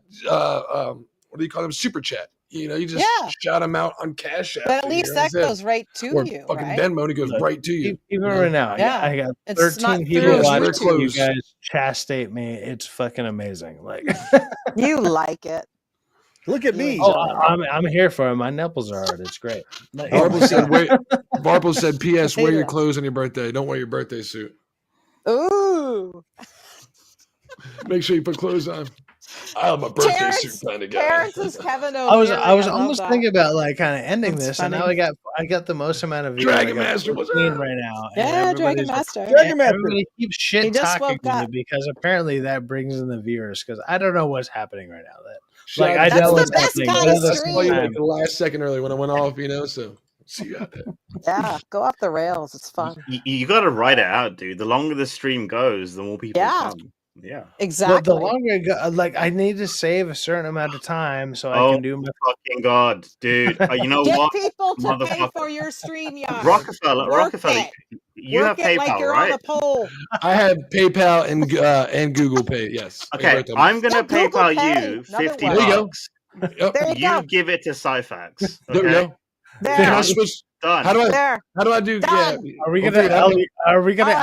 what do you call them? Super chat. You know, you just Yeah. shout them out on Cash App. But at you least know, that that's it. goes right to Or you, fucking right? Venmo, and it goes Look, right to you. Even you know? right now, Yeah. I got It's 13 not people through Yes, we're watching. YouTube. You close. guys chastate me. It's fucking amazing. Like, You like it. Look at You me. oh, enjoy it. I'm here for it. My nipples are hard. It's great. Like, Varple said, "Wait." Varple said, "P.S. Wear your Yeah. clothes on your birthday. Don't wear your birthday suit. Ooh. Make sure you put clothes on." I have a birthday suit kind of guy. Terrence is Kevin I was O'Leary. almost love that. thinking about like kind of ending That's this, and now funny. I got the most amount of views. Dragon I got Master, what's 14 up? right now. and Yeah, Dragon everybody's- Master. Dragon Master. Everybody keeps He shit just talking woke to me up. because apparently that brings in the viewers. Because I don't know what's happening right now. That Shout like out I to That's know the what's best happening. kind but of at the I same saw you time- like the last second early when I went off, you know. So see you out there. Yeah, go off the rails. It's fun. You got to write it out, dude. The longer the stream goes, the more people Yeah. come. Yeah. Exactly. The longer it go, like I need to save a certain amount of time so I Oh can do my. fucking god, dude! You know Get what, people to pay motherfucker? for your stream yard. Rockefeller, Work Rockefeller, it. you Work have it PayPal, like you're right? on a pole. I have PayPal and Google Pay. Yes. Okay, I'm gonna Yeah, Google PayPal Pay. you Another 50 one. There you go. bucks. Yep. There you You go. give it to Syfaxx. There we Okay, go. Can I There. switch? done. How do I? There. How do I do? Done. Yeah. Are we We'll gonna figure it out. I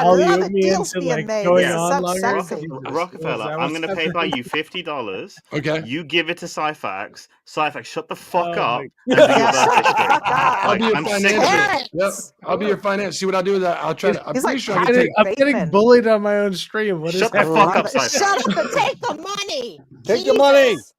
love alley it. me Deals into being like made. going This is on so longer? sexy. Rockefeller, I'm gonna PayPal you $50. Okay. You give it to Syfaxx. Syfaxx, shut the fuck Oh up my- and do your Yeah, shut birthday the stream. fuck up. I'll be your I'm sick of financial. it. Terrence. Yep. I'll be your finance. See what I'll do is I'll try to. I'm He's pretty like sure I can Patrick take. I'm getting Bateman. bullied on my own stream. What is Shut the happening? fuck up, Love it. Syfaxx. Shut up and take the money. Take the money. Jesus.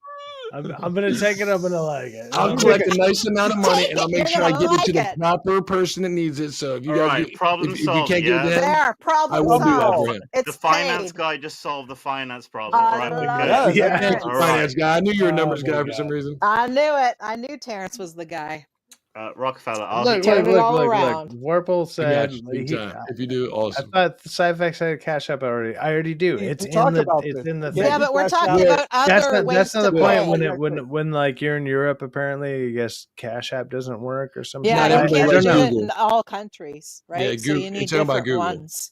I'm gonna take it. I'm gonna like it. I'll I'm collect gonna- a nice amount of money, Take and I'll it. make You're sure I gonna give it to like the it. proper person that needs it. So if you All guys, right, problem if you solved, can't give it yeah? to him, There. I Problem will do that solved. for him. The It's finance paid. guy just solved the finance problem. I All right, we're love good. it. Yeah. Thank you, All finance right. guy. I knew you were a Oh numbers my guy for God. some reason. I knew it. I knew Terrence was the guy. Rockefeller, I'll Look, hit Turn look, it look, all look, around. look. Warple said Congrats, big he, time. If you do, I awesome. thought the Syfaxx had a cash app already. I already do. We It's in talked the about it's this. in the Yeah, thing. Yeah, but we're Cash talking App. about That's other not ways that's not to the point. pay. When like you're in Europe, apparently, I guess Cash App doesn't work or something. Yeah, Not you everybody can't likes do it Google. in all countries, right? Yeah, so you it's need owned by different Google. ones.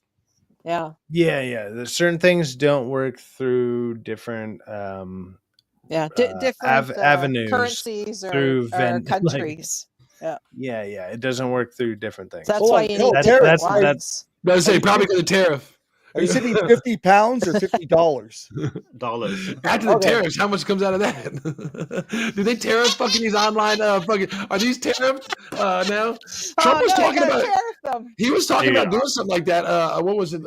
Yeah. Yeah. There's certain things don't work through different Yeah. Different avenues currencies or through like countries. Yeah. yeah. It doesn't work through different So things. that's Well, why like you hell, need That's different tariffs. ones. I Are say you probably sending, because of tariff. are you sending 50 pounds or $50? Dollars. After the Okay. tariffs, how much comes out of that? Do they tariff fucking these online fucking? Are these tariffed now? Trump Oh was no, you talking gotta about. tariff them. He was talking Dude, about doing something like that. What was it?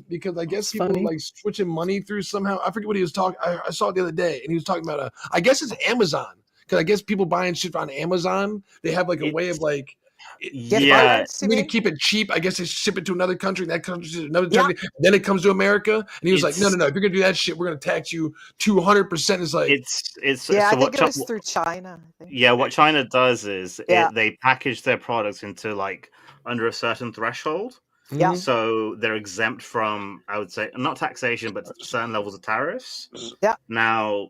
Because I guess That's people were funny. like switching money through somehow. I forget what he was talking. I saw it the other day, and he was talking about. I guess it's Amazon because I guess people buying shit on Amazon. They have like a way of it's like. Gift If I yeah, cards, you need to mean? keep it cheap, I guess they ship it to another country. That country to another Yeah. country. Then it comes to America, and he was like, "No. it's If you're gonna do that shit, we're gonna tax you 200%." It's like, it's Yeah, so I think what it was through China, I think. yeah, what China does is Yeah. they package their products into like under a certain threshold. Yeah. So they're exempt from, I would say, not taxation, but certain levels of tariffs. Yeah. Now,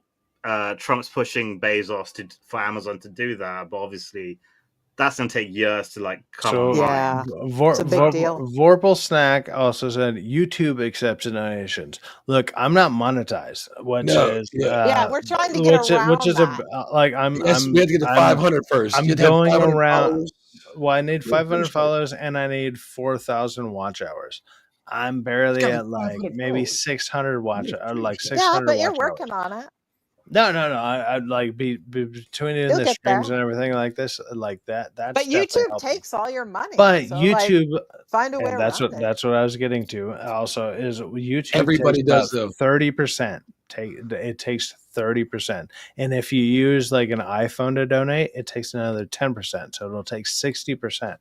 Trump's pushing Bezos for Amazon to do that, but obviously that's going to take years to like come So Yeah. online. It's a big deal. Vorpal Snack also said YouTube accepts donations. Look, I'm not monetized, which no, is yeah. Yeah, we're trying to get which around is that. like Yes, we had to get to 500 first. You I'm had to have going 500 around. followers. Well, I need Yeah, 500 finish it. followers and I need 4,000 watch hours. I'm barely gotta be at like 500 maybe followers. 600 watch or like Yeah, 600 but you're watch working hours. on it. No. I'd like be between it in You'll the get streams there. and everything like this, like that. That's But definitely YouTube helping. takes all your money. But So like YouTube, find a way and around it. that's what I was getting to. Also, is YouTube Everybody takes does, about though. 30%. It takes 30%, and if you use like an iPhone to donate, it takes another 10%. So it'll take 60%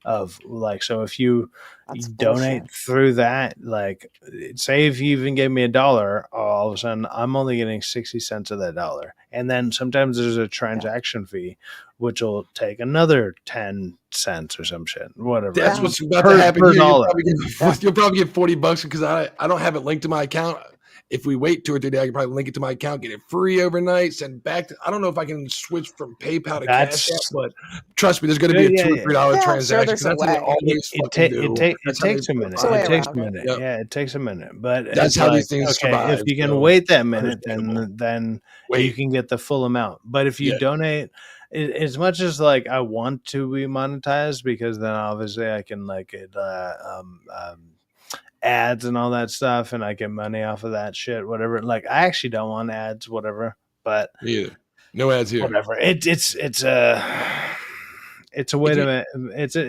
of like. So if you That's donate bullshit. through that, like say if you even give me $1, all of a sudden I'm only getting 60 cents of that dollar, and then sometimes there's a transaction fee, which will take another 10 cents or some shit, whatever. That's Yeah. what's about Per- to happen per here. dollar. You'll probably get $40 because I don't have it linked to my account. If we wait 2 or 3 days, I can probably link it to my account, get it free overnight, send back to. I don't know if I can switch from PayPal to Cash App, but trust me, there's going to be a $2 or $3 Yeah, I'm sure transaction there's because a that's what they way. always fucking do. It That's how takes they a minute. There's a way It takes a around it. minute. Yep. Yeah, it takes a minute. But That's it's how like, these things okay, survive. if you can so wait that minute, understandable. then you Wait, can get the full amount. But if you Yeah. donate, as much as like I want to be monetized, because then obviously I can like it ads and all that stuff, and I get money off of that shit, whatever. Like I actually don't want ads, whatever. But me either. No ads here. whatever. It's a way If you- to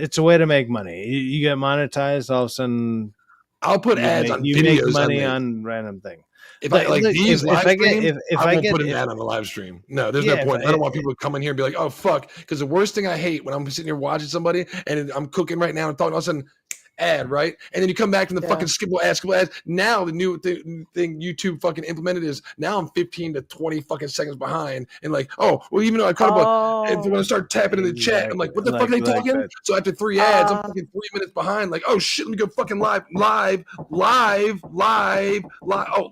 it's a way to make money. You get monetized, all of a sudden I'll put ads on you make videos I money make. on random thing. If But I like look, these live I get streams, if I I won't get put an if, ad on a live stream. No, there's yeah, no point. I don't want people to come in here and be like, "Oh fuck," because the worst thing I hate when I'm sitting here watching somebody and I'm cooking right now and talking, all of a sudden, ad, right? And then you come back and the Yeah. fucking skip ads. Now the new thing YouTube fucking implemented is now I'm 15 to 20 fucking seconds behind, and like, oh well, even though I caught up, if Oh. when I start tapping in the chat, I'm like, what the fuck are they like talking? that. So after 3 ads, I'm Uh, fucking 3 minutes behind. Like, oh shit, let me go fucking live. Oh,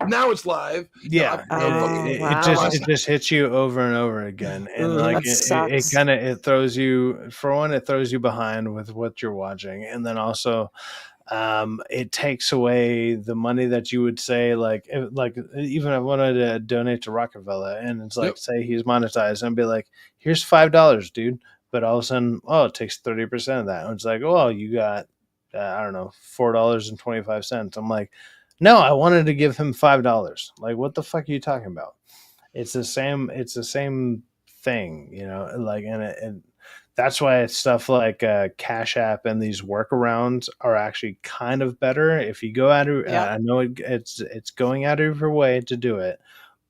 now it's live. Yeah, Oh, it wow. just hits you over and over again, and like That sucks. kind of it throws you, for one, it throws you behind with what you're watching, and then also it takes away the money that you would say like even if I wanted to donate to Rockefeller, and it's like, Yep. say he's monetized, and be like, here's $5, dude, but all of a sudden, oh, it takes 30% of that, and it's like, oh, you got I don't know, $4.25. I'm like, no, I wanted to give him $5. Like, what the fuck are you talking about? It's the same thing, you know, like, and that's why it's stuff like Cash App and these workarounds are actually kind of better. If you go out of, Yeah. I know it's going out of your way to do it,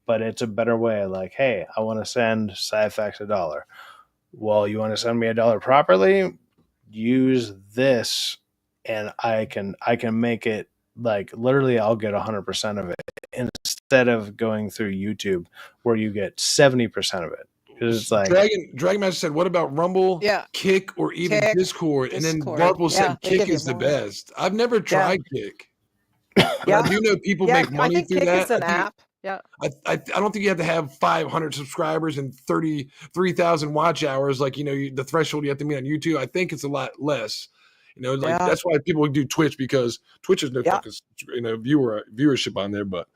but it's a better way. Like, hey, I want to send Syfaxx $1. Well, you want to send me $1 properly? Use this, and I can make it like literally I'll get 100% of it instead of going through YouTube where you get 70% of it. Because it's like Dragon Master said, what about Rumble, Yeah. Kick, or even Kick, Discord? And then Discord. Varpal Yeah, said they Kick give you is the more. best. I've never tried Kick. But Yeah. I do know people Yeah, make I money think through Kick that. is an I do- app. Yeah. I don't think you have to have 500 subscribers and 33,000 watch hours like the threshold you have to meet on YouTube. I think it's a lot less. You know, like Yeah. that's why people do Twitch, because Twitch is no Yeah. fucking viewership on there, but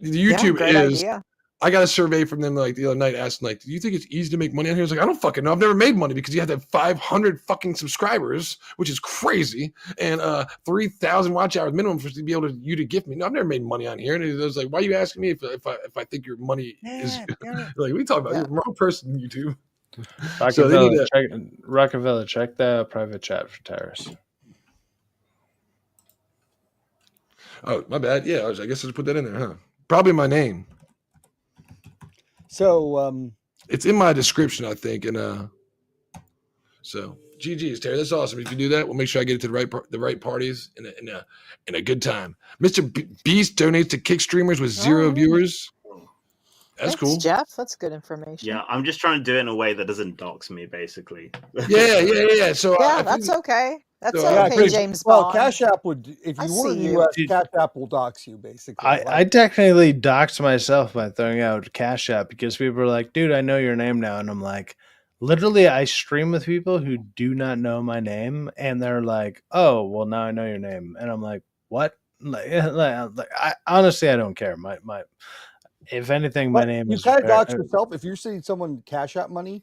the Yeah, YouTube great is. idea. I got a survey from them like the other night asking like, do you think it's easy to make money on here? I was like, I don't fucking know. I've never made money, because you have to have 500 fucking subscribers, which is crazy, and 3,000 watch hours minimum for to be able to gift me. No, I've never made money on here. And it was like, why are you asking me if I think your money is like, we talk about you're the wrong person, YouTube. So they need Rockefeller, check the private chat for Terrace. Oh, my bad. Yeah, I guess I just put that in there, huh? Probably my name. So it's in my description, I think, and so GG's, Terry. That's awesome. If you do that, we'll make sure I get it to the right parties in a good time. Mr. Beast donates to kick streamers with 0 viewers. That's cool, Jeff. That's good information. Yeah, I'm just trying to do it in a way that doesn't dox me, basically. Yeah. So that's okay. That's so, okay, James Well, Bond. Cash App would, if you were US, Cash App will dox you, basically. I technically doxed myself by throwing out Cash App, because people are like, dude, I know your name now. And I'm like, literally, I stream with people who do not know my name. And they're like, oh, well, now I know your name. And I'm like, what? Honestly, I don't care. If anything, my name you is... kind of dox yourself. If you're seeing someone Cash App money,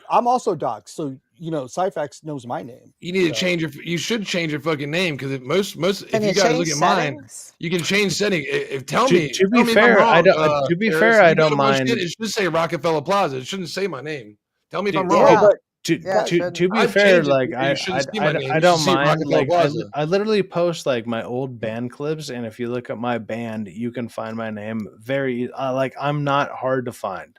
I'm also doxed. So, Syfaxx knows my name. You need to change you should change your fucking name, because most if Can you you guys look change at settings? mine, you can change setting. Tell To me be if fair, I'm wrong, I don't. To be fair, I don't mind. It should say Rockefeller Plaza. It shouldn't say my name. Tell me if I'm Yeah, wrong. but to be fair, like I don't mind. Like I literally post like my old band clips, and if you look at my band, you can find my name very. Like I'm not hard to find.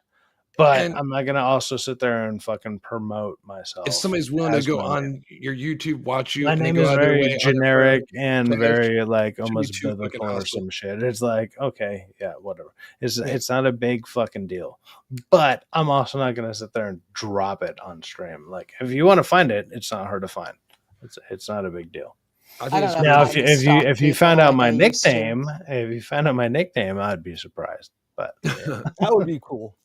But I'm not gonna also sit there and fucking promote myself. If somebody's willing to go on your YouTube, watch you, my and name they go is out their very way generic and then very like should be almost too fucking biblical or hostile. some shit. It's like, okay, yeah, whatever. It's not a big fucking deal. But I'm also not gonna sit there and drop it on stream. Like if you want to find it, it's not hard to find. It's not a big deal. Now if you found out my nickname, I'd be surprised. But that would be cool.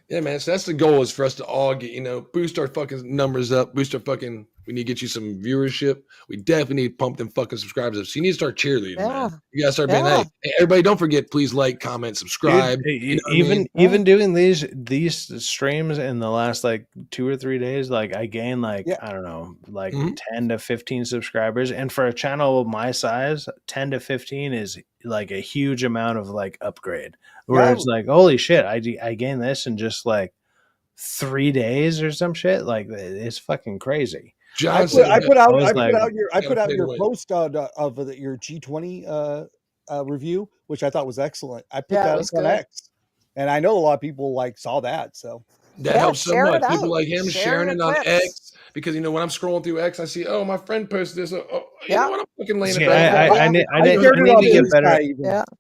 Yeah, man. So that's the goal, is for us to all get, boost our fucking numbers up, we need to get you some viewership. We definitely need to pump them fucking subscribers up. So you need to start cheerleading, man. You gotta start being, hey, everybody, don't forget, please like, comment, subscribe. Dude, even doing these streams in the last like 2 or 3 days, like I gained I don't know, like 10 to 15 subscribers. And for a channel my size, 10 to 15 is like a huge amount of like upgrade. Where it's like, holy shit, I gained this in just like 3 days or some shit. Like it's fucking crazy. I put out your post of your G20 review, which I thought was excellent. I put that on X, and I know a lot of people saw that. So that helps so much. People like him sharing it on X, because when I'm scrolling through X, I see, oh, my friend posted this. Oh, you know what? I'm fucking laying it back. I need to get better.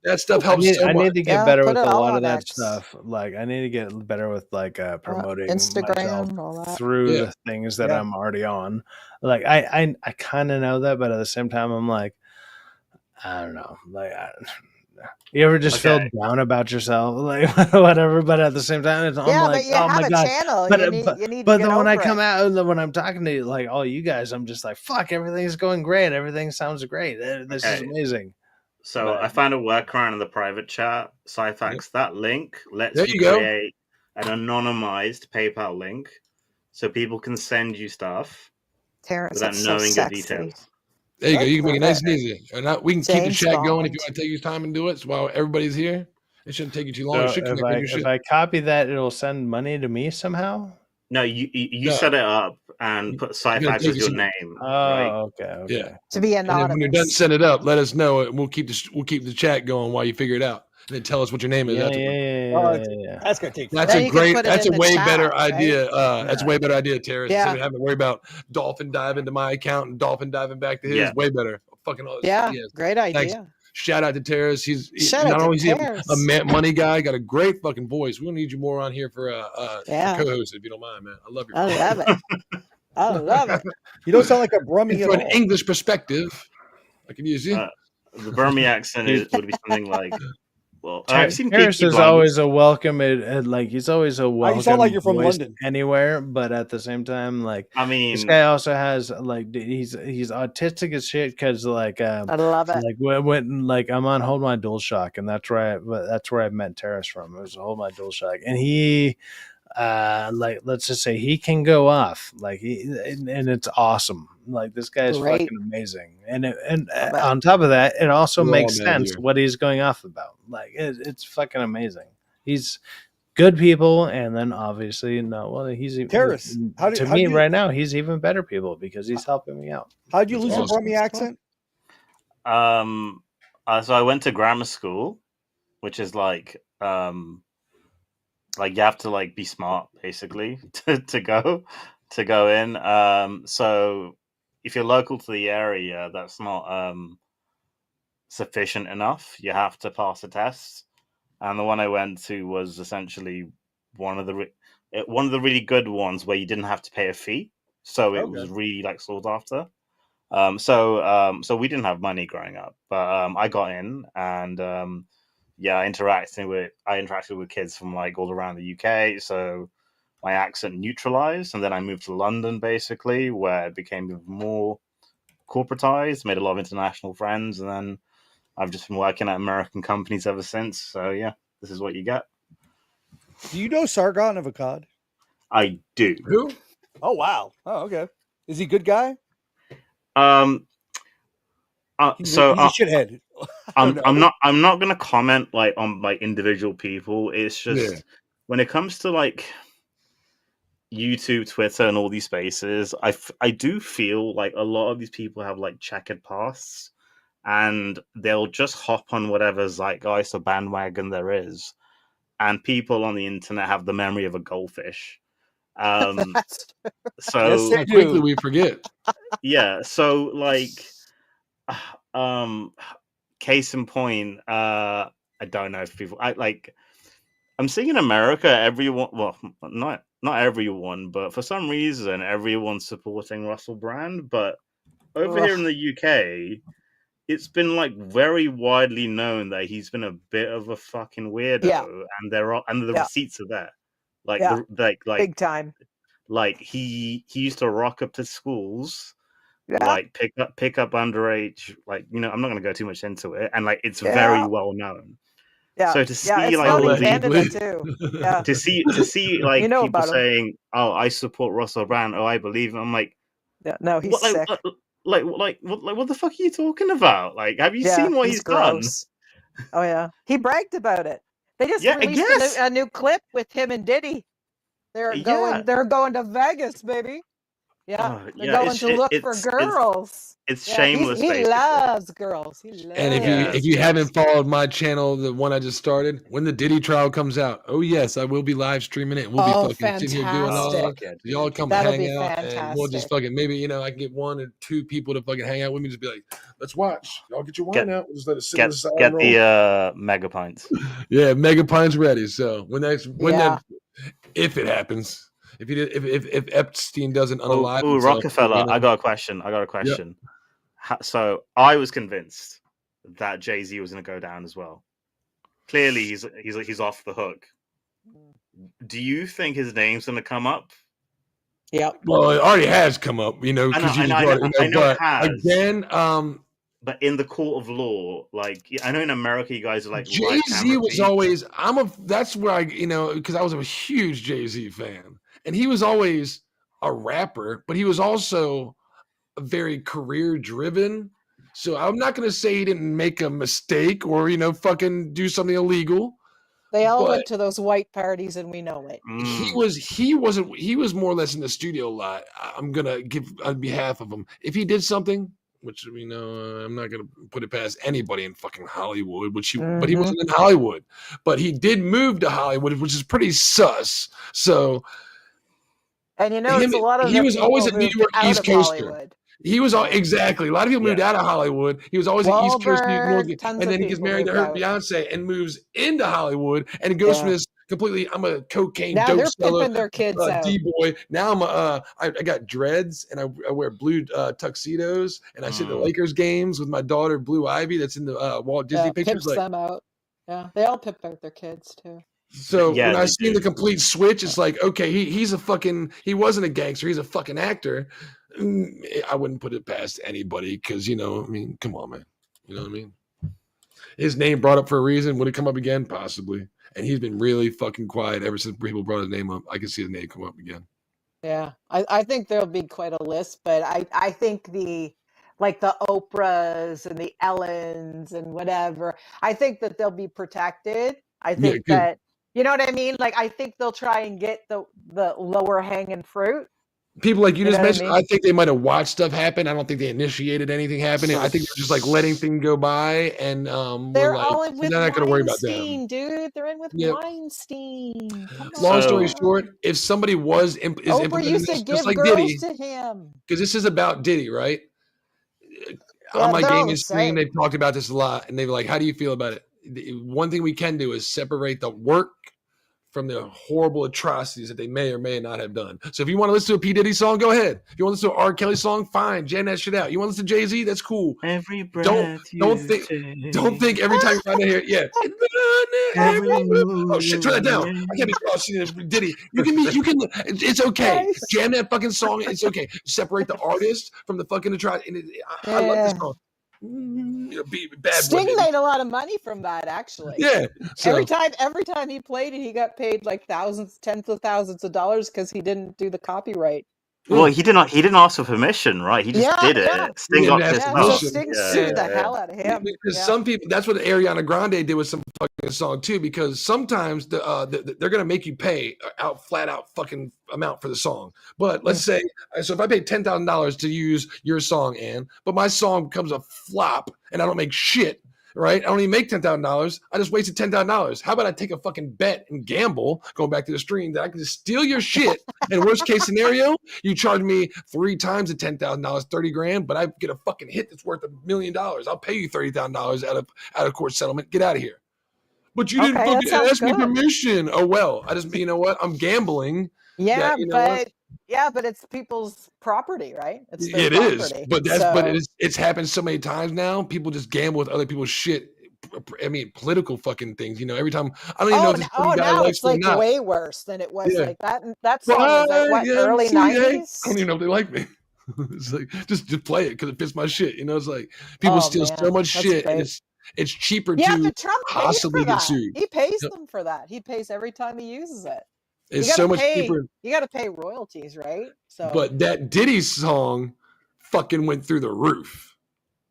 That stuff helps so much. I need to get better with a lot of that stuff. Like I need to get better with promoting Instagram, all that. through the things that I'm already on. Like I kind of know that, but at the same time, I'm like, I don't know. Like you ever just feel down about yourself, like whatever, but at the same time, I'm like, but oh my god! Channel. But you need but to then when I come out, when I'm talking to like all you guys, I'm just like, fuck, everything's going great. Everything sounds great. This is amazing. So I found a workaround in the private chat. Syfaxx, that link lets you create an anonymized PayPal link, so people can send you stuff without knowing your details. There you go. You can make it nice and easy. We can keep the chat going if you want to take your time and do it. So while everybody's here, it shouldn't take you too long. So if I copy that, it'll send money to me somehow? No, you set it up and put Syfaxx as your name. Oh, okay. Yeah. To be anonymous. When you're done, send it up. Let us know. We'll keep the chat going while you figure it out. And then tell us what your name is. That's gonna take. That's a great. That's a way better idea. That's a way better idea, Terrence. Instead of having to worry about dolphin diving to my account and dolphin diving back to his. Way better. Fucking great idea. Thanks. Shout out to Terrace. He's not only is he a money guy, got a great fucking voice. We'll need you more on here for co-host if you don't mind, man. I love your voice. I love it. I love it. You don't sound like a Brummy from an English perspective. I can use you. The Burmese accent would be something like, Well, have you seen Harris Peaky is Blinders? always a welcome. Like he's always a You sound like welcome you're from voice London. anywhere, but at the same time, like I this mean, guy also has like he's autistic as shit because I love it. like when like I'm on Hold My DualShock, and that's where I met Terrace from. It was Hold My DualShock, and he like let's just say he can go off like and it's awesome. Like this guy is Great. fucking amazing, and Love it. on top of that, it also We're all makes mad sense here. what he's going off about. Like it's fucking amazing. He's good people, and then obviously no. Well, he's Terrace, how'd to me you- right now. He's even better people because he's helping me out. How'd you That's lose your awesome. Brummie accent? so I went to grammar school, which is like you have to like be smart basically to go in. So if you're local to the area, that's not sufficient enough. You have to pass a test, and the one I went to was essentially one of the really good ones where you didn't have to pay a fee, so it was really like sought after. So we didn't have money growing up, but I got in, and yeah, I interacted with kids from like all around the UK. So my accent neutralized, and then I moved to London basically, where it became even more corporatized, made a lot of international friends, and then I've just been working at American companies ever since. So yeah, this is what you get. Do you know Sargon of Akkad? I do. Who? Oh wow. Oh okay. Is he a good guy? He's a shithead. I'm not gonna comment like on like individual people. It's just when it comes to like YouTube, Twitter, and all these spaces, I do feel like a lot of these people have like checkered pasts, and they'll just hop on whatever zeitgeist or bandwagon there is, and people on the internet have the memory of a goldfish. So Yes, they How do. quickly we forget. yeah, so like case in point, I don't know if people I'm seeing in America everyone, well, not everyone, but for some reason everyone's supporting Russell Brand, but over here in the UK it's been like very widely known that he's been a bit of a fucking weirdo, and the receipts are there. Like big time. Like he used to rock up to schools, Yeah. like pick up underage, like I'm not going to go too much into it, and like it's very well known. Yeah. So to see it's like not all in Canada these too. Yeah. to see like You know people about him. saying, "Oh, I support Russell Brand," "Oh, I believe him," I'm like, Yeah, no, he's what, sick. what the fuck are you talking about? Like, have you seen what he's done? Gross. Oh yeah, he bragged about it. They just Yeah, released yes. a new clip with him and Diddy. They're Yeah. going to Vegas, baby. Yeah, Oh, they're yeah, going to look for girls. It's Yeah, shameless. He basically. loves girls. He loves. And if you haven't followed my channel, the one I just started, when the Diddy trial comes out, oh yes, I will be live streaming it. We'll be fucking sitting here doing all. fantastic. Y'all come That'll hang be out, and we'll just fantastic. fucking maybe I can get one or two people to fucking hang out with me. Just be like, let's watch. Y'all get your wine out. We'll just let it sit on the side. Get and roll. the mega pints. Yeah, mega pints ready. So when that if it happens. If Epstein doesn't unalive himself, Rockefeller, I got a question. Yep. So I was convinced that Jay-Z was going to go down as well. Clearly, he's off the hook. Do you think his name's going to come up? Yep. Well, it already has come up, because you just brought it. I know it has. Again, but in the court of law, like I know in America, you guys are like Jay-Z was always. That's where I, because I was a huge Jay-Z fan. And he was always a rapper, but he was also very career driven. So I'm not going to say he didn't make a mistake or, fucking do something illegal. They all went to those white parties and we know it. He was more or less in the studio a lot. I'm going to give on behalf of him. If he did something, which I'm not going to put it past anybody in fucking Hollywood, but he wasn't in Hollywood, but he did move to Hollywood, which is pretty sus. So, and it's a lot of he was always a New York East Coaster. Hollywood. He was exactly. A lot of people moved out of Hollywood. He was always an East Coast North, and then he gets married to her Beyonce and moves into Hollywood and goes from this completely. I'm a cocaine now dope they're seller, pimping their kids out. D-boy. Now I got dreads and I wear blue tuxedos and I sit in the Lakers games with my daughter Blue Ivy. That's in the Walt Disney pictures. Pimps them out. Yeah, they all pimp out their kids too. So Yeah, when I they seen do. the complete switch, it's like, okay, he wasn't a gangster, he's a fucking actor. I wouldn't put it past anybody because I mean, come on, man. You know what I mean? His name brought up for a reason. Would it come up again? Possibly. And he's been really fucking quiet ever since people brought his name up. I can see his name come up again. Yeah, I think there'll be quite a list, but I think the Oprahs and the Ellens and whatever, I think that they'll be protected. I Yeah, think good. that, you know what I mean? Like, I think they'll try and get the lower hanging fruit. People like you You know just what I mentioned, mean? I think they might have watched stuff happen. I don't think they initiated anything happening. I think they're just like letting things go by, and we're They're like, all in with they're not going to worry about them. Weinstein, dude. They're in with Yeah. Weinstein. Come Long story on. short, if somebody is Oprah implementing used this, to just give like girls Diddy, to him. because this is about Diddy, right? Yeah, On my they're all gaming the stream, same. they've talked about this a lot, and they're like, "How do you feel about it?" One thing we can do is separate the work from the horrible atrocities that they may or may not have done. So if you want to listen to a P. Diddy song, go ahead. If you want to listen to an R. Kelly song, fine, jam that shit out. You want to listen to Jay-Z, that's cool. Every breath Don't think every time you're trying to hear, yeah. Every Oh shit, turn that down. I can't be Diddy. It's okay. Nice. Jam that fucking song. It's okay. Separate the artist from the fucking atrocity. I love this song. Bad Sting boy, made a lot of money from that, actually. yeah. So Every time he played it, he got paid like thousands, tens of thousands of dollars because he didn't do the copyright. Well, he didn't ask for permission, right? He just did it. Yeah. Sting got pissed Yeah, off. so Sting sued the hell out of him. Because Yeah. some people, that's what Ariana Grande did with some fucking song too. Because sometimes they're gonna make you pay flat out fucking amount for the song. But let's say, so if I pay $10,000 to use your song, Ann, but my song becomes a flop and I don't make shit. Right? I don't even make $10,000. I just wasted $10,000. How about I take a fucking bet and gamble, going back to the stream, that I can just steal your shit. And worst case scenario, you charge me 3 times the $10,000, 30 grand, but I get a fucking hit that's worth $1 million. I'll pay you $30,000 out of court settlement. Get out of here. But you didn't fucking ask me permission. Oh well, you know what? I'm gambling. Yeah, but it's people's property, right? It's their property. But it's happened so many times now. People just gamble with other people's shit. I mean, political fucking things. Every time I don't even know if this guy now likes it's like not. way worse than it was. Like that song was like what, early 90s? I don't even know if they like me. It's like just play it because it fits my shit. It's like people steal so much shit, and it's cheaper to but Trump possibly get sued. He pays them for that. He pays every time he uses it. It's so much cheaper. You got to pay royalties, right? So, but that Diddy song fucking went through the roof.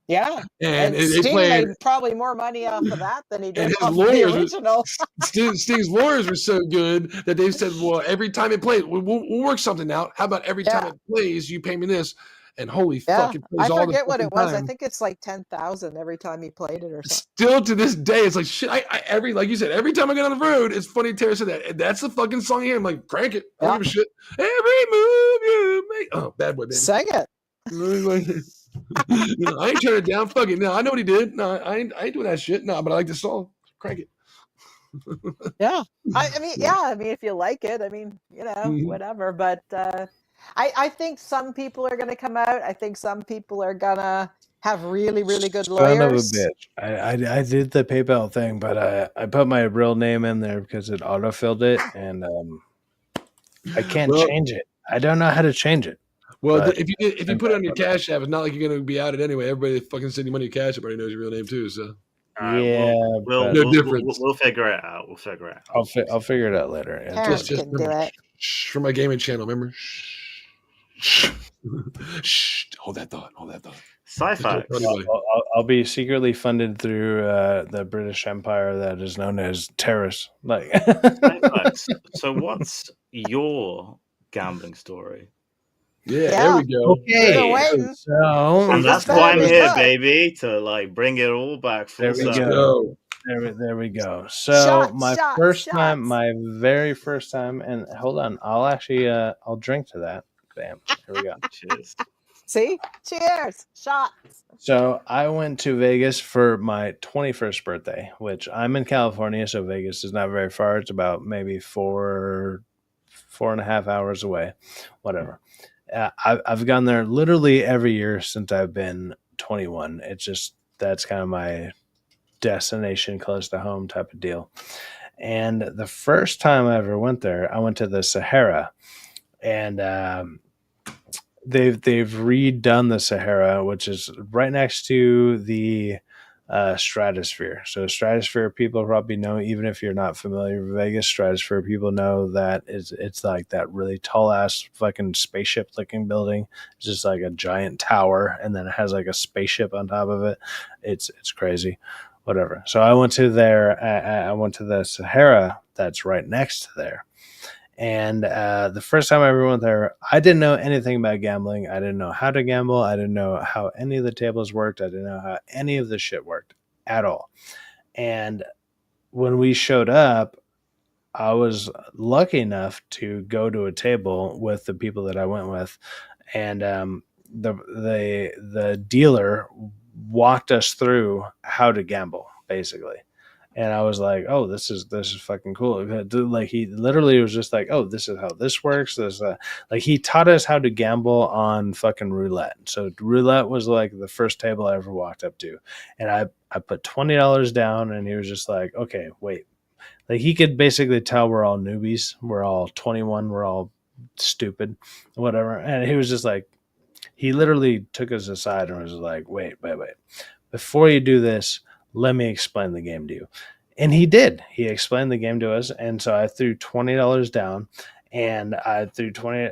Yeah, and Sting made probably more money off of that than he did off the original. Sting's lawyers were so good that they said, "Well, every time it plays, we'll work something out. How about every time it plays, you pay me this?" And holy fuck, it plays all the time. I forget what it was. I think it's like 10,000 every time he played it or something. Still to this day, it's like shit. Like you said, every time I get on the road, it's funny. Tara said that. That's the fucking song here. I'm like, crank it. I don't give a shit. Every move you make. Oh, bad boy, baby. Sing it. I ain't turning it down. Fuck it. No, I know what he did. No, I ain't doing that shit. No, but I like this song. Crank it. Yeah. I mean, if you like it, I mean, whatever. But I think some people are going to come out. I think some people are going to have really, really good lawyers. Son of a bitch. I did the PayPal thing, but I put my real name in there because it autofilled it, and I can't change it. I don't know how to change it. Well, if you put it on your Cash App, it's not like you're going to be outed anyway. Everybody that fucking send you money to Cash App already knows your real name too. So yeah, no difference. We'll figure it out. I'll figure it out later. Just remember, for my gaming channel, remember? Shh. Hold that thought. Syfaxx. I'll be secretly funded through the British Empire that is known as terrorists. Like, so what's your gambling story? Yeah, there we go. Okay, so and that's why I'm here, baby, to bring it all back full circle. There we go. So my very first time, and hold on, I'll drink to that. Bam. Here we go. Cheers. See? Cheers. Shots. So I went to Vegas for my 21st birthday, which I'm in California, so Vegas is not very far. It's about maybe 4.5 hours away. Whatever. I've gone there literally every year since I've been 21. It's just, that's kind of my destination close to home type of deal. And the first time I ever went there, I went to the Sahara, and they've redone the Sahara, which is right next to the Stratosphere. So Stratosphere, people probably know, even if you're not familiar with Vegas, Stratosphere, people know that it's like that really tall ass fucking spaceship looking building. It's just like a giant tower, and then it has like a spaceship on top of it. It's crazy. Whatever. So I went to there. I went to the Sahara that's right next to there. And the first time I ever went there, I didn't know anything about gambling. I didn't know how to gamble. I didn't know how any of the tables worked. I didn't know how any of the shit worked at all. And when we showed up, I was lucky enough to go to a table with the people that I went with, and the dealer walked us through how to gamble, basically. And I was like, "Oh, this is fucking cool." Like, he literally was just like, "Oh, this is how this works." Like, he taught us how to gamble on fucking roulette. So roulette was like the first table I ever walked up to, and I put $20 down, and he was just like, "Okay, wait." Like, he could basically tell we're all newbies, we're all 21, we're all stupid, whatever. And he was just like, he literally took us aside and was like, "Wait. Before you do this, let me explain the game to you." And he did. He explained the game to us. And so I threw $20 down, and I threw 20,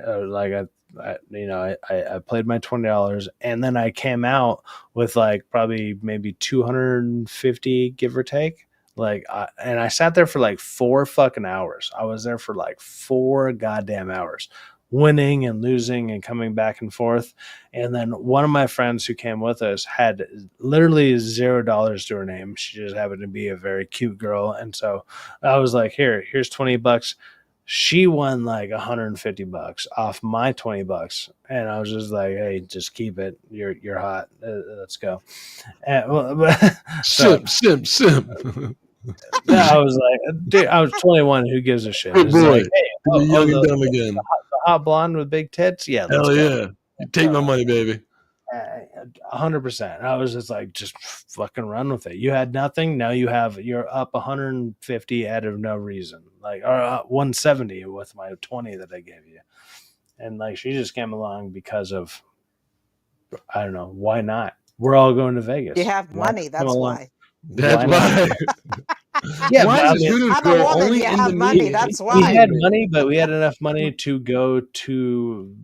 I played my $20, and then I came out with like probably maybe 250, give or take. And I sat there for like 4 fucking hours. I was there for like 4 goddamn hours, winning and losing and coming back and forth. And then one of my friends who came with us had literally $0 to her name. She just happened to be a very cute girl. And so I was like, here's $20. She won like $150 off my $20. And I was just like, "Hey, just keep it. You're hot. Let's go." Simp. I was like, dude, I was 21. Who gives a shit? Good It's boy. like, hey, Young and dumb again. the hot blonde with big tits. Yeah, let's Hell go. yeah. Take my money, baby. 100%. I was just like, just fucking run with it. You had nothing. Now you're up 150 out of no reason, like, or 170 with my 20 that I gave you. And like, she just came along because of, I don't know, why not? We're all going to Vegas. You have money. That's why. That's why. Yeah, why but is this Hooters I'm a girl woman. only You in have the money. movie? That's we why. had money, but we had enough money to go to,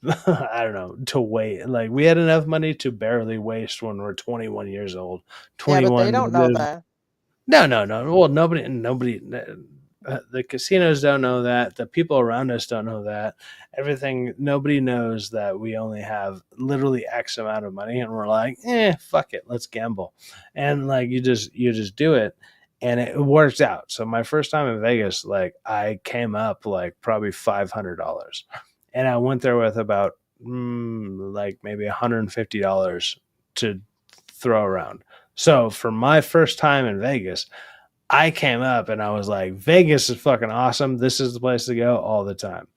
I don't know, to wait. Like, we had enough money to barely waste when we're 21 years old. Yeah, but 21. they don't know that. No. Well, nobody. The casinos don't know that. The people around us don't know that. Nobody knows that we only have literally X amount of money, and we're like, fuck it, let's gamble. And like, you just do it, and it works out. So my first time in Vegas, like, I came up like probably $500, and I went there with about like maybe $150 to throw around. So for my first time in Vegas, I came up and I was like, Vegas is fucking awesome. This is the place to go all the time.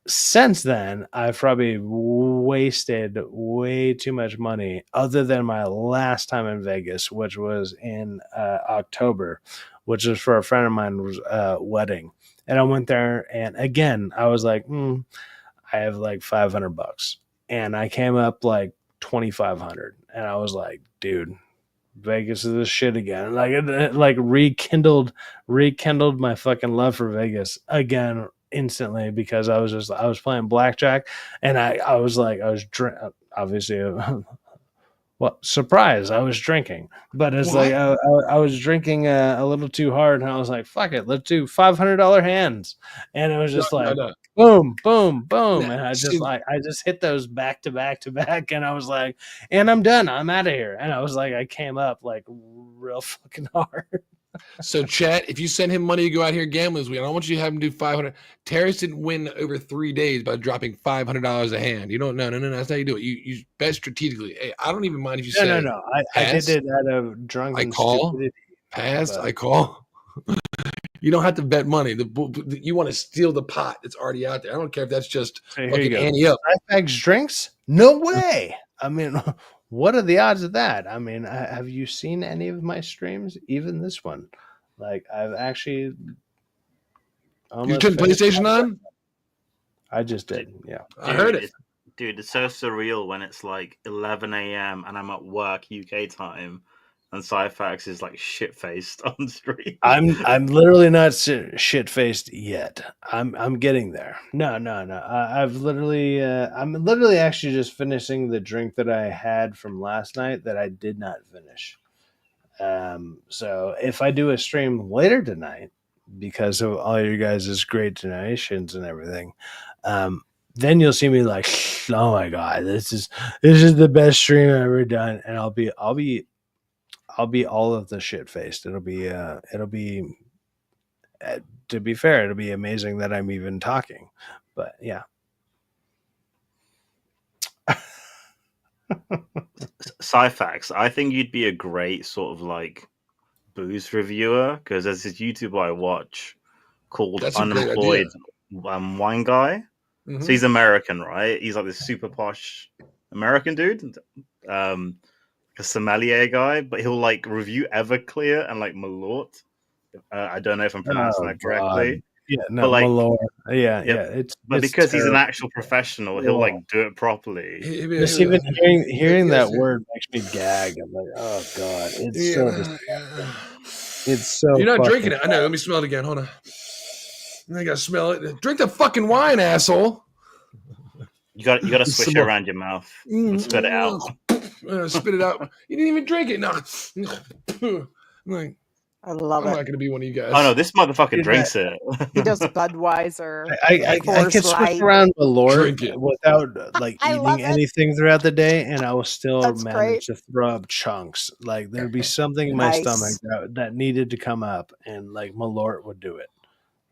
Since then, I've probably wasted way too much money, other than my last time in Vegas, which was in October, which was for a friend of mine's wedding. And I went there, and again, I was like, I have like $500. And I came up like 2,500. And I was like, dude, Vegas is this shit again. Like, it like rekindled my fucking love for Vegas again instantly, because I was playing blackjack, and I was obviously well, surprise, I was drinking, but it's like I was drinking a little too hard, and I was like, fuck it, let's do $500 hands, and it was just boom, boom, boom, and I just hit those back to back to back, and I was like, and I'm done, I'm out of here, and I was like, I came up like real fucking hard. So, chat, if you send him money to go out here gambling this week, I don't want you to have him do 500. Terrence didn't win over 3 days by dropping $500 a hand. You don't know. No. That's how you do it. You bet strategically. Hey, I don't even mind if you say No. I did it out of drunken stupidity. I call. You don't have to bet money. You want to steal the pot that's already out there. I don't care if that's just fucking ante up. Syfaxx drinks? No way. I mean, what are the odds of that? I mean, have you seen any of my streams? Even this one, like I've actually You almost turned finished. PlayStation on? I just did, yeah. I heard it. Dude, it's so surreal when it's like 11 a.m. and I'm at work UK time, and Syfaxx is like shit faced on stream. I'm literally not shit faced yet. I'm getting there. No. I'm literally actually just finishing the drink that I had from last night that I did not finish. So if I do a stream later tonight, because of all your guys' great donations and everything, then you'll see me like, oh my god, this is the best stream I've ever done, and I'll be all of the shit faced. It'll be to be fair, it'll be amazing that I'm even talking. But yeah. Syfaxx, I think you'd be a great sort of like booze reviewer, because there's this YouTuber I watch called That's a great Unemployed Wine Guy. Mhm. So he's American, right? He's like this super posh American dude, a sommelier guy, but he'll like review Everclear and like Malort. I don't know if I'm pronouncing that correctly. Yeah, no, but like, Malor. Yeah. It's because he's an terrible. actual professional, he'll like do it properly. Just even hearing that word makes me gag. I'm like, oh god, it's so disgusting. It's so. You're not fucking drinking it. I know. Let me smell it again. Hold on. I gotta smell it. Drink the fucking wine, asshole. You got to swish it around your mouth and spit it out. Spit it out. You didn't even drink it. No. I'm like, I love I'm it. not gonna be one of you guys. Oh no, this motherfucker drinks it. He does Budweiser. I Coors can switch Light. around Malort Drink it. without like I love eating it. anything throughout the day, and I will still That's manage great. to throw up chunks. Like there'd be something in my Nice. stomach that needed to come up, and like Malort would do it.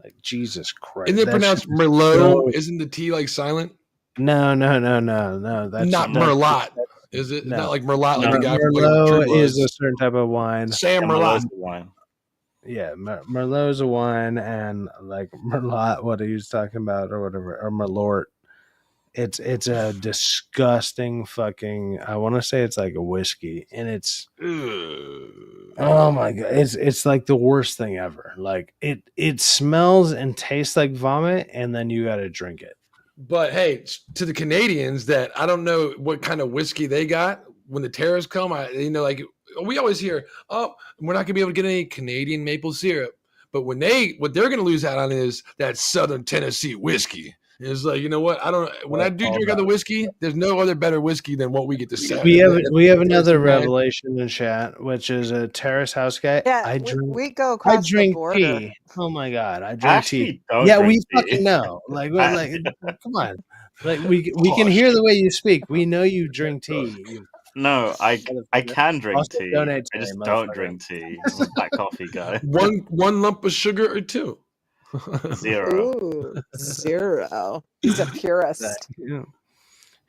Like Jesus Christ! Isn't it that pronounced shit is Merlot? so- Isn't the T like silent? No. That's Not Merlot. Is it? No. Not like Merlot, like the guy from like Merlot True Bloods. is a certain type of wine. Sam Merlot. Wine. Yeah, Merlot's a wine, and like Merlot, what he was talking about, or whatever, or Merlort. It's a disgusting fucking. I want to say it's like a whiskey, and it's. Oh my god! It's like the worst thing ever. Like it smells and tastes like vomit, and then you got to drink it. But hey, to the Canadians, that I don't know what kind of whiskey they got when the tariffs come. Like we always hear, oh, we're not gonna be able to get any Canadian maple syrup. But what they're gonna lose out on is that Southern Tennessee whiskey. It's like, you know what? When I do drink other whiskey, there's no other better whiskey than what we get to sell. We have another revelation in chat, which is a Terrace House guy. Yeah, we go across the border. Tea. Oh my god, I drink tea. Don't Yeah, drink we tea. fucking know. Like come on. Like we can hear the way you speak. We know you drink tea. No, I can drink Also tea. donate I to just me, don't motherfucker. drink tea. I'm a black coffee guy. one lump of sugar or two. 0. Ooh, 0. He's a purist. Yeah.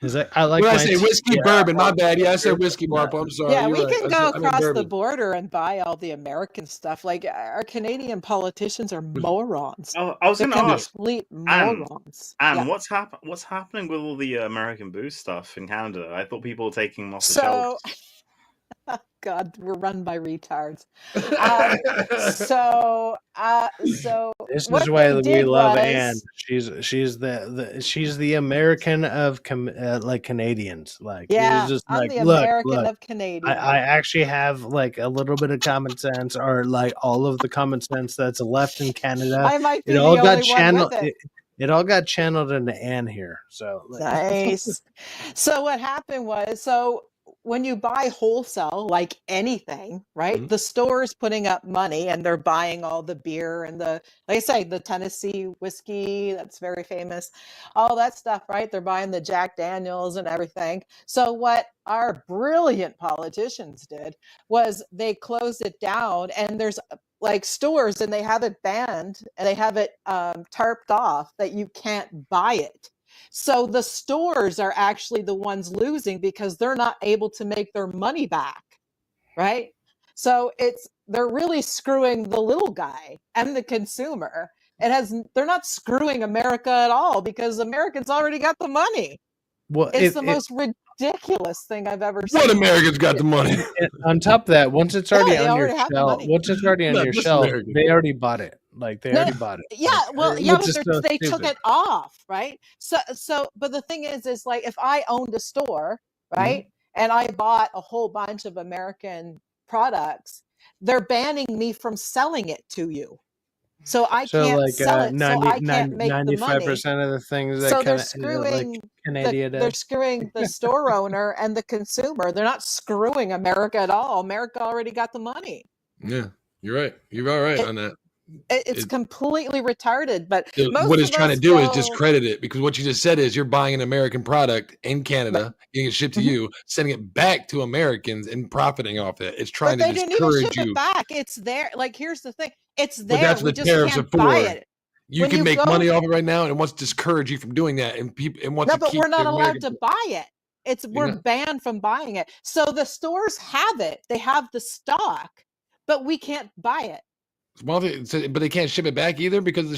He's like, I like When I my say tea. whiskey bourbon, my bad. Yeah, I said whiskey, Marple. I'm sorry. Yeah, You're we right. can I go meant across the bourbon. border and buy all the American stuff. Like our Canadian politicians are morons. Oh, I was They're going to ask, complete morons. Anne, Yeah. what's happening with all the American booze stuff in Canada? I thought people were taking them off the So, shelves. God, we're run by retards. So This what is why they we did love was- Anne. She's the American of like Canadians. Like Yeah, she's just I'm like the look. American of Canadian. I actually have like a little bit of common sense, or like all of the common sense that's left in Canada. I might be It the all got only one channeled. with it. It all got channeled into Anne here. So like, Nice. So what happened was, when you buy wholesale, like anything, right? Mhm. The store is putting up money and they're buying all the beer and like I say, the Tennessee whiskey, that's very famous, all that stuff, right? They're buying the Jack Daniels and everything. So what our brilliant politicians did was they closed it down, and there's like stores and they have it banned and they have it tarped off that you can't buy it. So the stores are actually the ones losing because they're not able to make their money back, right? So they're really screwing the little guy and the consumer. They're not screwing America at all because Americans already got the money. well, It's the most ridiculous ridiculous thing I've ever seen. What Americans got the money? And on top of that, once it's already they on your already have the shelf, money. once it's already on Not your this shelf, American. they already bought it. Like they No, already bought it. yeah, Like, well, yeah, which but is so they took stupid. it off, right? So, but the thing is like if I owned a store, right, and I bought a whole bunch of American products, they're banning me from selling it to you. So I So can't like sell it, so I can't make the money. 95% of the things that So they're kind of like screwing Canada they're does. screwing the store owner and the consumer. They're not screwing America at all. America already got the money. Yeah, you're right. You're all right on that. It's completely retarded, but most what it's of trying us to do is go- discredit it, because what you just said is you're buying an American product in Canada, getting it shipped to you, sending it back to Americans and profiting off it. It's trying but to they didn't even ship discourage you. it back. It's there. Like here's the thing. It's But there. that's We what the just tariffs are can't buy for. it. You When can you make go- money off it right now, and wants to discourage you from doing that, and wants No, to but keep we're not the allowed American. to buy it. We're not- banned from buying it. So the stores have it. They have the stock, but we can't buy it. Well, but they can't ship it back either because of the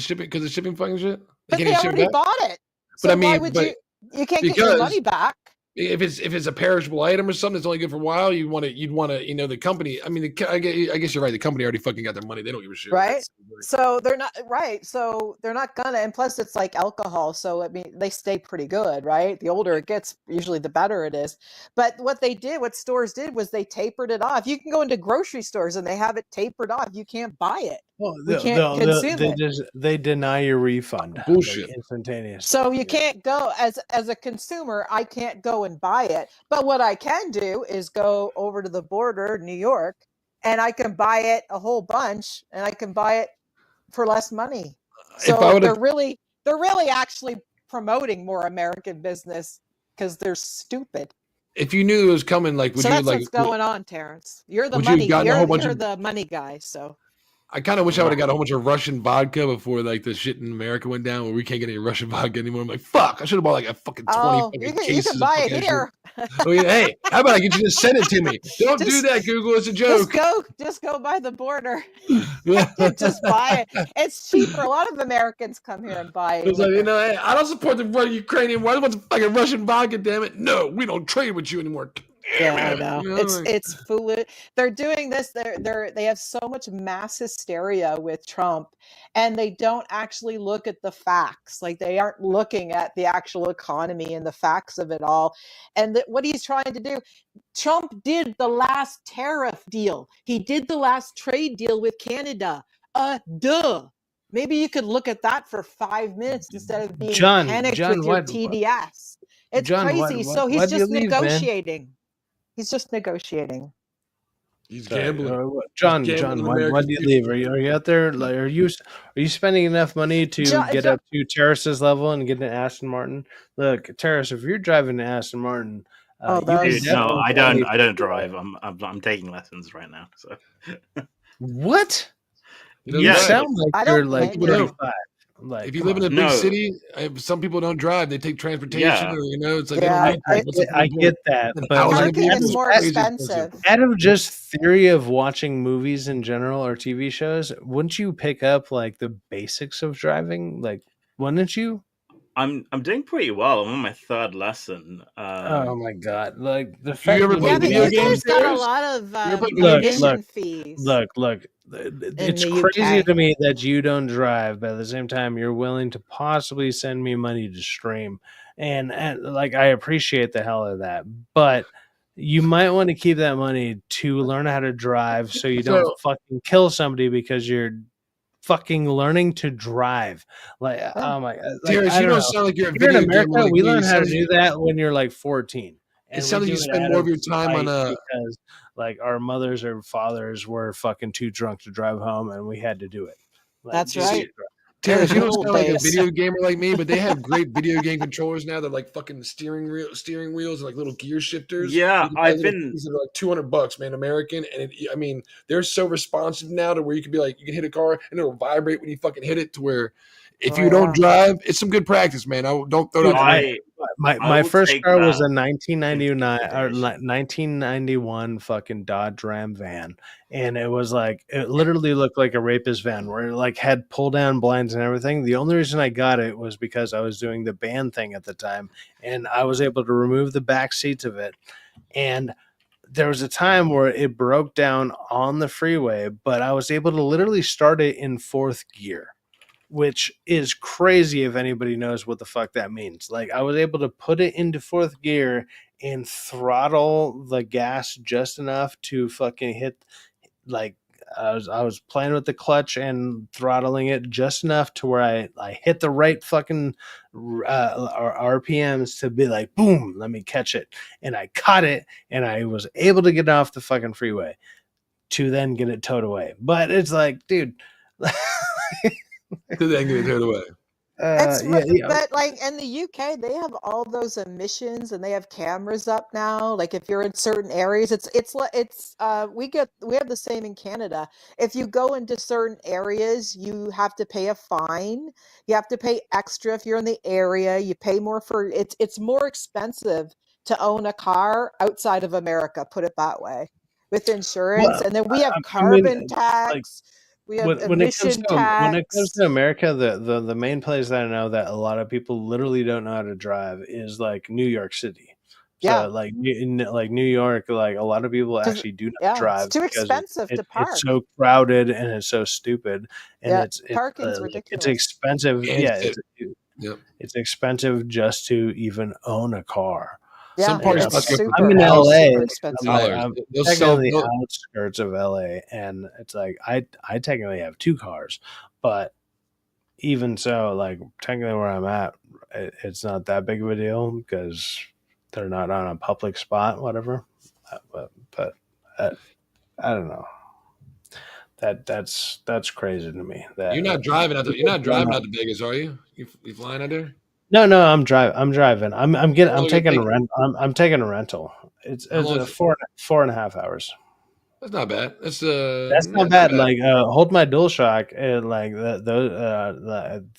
shipping fucking shit. But can't they even ship it already back? bought it. But So I mean, why would but you can't get your because- money back? If it's a perishable item or something that's only good for a while, you'd want to, the company. I mean, I guess you're right. The company already fucking got their money. They don't give a shit, Right. So they're not right. So they're not gonna. And plus, it's like alcohol. So I mean, they stay pretty good, right? The older it gets, usually the better it is. But what stores did was they tapered it off. You can go into grocery stores and they have it tapered off. You can't buy it. Well, We can't consume it. they deny your refund. Bullshit. Like, instantaneous. So you can't go as a consumer. I can't go and buy it. But what I can do is go over to the border, New York, and I can buy it a whole bunch, and I can buy it for less money. So they're really actually promoting more American business because they're stupid. If you knew it was coming, like, So that's what's going on, Terrence. You're the would you have money. gotten a whole bunch You're of- the money guy. So I kind of wish I would have got a whole bunch of Russian vodka before like the shit in America went down, where we can't get any Russian vodka anymore. I'm like, fuck! I should have bought like a fucking 20 you cases can buy of it fucking here. I mean, hey, how about I get you to send it to me? Don't do that, Google. It's a joke. Just go by the border. Just buy it. It's cheaper. A lot of Americans come here and buy it. It's like, hey, I don't support the Ukrainian war. I want the fucking Russian vodka, damn it. No, we don't trade with you anymore. Yeah, I know. It's foolish. They're doing this. They have so much mass hysteria with Trump, and they don't actually look at the facts. Like they aren't looking at the actual economy and the facts of it all. And what he's trying to do, Trump did the last tariff deal. He did the last trade deal with Canada. Duh. Maybe you could look at that for 5 minutes instead of being panicked with your TDS. It's crazy. So he's just negotiating. He's just negotiating. He's gambling. John, why do you leave? Are you out there? Like, are you spending enough money to get up to Terrace's level and get an Aston Martin? Look, Terrace, if you're driving an Aston Martin, no, I don't drive. I'm taking lessons right now. So what? You sound like you're like 35. Like, if you live in a big city, some people don't drive; they take transportation, or it's like I get that, but parking is more expensive. Out of just theory of watching movies in general or TV shows, wouldn't you pick up like the basics of driving? Like, wouldn't you? I'm doing pretty well. I'm on my third lesson. Oh my god! Like the fact you ever play video games? Got a lot of admission fees. Look. It's crazy to me that you don't drive, but at the same time, you're willing to possibly send me money to stream, and like I appreciate the hell of that, but you might want to keep that money to learn how to drive, so you don't fucking kill somebody because you're fucking learning to drive. Like, oh my god, Terrence, you don't sound like you're a here in video America. gamer. We learn how to do that when you're like 14. It sounds like you spend more of your time on because like our mothers or fathers were fucking too drunk to drive home, and we had to do it. Like, that's right. Terrence, you don't sound like a video gamer like me, but they have great video game controllers now. They're like fucking steering wheels and like little gear shifters. Yeah, I've been like $200, man, American, and I mean they're so responsive now to where you can be like you can hit a car and it'll vibrate when you fucking hit it to where if Oh, you don't yeah. drive, it's some good practice, man. Don't throw it out the window. My will first take car was that a 1999 into or consideration. 1991 fucking Dodge Ram van, and it was like it literally looked like a rapist van where it like had pull down blinds and everything. The only reason I got it was because I was doing the band thing at the time, and I was able to remove the back seats of it. And there was a time where it broke down on the freeway, but I was able to literally start it in fourth gear, which is crazy if anybody knows what the fuck that means. Like I was able to put it into fourth gear and throttle the gas just enough to fucking hit like I was playing with the clutch and throttling it just enough to where I hit the right fucking RPMs to be like boom, let me catch it, and I caught it, and I was able to get off the fucking freeway to then get it towed away. But it's like, dude. To then get it turned away. But like in the UK, they have all those emissions and they have cameras up now. Like if you're in certain areas, we have the same in Canada. If you go into certain areas, you have to pay a fine. You have to pay extra if you're in the area. You pay more for it's more expensive to own a car outside of America, put it that way, with insurance. Well, And then we have I mean, carbon like tax. We have when it comes emission to tax. America, the main place that I know that a lot of people literally don't know how to drive is like New York City. Yeah. So like like New York, like a lot of people actually do not It's drive too because expensive to it's park. so crowded and it's so stupid, and Yeah, it's parking's like it's ridiculous. expensive. And Yeah, yep. it's expensive just to even own a car. Yeah, Some parking it's spots go for I'm in super LA. super I'm expensive. like dollars. I'm They'll technically sell. on the outskirts of LA, and it's like I technically have two cars, but even so, like technically where I'm at, it's not that big of a deal because they're not on a public spot, whatever. But I don't know. That's crazy to me. That You're not driving out. You're people not don't driving know. out to Vegas, are you? You flying out there? No, I'm driving. I'm driving. How I'm long it taking a take? rent. I'm taking a rental. How It's long a is it? 4.5 hours. That's not bad. That's That's not not bad. bad. Like hold my dual shock. Like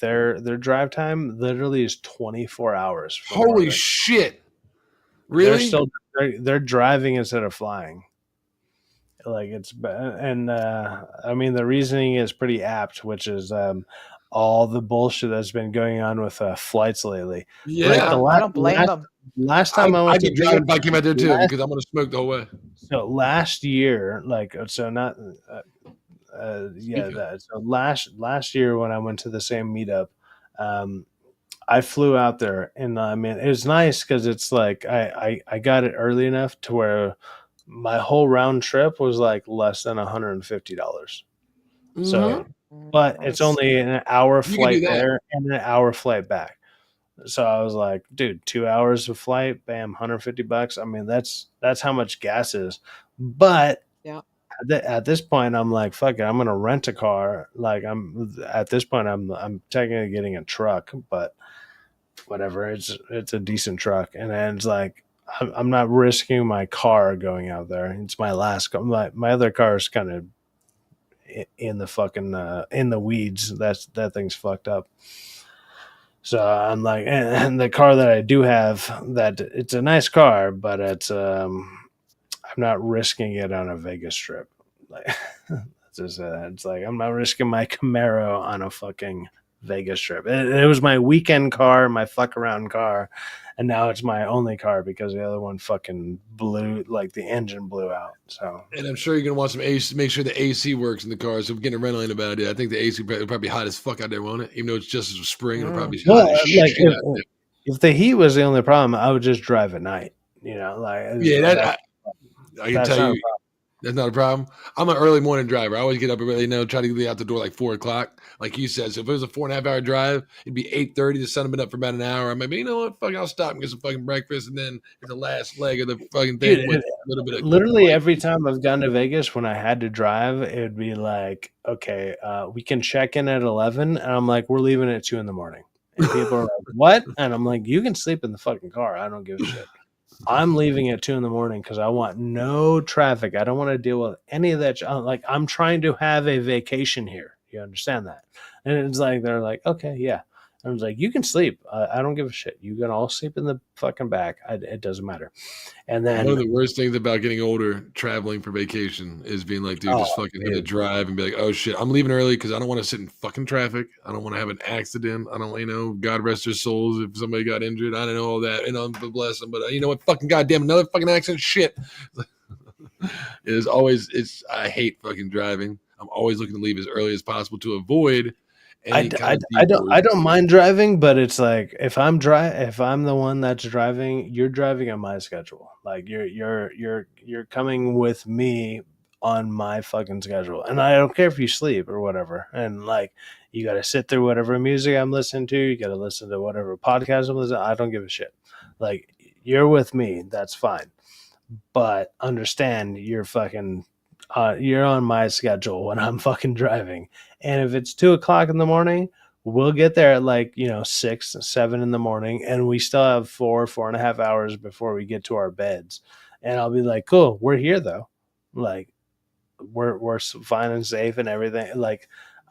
their drive time literally is 24 hours from where Holy shit! they're Really? still they're driving instead of flying. Like and I mean the reasoning is pretty apt, which is all the bullshit that's been going on with flights lately. Like Yeah. the I don't blame them. last time I went I'd to be Vegas, driving if I came out there too last, because I'm gonna smoke the whole way. so last year, like so not yeah, Speaking. so last year when I went to the same meetup, um, I flew out there, and I mean it was nice because it's like I got it early enough to where my whole round trip was like less than $150. Mm-hmm. So, but it's Nice. only an hour You can do flight that. there and an hour flight back. So I was like, dude, 2 hours of flight, bam, $150. I mean, that's how much gas is. But Yeah. at this point, I'm like, fuck it, I'm gonna rent a car. Like at this point, I'm technically getting a truck, but whatever, it's a decent truck, and then it's like I'm not risking my car going out there. It's my last car. My other car is kind of in the fucking in the weeds. That thing's fucked up. So I'm like, and the car that I do have, that it's a nice car, but I'm not risking it on a Vegas trip. Like, it's like I'm not risking my Camaro on a fucking Vegas trip. It was my weekend car, my fuck around car, and now it's my only car because the other one fucking blew, like the engine blew out. So, And I'm sure you're gonna want some AC. Make sure the AC works in the car. So if we're getting a rental ain't a bad idea. I think the AC will probably be hot as fuck out there, won't it? Even though it's just a spring, it'll probably be hot well, as like shit out there. if the heat was the only problem, I would just drive at night. You know, like Yeah, I can that's tell not a you that's not a problem. I'm an early morning driver. I always get up early, try to get out the door like 4 o'clock. Like you said, so if it was a 4.5 hour drive, it'd be 8:30. The sun had been up for about an hour. I might be, you know what, fuck, I'll stop and get some fucking breakfast, and then hit the last leg of the fucking thing Dude, with a little bit of literally light. every time I've gone to Vegas when I had to drive, it would be like, okay, we can check in at 11, and I'm like, we're leaving at 2 in the morning, and people are like, what? And I'm like, you can sleep in the fucking car. I don't give a shit. I'm leaving at 2 in the morning because I want no traffic. I don't want to deal with any of that. Like, I'm trying to have a vacation here. You understand that? And it's like they're like, okay, yeah. I was like, you can sleep. I don't give a shit. You can all sleep in the fucking back. It doesn't matter. And then one of the worst things about getting older, traveling for vacation, is being like, dude, just fucking have to drive and be like, oh shit, I'm leaving early because I don't want to sit in fucking traffic. I don't want to have an accident. I don't, God rest their souls if somebody got injured. I don't know all that, bless them. But you know what? Fucking goddamn, another fucking accident. Shit. I hate fucking driving. I'm always looking to leave as early as possible to avoid any kind of I don't mind driving, but it's like if I'm the one that's driving, you're driving on my schedule. Like you're coming with me on my fucking schedule, and I don't care if you sleep or whatever. And like you got to sit through whatever music I'm listening to. You got to listen to whatever podcast I'm listening to. I don't give a shit. Like you're with me, that's fine. But understand you're on my schedule when I'm fucking driving. And if it's 2:00 in the morning, we'll get there at like, 6, 7 in the morning, and we still have 4.5 hours before we get to our beds. And I'll be like, cool, we're here though. Like we're fine and safe and everything. Like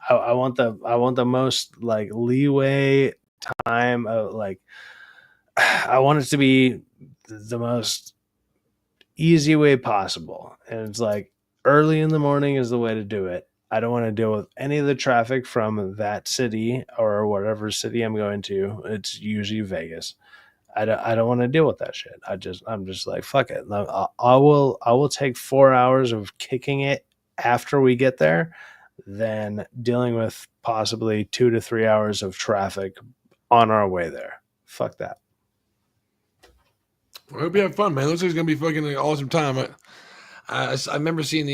I want the most like leeway time of like I want it to be the most easy way possible. And it's like early in the morning is the way to do it. I don't want to deal with any of the traffic from that city or whatever city I'm going to. It's usually Vegas. I don't want to deal with that shit. I'm just like, fuck it. I will take 4 hours of kicking it after we get there than dealing with possibly 2 to 3 hours of traffic on our way there. Fuck that. I hope you have fun, man. Looks like it's gonna be fucking an awesome time. I remember seeing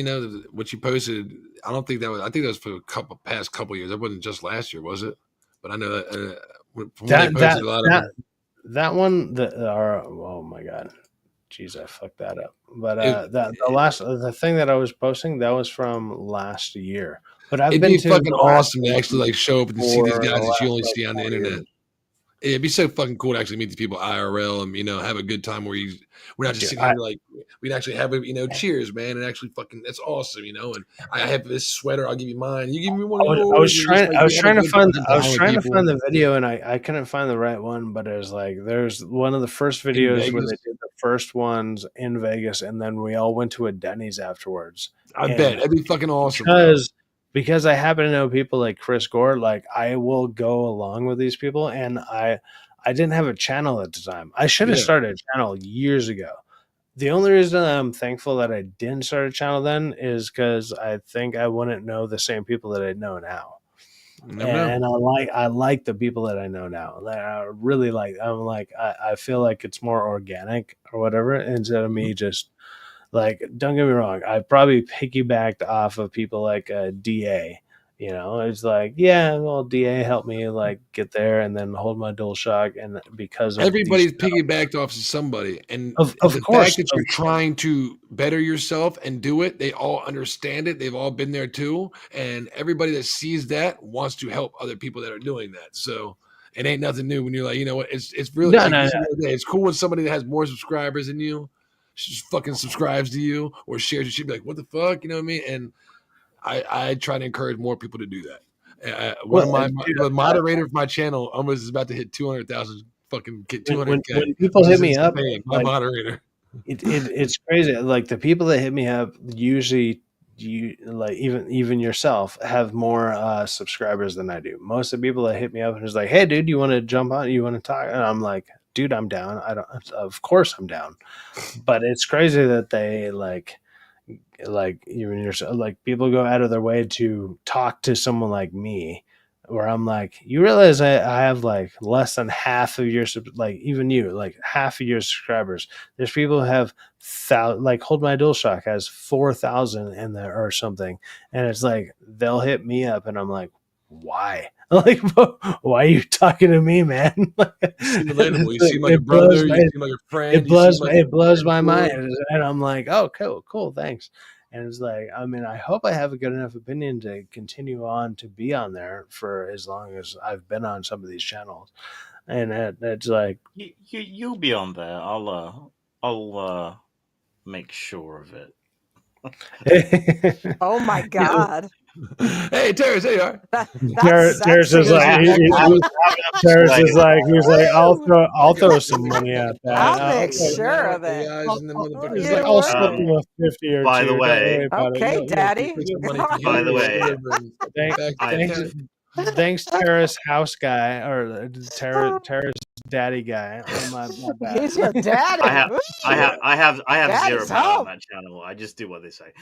what you posted. I don't think that was. I think that was for past couple years. That wasn't just last year, was it? But I know that that one. Oh my god, jeez, I fucked that up. But the thing that I was posting, that was from last year. But it'd be fucking awesome to actually like show up and see these guys that you only see on the internet. Years. It'd be so fucking cool to actually meet these people IRL and have a good time where we're not just sitting here like we'd actually have cheers, man, and actually fucking that's awesome, and I have this sweater, I'll give you mine, you give me one. I was trying to find the video and I couldn't find the right one, but it was like there's one of the first videos when they did the first ones in Vegas, and then we all went to a Denny's afterwards. I bet that'd be fucking awesome because I happen to know people like Chris Gore, like I will go along with these people, and I didn't have a channel at the time. I should have started a channel years ago. The only reason I'm thankful that I didn't start a channel then is because I think I wouldn't know the same people that I know now. And I like the people that I know now. I really like. I feel like it's more organic or whatever instead of me just. Like, don't get me wrong, I probably piggybacked off of people like DA. It's like, yeah, well, DA helped me like get there and then hold my DualShock, and because of everybody's piggybacked off of somebody, and of the course, fact that you're trying to better yourself and do it, they all understand it. They've all been there too, and everybody that sees that wants to help other people that are doing that. So it ain't nothing new when you're like, you know what, it's really it's cool when somebody that has more subscribers than you just fucking subscribes to you or shares your shit, be like, what the fuck, you know what I mean? And I try to encourage more people to do that. The moderator of my almost is about to hit 200,000 fucking get 200K. When people hit me up, my moderator, it's crazy. Like the people that hit me up usually, you like even yourself have more subscribers than I do. Most of the people that hit me up and is like, hey dude, you want to jump on? You want to talk? And I'm like, dude, I'm down. Of course I'm down. But it's crazy that they like even yourself, like people go out of their way to talk to someone like me, where I'm like, you realize I have like less than half of your like even you like half of your subscribers. There's people who have like Hold My DualShock has 4,000 in there or something, and it's like they'll hit me up and I'm like, why? Like, why are you talking to me, man? You seem relatable. You seem like a brother. You seem like a friend. It blows my mind, and I'm like, oh, cool, thanks. And it's like, I mean, I hope I have a good enough opinion to continue on to be on there for as long as I've been on some of these channels. And it's like, you'll be on there. I'll make sure of it. Oh my god! Hey, Terrence, hey, you are. That's Terrence sexy. is like, Terrence is like, he's like, I'll throw some money at that. I'll make Yeah, sure of the it. eyes and the motherfuckers. He's You like, I'll would. slip him a 50 or By the two. Don't worry way, about it. Okay, You'll Daddy. Put some money from By the here, way, over and Thank, back to I- town. thanks, Terrace house guy or Terrace daddy guy. Oh my bad. He's your daddy. I have, Ooh. I have zero Daddy's power on home. that channel. I just do what they say.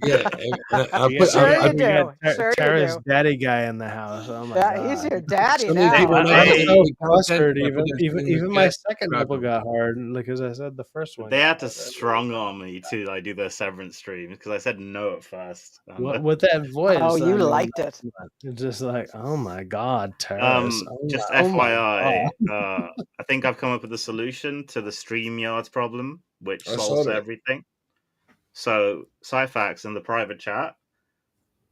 Yeah, I We put. Sure I, you do. Sure you Terrace do. daddy guy in the house. Oh my Yeah, god. he's your daddy so many now. people I, know I'm how to so make content, flustered. I put their thing in Even the my chat, second subscribe double to 'em. got hard because I said the first one. They got had to hard. strong arm me to like do their severance streams because I said no at first. And, With that voice. Oh, you I mean, liked it. It's just like, oh my god, Terrace. just Oh my FYI, god. I think I've come up with a solution to the StreamYards problem, which I saw solves that. everything. So, Syfaxx in the private chat,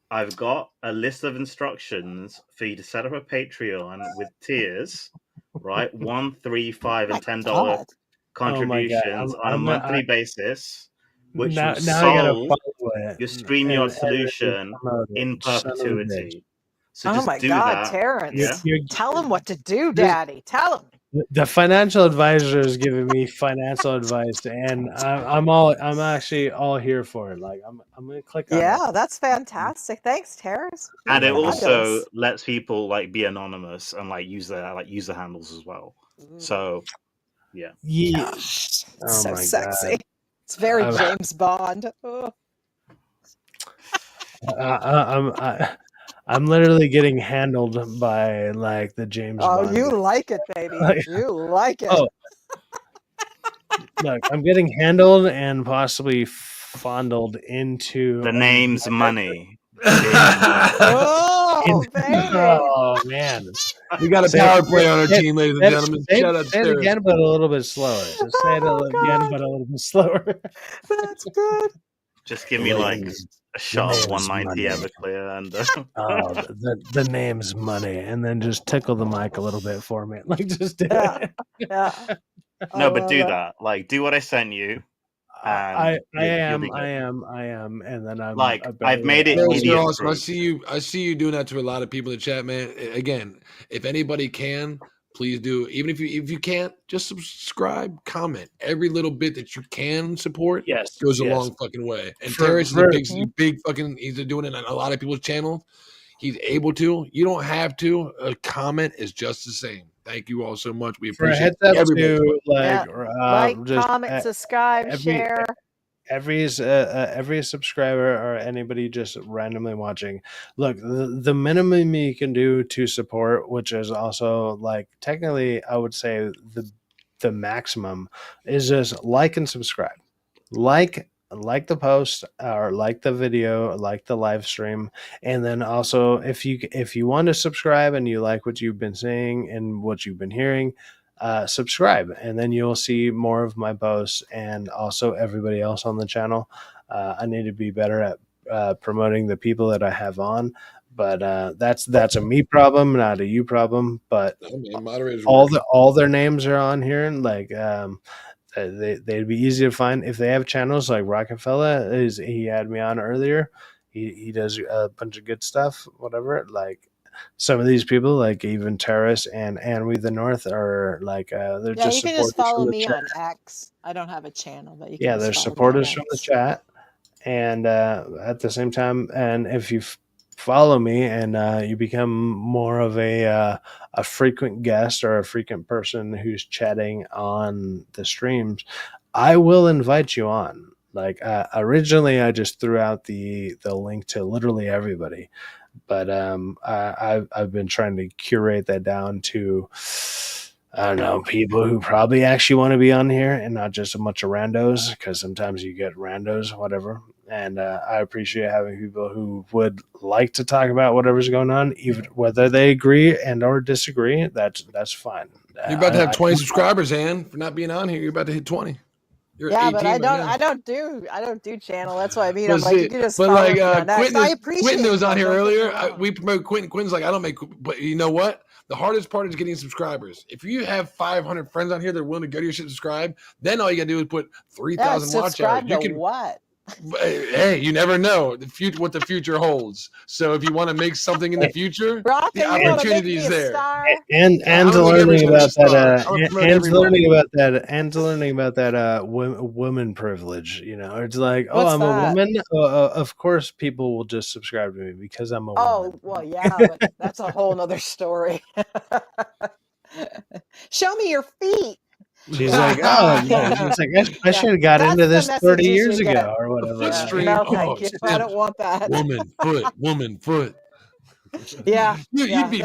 I've got a list of instructions for you to set up a Patreon with tiers, right? $1, $3, $5, and $10 God. contributions on a I'm monthly basis, which now will I gotta solve follow it your StreamYard solution promote it. in Son of a bitch. perpetuity. So Oh just my do God, that. Terrence. Yeah. Tell him what to do, Daddy. Tell him. The financial advisor is giving me financial advice, and I'm actually all here for it. Like I'm gonna click on it. Yeah, that's fantastic. Thanks, Terrence. And it Oh my also Fabulous. lets people like be anonymous and like use their user handles as well. So yeah. Yeah. Gosh, Oh it's so my sexy. god. It's very I'm- James Bond. Oh. I'm literally getting handled by like the James Oh, Bond. you guy. like it, baby. Like- You like it. Oh, look, I'm getting handled and possibly fondled into The name's money. Oh, baby. Oh man, We got a Say- power play on our say- team, ladies and say- gentlemen. say- Shout out say it to again, but a little bit slower. Just say it Oh, again, God. but a little bit slower. That's good. Just give me like a shot of name's 190 money. Everclear and Oh, the name's money, and then just tickle the mic a little bit for me. Like just do Yeah. it. Yeah. no, I but love do it. that. Like do what I sent you. I You'll be good. am, and then I'm Like, I I've made it Terrence, idiot you're awesome. I proof. see you doing that to a lot of people in the chat, man. Again, if anybody can, please do. Even if you can't, just subscribe, comment. Every little bit that you can support Yes goes a yes. long fucking way. And For- Terrence is for- a big fucking. He's doing it on a lot of people's channels. He's able to. You don't have to. A comment is just the same. Thank you all so much. We For a appreciate heads up everybody. to Yeah. Like, just comment, subscribe, every- share. every subscriber or anybody just randomly watching, look, the minimum you can do to support, which is also like technically I would say the maximum, is just like and subscribe. Like the post or like the video, like the live stream, and then also if you want to subscribe and you like what you've been seeing and what you've been hearing, subscribe, and then you'll see more of my posts and also everybody else on the channel. I need to be better at promoting the people that I have on, but that's a me problem, not a you problem. But I mean, moderators all their names are on here, and like they'd be easy to find if they have channels like Rockefeller. He had me on earlier. He does a bunch of good stuff. Whatever, like. Some of these people, like even Terrace and We the North, are like they're Yeah, just you can just supporters follow from the me chat. on X. I don't have a channel, but you can Yeah, just they're follow me on supporters from the X. chat, and at the same time, and if you follow me and you become more of a frequent guest or a frequent person who's chatting on the streams, I will invite you on. Like originally, I just threw out the link to literally everybody. But I've been trying to curate that down to, I don't know, people who probably actually want to be on here and not just a bunch of randos, because sometimes you get randos, whatever. And I appreciate having people who would like to talk about whatever's going on, even whether they agree and or disagree. That's fine. You're about to have 20 subscribers, Ann, for not being on here. You're about to hit 20. You're Yeah, 18 but I right now. I don't do channel. That's what I mean. But I'm like, see, you can just but follow like me on X. Quentin, I appreciate Quentin was on that, here don't get me earlier. wrong. We promote Quentin. Quentin's like, I don't make, but you know what? The hardest part is getting subscribers. If you have 500 friends on here that are willing to go to your shit, subscribe, then all you gotta do is put 3,000 watch hours. subscribe You to can what? Hey, you never know what the future holds. So if you want to make something in the future, Rock, the are you going to make opportunity me is a there. star? And I don't think learning everyone's a about star. that. I would promote And everyone. learning about that. And learning about that. Women privilege. You know, it's like, oh, What's I'm a that? woman. Of course, people will just subscribe to me because I'm a Oh, woman. well, yeah, but that's a whole nother story. Show me your feet. She's like, oh, Yeah. it's like I Yeah. should have got That's into the this 30 messages years you get. ago or The whatever. foot Yeah. stream. No, Oh, thank you. I don't simp. want that. Woman foot. Yeah. You'd Yeah. be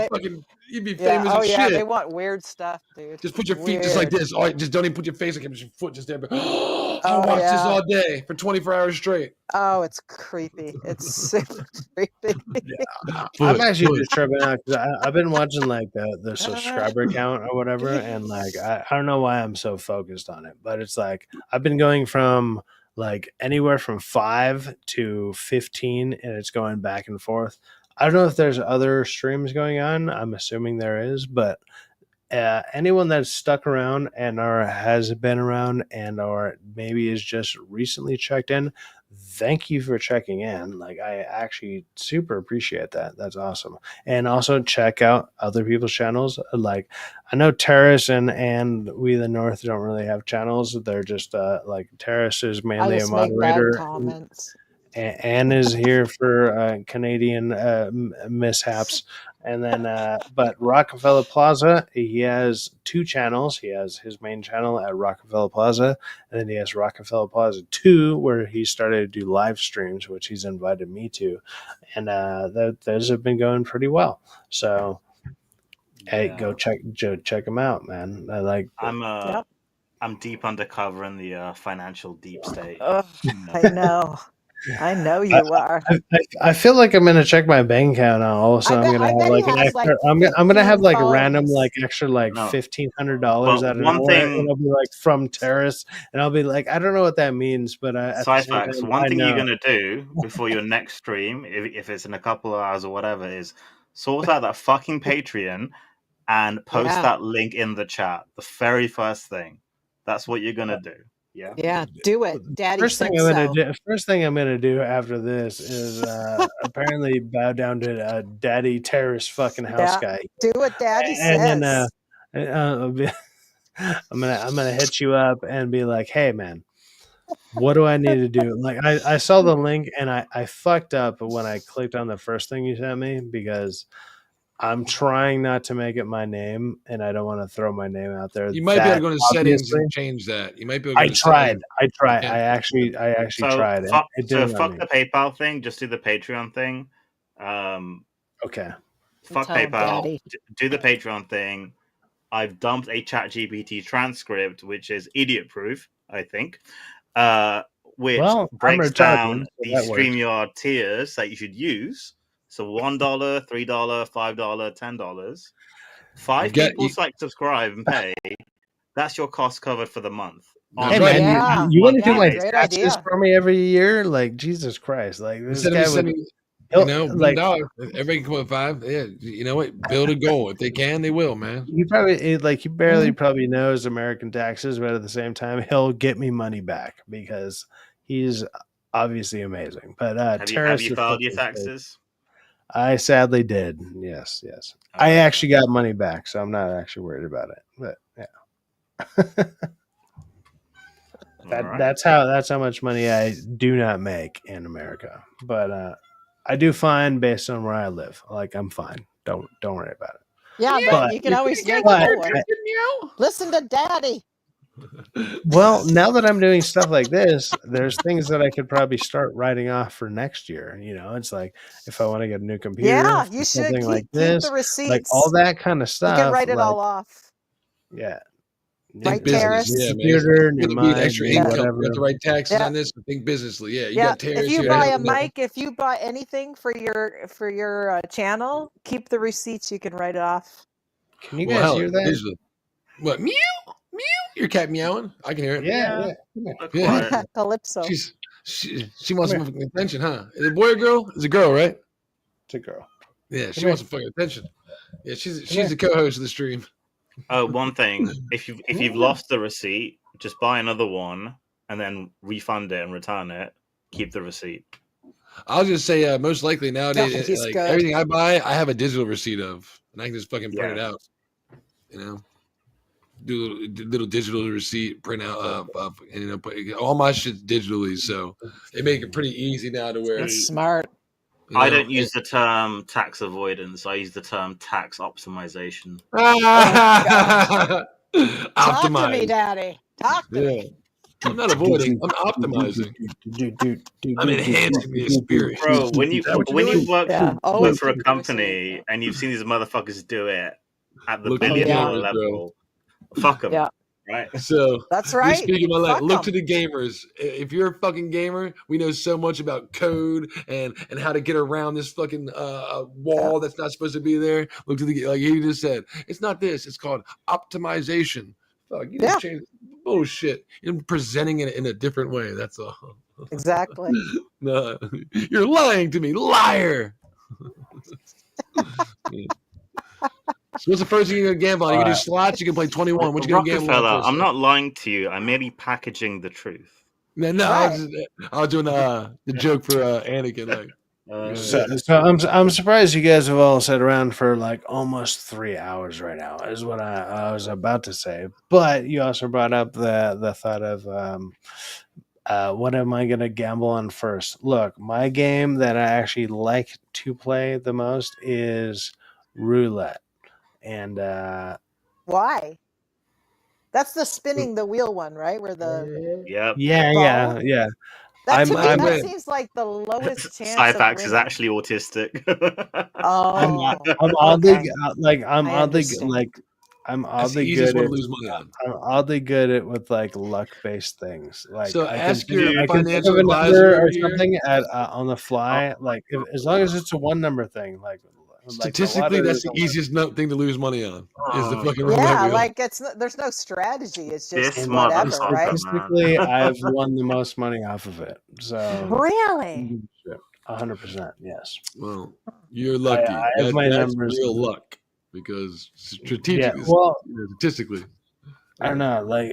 you'd be Yeah. famous Oh, as yeah. shit. They want weird stuff, dude. Just put your feet just like Weird. this. All right, just don't even put your face like just your foot just there. But I'll Oh, watch this yeah. all day for 24 hours straight. Oh, it's creepy. It's super creepy. I'm Foot. actually just tripping out because I've been watching like the subscriber count or whatever, and like I don't know why I'm so focused on it, but it's like I've been going from like anywhere from 5 to 15, and it's going back and forth. I don't know if there's other streams going on. I'm assuming there is, but anyone that's stuck around and or has been around and or maybe is just recently checked in, thank you for checking in. Like I actually super appreciate that. That's awesome. And also check out other people's channels. Like I know Terrace and We the North don't really have channels. They're just like Terrace is I mainly a just make bad moderator. comments. Anne is here for Canadian mishaps. And then, but Rockefeller Plaza, he has 2 channels. He has his main channel at Rockefeller Plaza, and then he has Rockefeller Plaza 2, where he started to do live streams, which he's invited me to. And those have been going pretty well. So, hey, go check them out, man. I like. Yep. I'm deep undercover in the financial deep state. Ugh, I know. I know I, you are. I feel like I'm gonna check my bank account now. Also, I'm gonna I have bet like he an has extra. like I'm gonna have 15 like a random phones. like extra like No. $1,500 But out of one nowhere. thing- It'll be like from Terrace, and I'll be like, I don't know what that means, but at the same Syfaxx, time, one I thing know. you're gonna do before your next stream, if it's in a couple of hours or whatever, is sort out that fucking Patreon and post Yeah. that link in the chat. The very first thing. That's what you're gonna do. Yeah. Yeah, do it. Daddy First said thing I'm gonna so. do. First thing I'm gonna do after this is apparently bow down to Daddy Terrace fucking house Yeah. guy, Do what Daddy and says. then I'll be, I'm gonna hit you up and be like, hey man, what do I need to do? Like I saw the link and I fucked up when I clicked on the first thing you sent me because I'm trying not to make it my name and I don't want to throw my name out there. You might be able to go to settings obviously- and change that. You might be able to I go to tried. settings. I tried. Yeah. I actually So tried. It fuck, didn't let fuck me. the PayPal thing. Just do the Patreon thing. Okay. Fuck Tell him, PayPal. Daddy. Do the Patreon thing. I've dumped a ChatGPT transcript, which is idiot proof, I think, which Well, I'm breaks retarded, down so the that works. StreamYard tiers that you should use. So $1, $3, $5, $10. 5 people subscribe and pay. That's your cost covered for the month. That's Hey right. man, Yeah. you want to do Yeah, my great taxes idea. for me every year? Like Jesus Christ! Like this Instead of guy me would. sending, Like $1, everybody can come up with 5. Yeah, you know what? Build a goal. If they can, they will, man. he probably like he barely probably knows American taxes, but at the same time, he'll get me money back because he's obviously amazing. But Have Terrace you is filed your fucking great. taxes? I sadly did. Yes. I actually got money back, so I'm not actually worried about it. But yeah. That's how much money I do not make in America. But I do fine based on where I live. Like I'm fine. Don't worry about it. Yeah, but you can always make more. Listen to Daddy. Well, now that I'm doing stuff like this, there's things that I could probably start writing off for next year. You know, it's like if I want to get a new computer, Yeah, you should something keep, like keep this, the receipts. like all that kind of stuff. You can write it like, all off. Yeah. Right, Terrace? Yeah, computer, man. It's new gonna be an mic, extra new income. whatever. You have to write taxes Yeah. on this. Think businessly. Yeah, you Yeah, got Terrace. if you here, buy a everything else. mic, if you buy anything for your channel, keep the receipts. You can write it off. Can you Well, guys hell, hear that? visually. What? Meow, meow. Your cat meowing. I can hear it. Yeah. Yeah. Calypso. She wants some fucking attention, huh? Is it a boy or girl? It's a girl, right? It's a girl. Yeah, she Come wants some fucking attention. Yeah, she's the co-host of the stream. Oh, one thing. If you've lost the receipt, just buy another one and then refund it and return it. keep the receipt. I was gonna say most likely nowadays, No, he's like good. everything I buy, I have a digital receipt of, and I can just fucking print it Yeah. out. You know, do a little digital receipt, print out, and put all my shit's digitally, so they make it pretty easy now to where That's smart. I don't use the term tax avoidance. I use the term tax optimization. Talk to me, Optimize. Daddy. Talk to me. I'm not avoiding. I'm optimizing. I'm enhancing the experience. Bro, when you work always for a keep the company receipt. and you've seen these motherfuckers do it at the Look $1 at billion the dollar gamers, bro. level, fuck them. Yeah. Right? So That's you're right. speaking my language. Fuck Look 'em. to the gamers. If you're a fucking gamer, we know so much about code and how to get around this fucking wall that's not supposed to be there. Look to the, like he just said, it's not this. It's called optimization. Fuck, you just changed bullshit. You're presenting it in a different way. That's all. Exactly. No, you're lying to me, liar. So what's the first thing you're gonna gamble on? You can do slots. You can play 21. What you gonna gamble on Rockefeller, first? I'm not lying to you. I'm merely packaging the truth. No, Right. I was doing the joke for Anakin. Like, So I'm surprised you guys have all sat around for like almost 3 hours right now, is what I was about to say. But you also brought up the thought of what am I going to gamble on first? Look, my game that I actually like to play the most is roulette, and Why? That's the spinning the wheel one, right? Where the Yep. yeah. that I'm seems like the lowest chance of Syfaxx winning. is actually autistic. Oh, I'm oddly okay. I'm I oddly understand. I'm that's the oddly easiest good one at to lose money on. I'm oddly good at with like luck based things. Like So I ask can your I can think of financial a advisor number over or here. something at on the fly. Like as long as it's a one number thing, like the Statistically, lottery that's the doesn't work. easiest thing to lose money on. Is the fucking roulette Yeah, wheel. like there's no strategy. It's just This whatever, motherfucker, right? man. Statistically, I've won the most money off of it. So Really? 100%, yes. Well, you're lucky. I have my That's numbers. real luck because Yeah, statistically. I don't know, like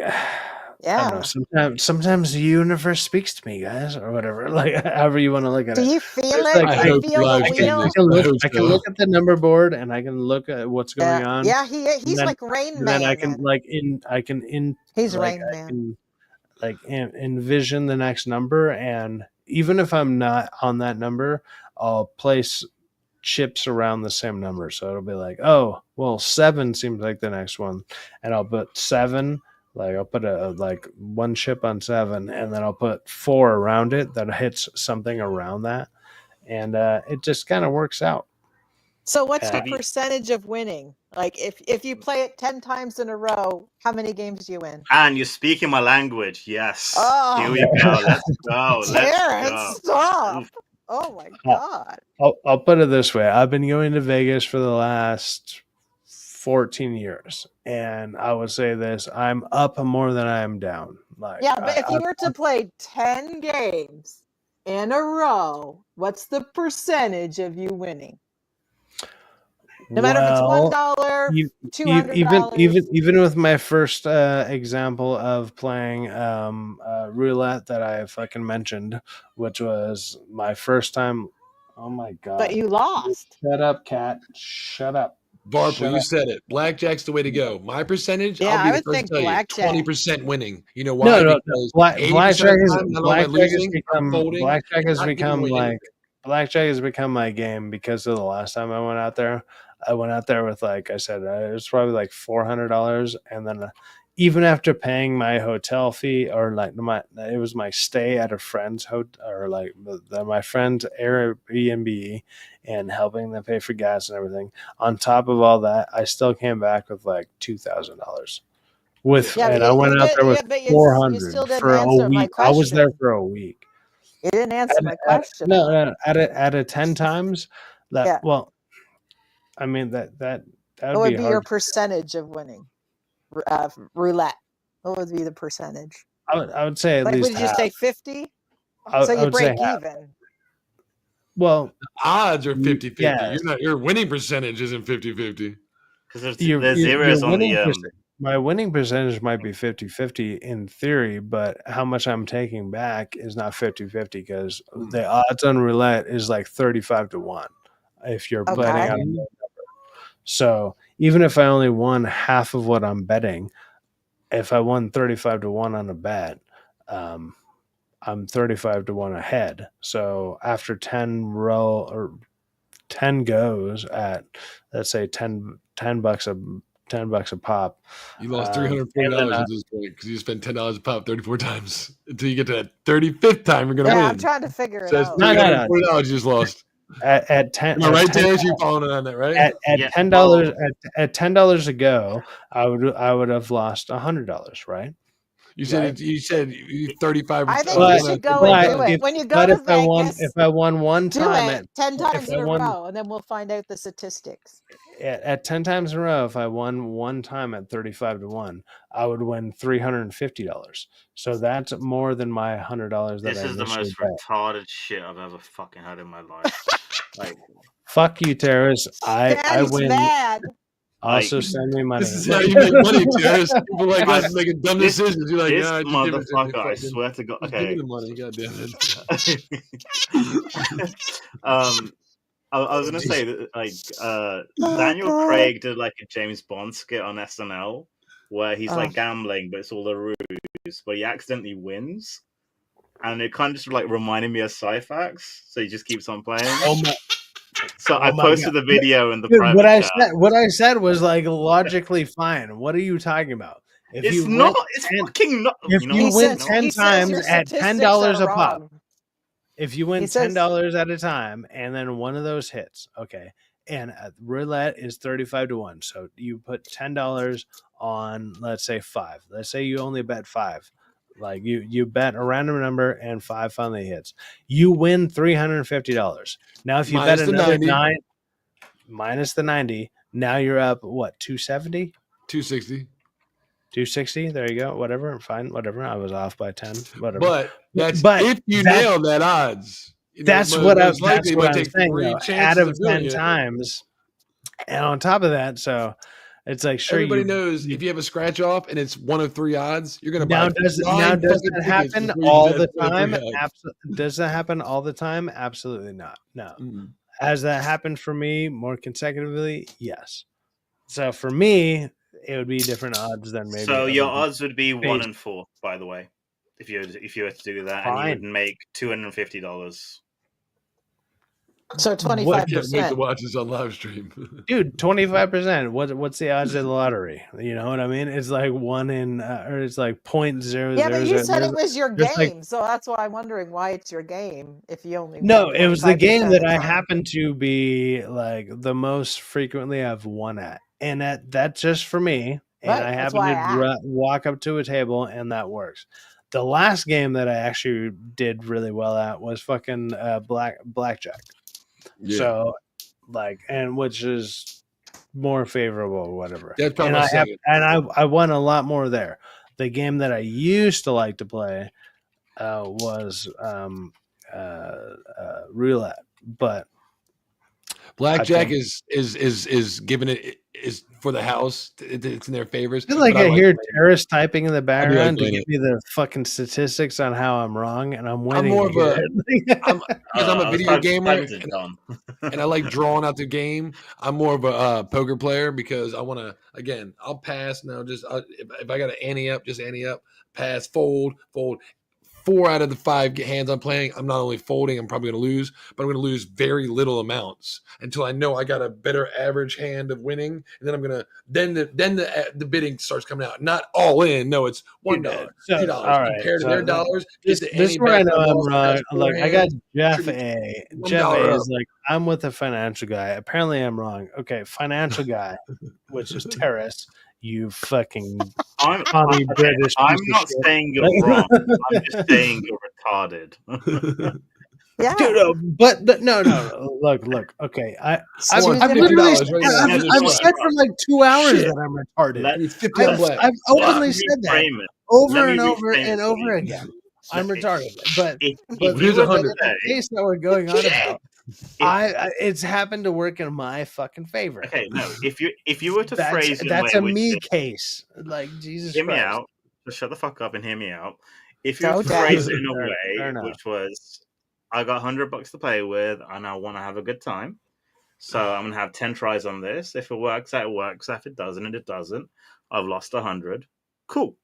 I don't know. Yeah. Sometimes the universe speaks to me, guys, or whatever. Like however you want to look at Do it. you feel It's it? like I Do you hope feel live the stream wheel? this. I can look at the number board and I can look at what's going Yeah, on. yeah. And He's then, like Rain and then I Man. can Then. He's like Rain I Man. can like envision the next number, and even if I'm not on that number, I'll place chips around the same number. So it'll be like, oh, well, 7 seems like the next one, and I'll put 7. Like I'll put a like one chip on 7, and then I'll put 4 around it that hits something around that, and it just kind of works out. So what's your Have you- percentage of winning? Like if you play it 10 times in a row, how many games do you win? And you're speaking my language. Yes. Oh. Here we go. Let's go. Terrence, stop. Oof. Oh my God. I'll put it this way. I've been going to Vegas for the last 14 years, and I would say this: I'm up more than I am down. Like, Yeah, but if you were to play 10 games in a row, what's the percentage of you winning? No matter if it's $1, $200. Even with my first example of playing roulette that I fucking mentioned, which was my first time. Oh my God! But you lost. Shut up, cat! Shut up. Barple, you said it. Blackjack's the way to go. My percentage, Yeah, I'll be I the would first think to tell you, blackjack. 20% winning. You know why? No. Because Blackjack 80% of the time, not only am I losing, I'm folding, Blackjack has not giving become away like Blackjack has become my game because of the last time I went out there. I went out there with, like I said, it was probably like $400, and then even after paying my hotel fee, or like it was my stay at a friend's hotel, or like my friend's Airbnb, and helping them pay for gas and everything. On top of all that, I still came back with like $2,000. And I went out there with $400 for a week. I was there for a week. You didn't answer my question. No. At a 10 times that. Yeah. Well, I mean that what would be your percentage of winning roulette? What would be the percentage? I would say at like, least. Would you say 50? So you break even. Well, the odds are 50-50. Yes. Your winning percentage isn't 50-50. Because there's zeros on the my winning percentage might be 50-50 in theory, but how much I'm taking back is not 50-50 because the odds on roulette is like 35-1 if you're betting Okay. on a low number. So even if I only won half of what I'm betting, if I won 35-1 on a bet, I'm 35-1 ahead. So after 10 goes at, let's say 10 bucks a pop. You lost and $340 then at this point because you spent $10 a pop 34 times until you get to that 35th time. You're gonna Yeah, win. I'm trying to figure it So it's out. No. $340 you just lost. at 10 Am I right, at 10 Terrence? You following on that, right? at Yeah, $10 well, at $10 a go, I would have lost $100, right? You said Right. you said you 35. I think you should go and do it. When you go to Vegas, if I won one do time it 10 times in a row, and then we'll find out the statistics. at 10 times in a row, if I won one time at 35-1, I would win $350. So that's more than my $100 that this I is the initially most bet. retarded shit I've ever fucking had in my life. Like, Fuck you, terrorists. I Daddy's win. mad. Also, Like, send me money. This is how you make money, Terrence. People like us making dumb decisions. You're like, this nah, just give it to me. motherfucker, I swear to God. Just Okay. give me the money. God damn it. I was gonna say that, like, Daniel Craig did like a James Bond skit on SNL where he's like gambling, but it's all a ruse, but he accidentally wins, and it kind of just like reminded me of Syfaxx, so he just keeps on playing. So I posted the video in the private chat. What I said was like logically fine. What are you talking about? If It's you not. win It's 10 fucking not. If you win 10 times your at statistics $10 are a pop, wrong. if you win He says- $10 at a time and then one of those hits, okay, and roulette is 35-1, so you put $10 on, let's say 5. Let's say you only bet 5. Like you bet a random number and 5 finally hits. You win $350. Now if you Minus bet the another 90. 9 minus the 90, now you're up what, 270? 260. 260. There you go. Whatever. Fine. Whatever. I was off by 10. Whatever. But if you nail that odds. That's what I'm take saying. 3 Though. chances Out of of doing 10 it. times, and on top of that, so it's like sure. Everybody knows if you have a scratch off and it's 1 of 3 odds, you're gonna Now buy. does that happen all the time? Does that happen all the time? Absolutely not. No. Has that happened for me more consecutively? Yes. So for me, it would be different odds than maybe. So your odds would be 1 in 4, by the way, if you were to do that, and you would make $250. So 25%. I can't wait to watch this on live stream. Dude, 25%. What's the odds of the lottery? You know what I mean? It's like 1 in, or it's like 0.00. Yeah, but you said it was your just game, like- so that's why I'm wondering why it's your game if you only No, win it was the 25% game of that the I time. happen to be like the most frequently I've won at, and that's just for me. And Right, I that's happen why to I asked. walk up to a table, and that works. The last game that I actually did really well at was fucking blackjack. Yeah. So, like, and which is more favorable or whatever. That's probably and my I second. I won a lot more there. The game that I used to like to play was roulette, but Blackjack is giving it is for the house. It's in their favors. I feel like but I hear playing terrorists typing in the background to playing give me the fucking statistics on how I'm wrong, and I'm waiting. I'm more of a I'm a I was video typing gamer to John. and I like drawing out the game. I'm more of a poker player because I want to. Again, I'll pass now. If I got to ante up, just ante up. Pass, fold. 4 out of the 5 hands I'm playing, I'm not only folding, I'm probably going to lose, but I'm going to lose very little amounts until I know I got a better average hand of winning, and then I'm going to then the bidding starts coming out. Not all in, no, it's $1, $2 compared to their dollars. This is where I know I'm wrong. Like I got Jeff A. Jeff A is like, I'm with a financial guy. Apparently I'm wrong. Okay, financial guy, which is terrorist. You fucking British. I'm not saying you're wrong. I'm just saying you're retarded. Yeah. Dude, but no. Look. Okay, I've literally I've said for like 2 hours that I'm retarded. I've openly said that over and over and over again. I'm retarded, but if the case that we're going on about it's happened to work in my fucking favor. Okay, no. If you were to That's phrase it in that's way a which me is, case. Like Jesus hear me Christ. out, just shut the fuck up and hear me out. If you were Go, to Dad. phrase it in a Fair way enough. which was, I got $100 to play with, and I want to have a good time, so I'm gonna have 10 tries on this. If it works out, it works. If it doesn't, it doesn't. I've lost 100. Cool.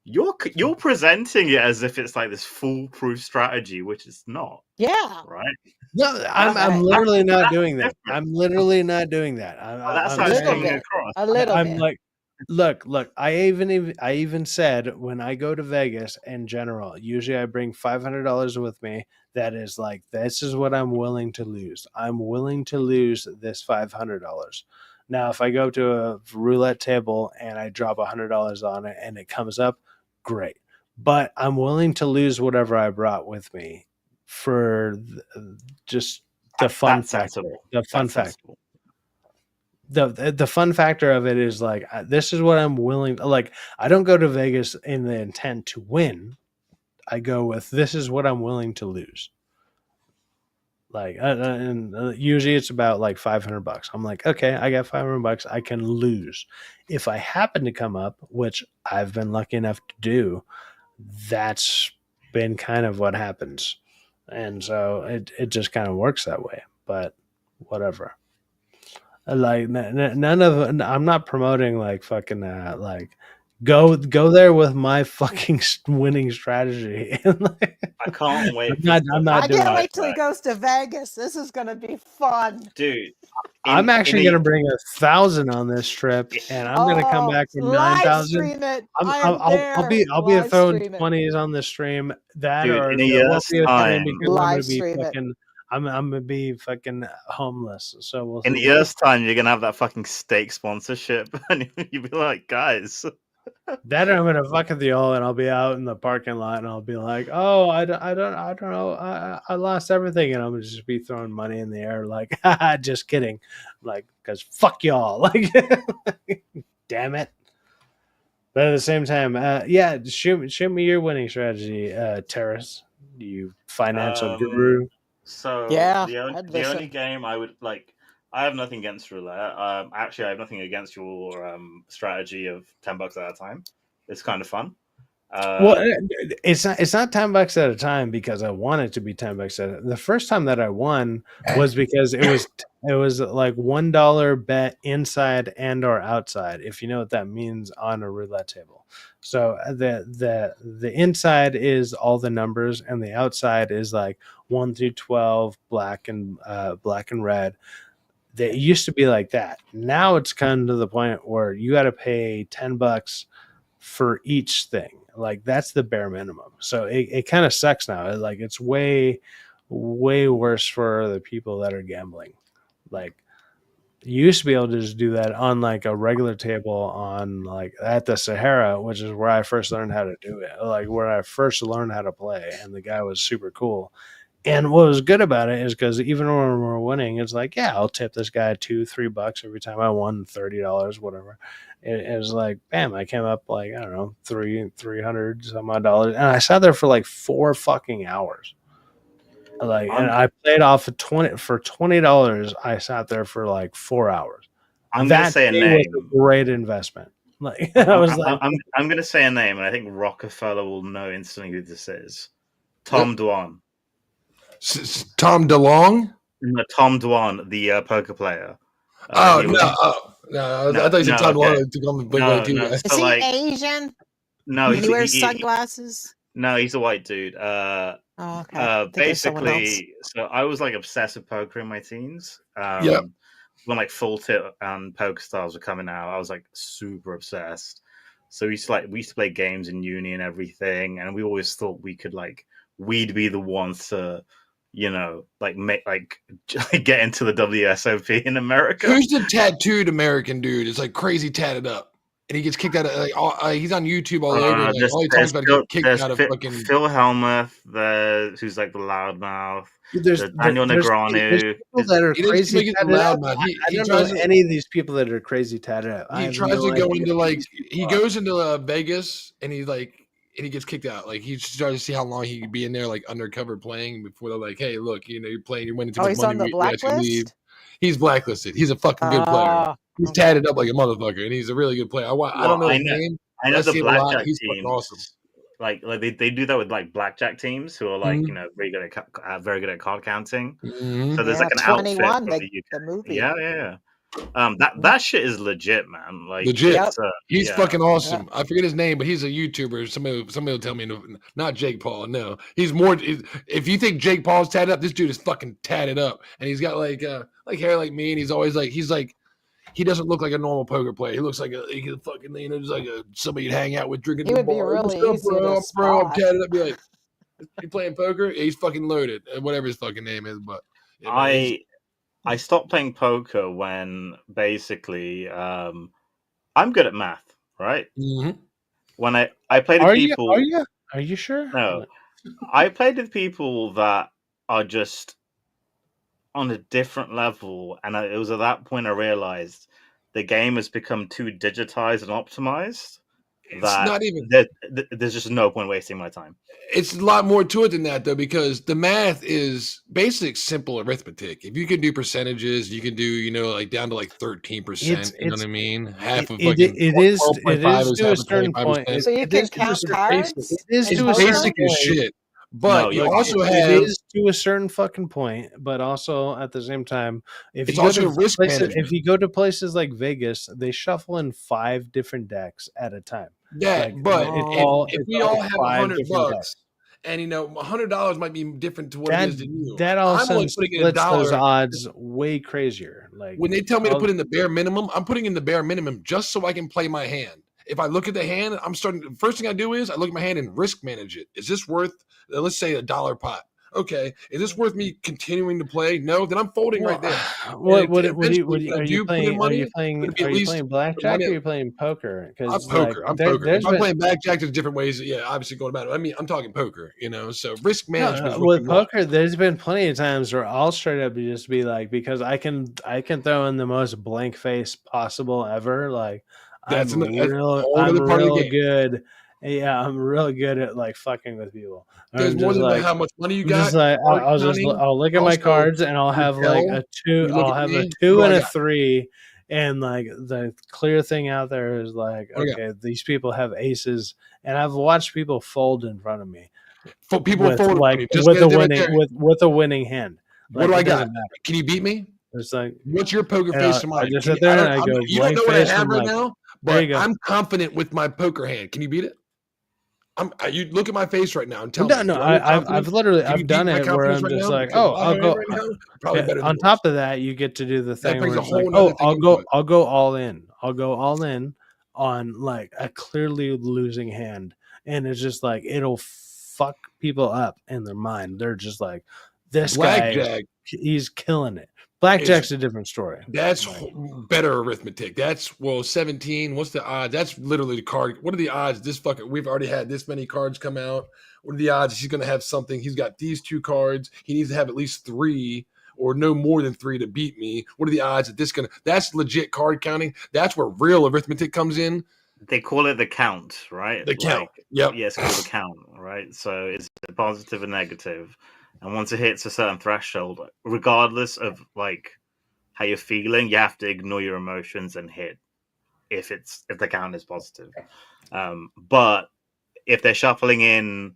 You're presenting it as if it's like this foolproof strategy, which it's not. Yeah. Right? No, I'm literally not doing that. different. I'm literally not doing that. That's I'm how it's Little coming bit. across. A little I'm bit. like, look. I even said when I go to Vegas in general, usually I bring $500 with me. That is like, this is what I'm willing to lose. I'm willing to lose this $500. Now, if I go to a roulette table and I drop $100 on it and it comes up, great. But I'm willing to lose whatever I brought with me for just the fun That's factor. sensible. The fun That's factor. sensible. The fun factor of it is like, this is what I'm willing. Like, I don't go to Vegas in the intent to win. I go with, this is what I'm willing to lose. Like, and usually it's about like $500. I'm like, okay, I got $500. I can lose. If I happen to come up, which I've been lucky enough to do, that's been kind of what happens. And so it just kind of works that way. But whatever. Like none of, I'm not promoting like fucking like go there with my fucking winning strategy. I can't wait. I'm not I doing can't it. wait till he goes to Vegas. This is going to be fun. Dude, I'm actually going to bring 1,000 on this trip, and I'm going to come back with live 9,000. stream it. I'll be Live throwing stream it. 20s on the stream. That Dude, or in a there won't year's be a time, thing because I'm Live going to be stream it. fucking. I'm gonna be fucking homeless. So we'll see. in a year's time, you're gonna have that fucking steak sponsorship, and you'll be like, guys. Then I'm gonna fuck with you all, and I'll be out in the parking lot, and I'll be like, "Oh, I don't know, I lost everything," and I'm gonna just be throwing money in the air, like, "Haha, just kidding," like, because fuck y'all, like, damn it. But at the same time, yeah, shoot me your winning strategy, Terrace, you financial guru. So Yeah, the I'd only listen. game I would like, I have nothing against roulette. Actually, I have nothing against your strategy of $10 at a time. It's kind of fun. Well, it's not $10 at a time because I want it to be $10 at a time. The first time that I won was because it was like $1 bet inside and or outside, if you know what that means on a roulette table. So the inside is all the numbers, and the outside is like 1 through 12, black and red. It used to be like that. Now it's come to the point where you got to pay $10 for each thing. Like, that's the bare minimum. So it kind of sucks now. Like, it's way worse for the people that are gambling. Like, you used to be able to just do that on like a regular table on like at the Sahara, which is where I first learned how to do it. Like, where I first learned how to play, and the guy was super cool. And what was good about it is because even when we're winning, it's like, yeah, I'll tip this guy $2-3 every time I won, $30, whatever. It was like, bam, I came up like, I don't know, 300 some odd dollars, and I sat there for like 4 fucking hours. Like, and I played off of $20. I sat there for like 4 hours. I'm gonna say a name. Was a great investment. Like, I was like, I'm gonna say a name, and I think Rockefeller will know instantly who this is. Tom Dwan. Tom DeLong? No, Tom Dwan, the poker player. No, I thought you said Tom DeLong. No. Is he Asian? No, he wears sunglasses. No, he's a white dude. Okay. Basically, so I was like obsessed with poker in my teens. When like Full Tilt and Poker Stars were coming out, I was like super obsessed. So we used to play games in uni and everything, and we always thought we'd be the ones to, you know, like get into the WSOP in America. Who's the tattooed American dude? It's like crazy tatted up, and he gets kicked out of. He's on YouTube all over. All he talks about getting kicked out of fucking. Phil Hellmuth, who's like the loudmouth. There's Daniel Negreanu. There's people that are crazy tatted up. I don't know any of these people that are crazy tatted up. He tries to go into like he goes into Vegas, and he's like and he gets kicked out. Like he started to see how long he could be in there, like undercover playing before they're like, "Hey, look, you're playing, you're winning too Oh, much he's money. on the We actually leave." blacklist? He's blacklisted. He's a fucking good player. He's Okay. tatted up like a motherfucker, and he's a really good player. I don't know his name. I know I the see him a lot. blackjack He's teams. fucking awesome. Like they do that with like blackjack teams who are like very good at card counting. Mm-hmm. So there's like an 21, outfit from the movie. Yeah. That shit is legit, man. Like legit. Yep. He's fucking awesome. I forget his name, but he's a YouTuber. Somebody will tell me. Not Jake Paul. No, he's more. If you think Jake Paul's tatted up, this dude is fucking tatted up, and he's got like hair like me, and he's always like he doesn't look like a normal poker player. He looks like he's fucking just like somebody you'd hang out with drinking. He at the would be bar. really What's up, easy to bro? I'm spot. tatted up. Be like, you playing poker? Yeah, he's fucking loaded. Whatever his fucking name is, but yeah, man, I stopped playing poker when basically I'm good at math, right? Mm-hmm. When I played with people. Are you sure? No, I played with people that are just on a different level, and it was at that point I realized the game has become too digitized and optimized. It's that not even. There's just no point wasting my time. It's a lot more to it than that, though, because the math is basic, simple arithmetic. If you can do percentages, you can do, like down to like 13%. You know what I mean? Half of fucking it is 12.5 to half a of certain 25%. point. So you can is count to a cards? It is in to a poker? certain basic as point. shit. But No, you you're- also It have. is to a certain fucking point, but also at the same time, if It's you go also to risk places, management. if you go to places like Vegas, they shuffle in 5 different decks at a time. That, Like, but it's Oh. all if it's we all all have 5 $100 different bucks, and $100 might be different to what it That is to you. that all of a I'm sudden only putting in splits those $1. odds way crazier. Like When they tell me to all- put in the bare minimum, I'm putting in the bare minimum just so I can play my hand. If I look at the hand, the first thing I do is I look at my hand and risk manage it. Is this worth, let's say, $1 pot? Okay, is this worth me continuing to play? No, then I'm folding right there. What Eventually, are when I you do put in playing? Are money, you it's playing? gonna be at Are you least playing the blackjack money. or are you playing poker? I'm Because poker. I'm poker. there's If I'm been playing blackjack, there's different ways. Yeah, obviously going about it. I mean, I'm talking poker. So risk management is what with you want. poker. There's been plenty of times where I'll straight up just be like, because I can throw in the most blank face possible ever. Like That's I'm a whole I'm other part of the real game. good. Yeah, I'm real good at like fucking with people. There's I'm more just than like. how much money you I'm got. just like Card I'll counting. look at my Also, cards and I'll you have like tell. a 2. You look I'll at have me. a What 2 do I and a got? 3, and like the clear thing out there is like, What do I got? okay, these people have aces, and I've watched people fold in front of me For people with folding like money. Just with get a it right winning there. with a winning hand. What Like do I it got? doesn't matter. Can you beat me? It's like, What's your poker and face to I mine? just Can sit you, I there don't, and I go you don't blank know what I face, and have I'm right like, now, there you but go. I'm confident with my poker hand. Can you beat it? You look at my face right now and tell No, me. no, Do I look I've confident? literally Can you done beat my it where confidence I'm right just now? like, Because oh, my I'll hand go. right now, probably better than On yours. top of that, you get to do the That thing brings where a it's like, whole oh, nother thing into it. I'll go all in. I'll go all in on like a clearly losing hand, and it's just like it'll fuck people up in their mind. They're just like, this guy, Blackjack he's killing it. Blackjack's a different story. That's Like, better arithmetic. That's 17. What's the odds? That's literally the card. What are the odds? This fucker, we've already had this many cards come out. What are the odds he's going to have something? He's got these 2 cards. He needs to have at least 3 or no more than 3 to beat me. What are the odds that that's legit card counting. That's where real arithmetic comes in. They call it the count, right? The count. Yep. Yes, it's called the count, right? So it's a positive and negative. And once it hits a certain threshold, regardless of like how you're feeling, you have to ignore your emotions and hit if the count is positive. But if they're shuffling in,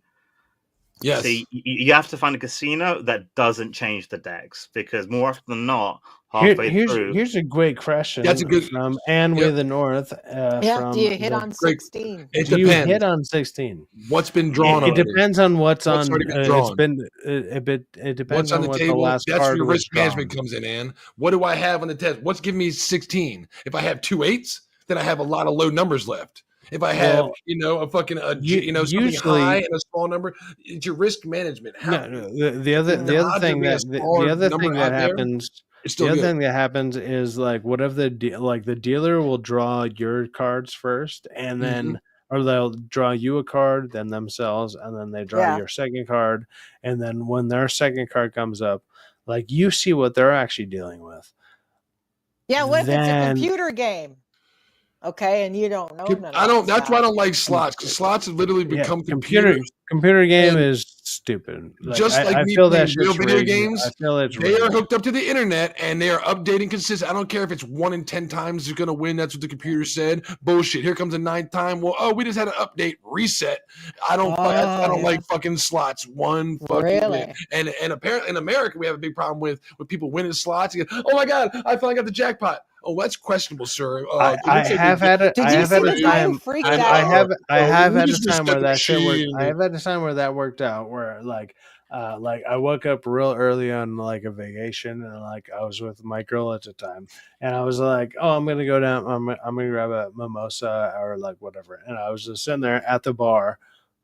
yes, see, you have to find a casino that doesn't change the decks, because more often than not, halfway through. Here's a great question. That's a good from Anne with the North. Yeah, do you hit on 16? It do depends. you hit on 16? What's been drawn? It depends on what's on. already been drawn. It's been it depends What's on the what table. the last That's card where was risk management drawn. comes in, Ann. What do I have on the test? What's giving me 16? If I have 2 8s, then I have a lot of low numbers left. If I have, a fucking, something usually, high and a small number, it's your risk management. The other thing that happens. The other thing that happens is like, what if the dealer will draw your cards first, and then or they'll draw you a card, then themselves, and then they draw your second card, and then when their second card comes up, like you see what they're actually dealing with. Yeah, what if it's a computer game? Okay, and you don't know none of I that don't. That's why I stuff. don't like slots, because slots have literally Yeah, become computers. computer game And is stupid. Like just like I me feel that playing real shit's video rigged. I games, feel it's they are rigged. hooked up to the internet and they are updating consistent. I don't care if it's 1 in 10 times you're going to win. That's what the computer said. Bullshit. Here comes a 9th time. Well, we just had an update reset. I don't like fucking slots. One fucking win. Really? And apparently in America we have a big problem with people winning slots. You go, oh my god, I finally got the jackpot. Oh, that's questionable, sir. I have had a Did you see the guy who freaked out? I have had a just time where reset the that shit worked. machine. I have had a time where that worked out. Where like I woke up real early on like a vacation, and like I was with my girl at the time, and I was like, oh, I'm gonna go down. I'm gonna grab a mimosa or like whatever, and I was just sitting there at the bar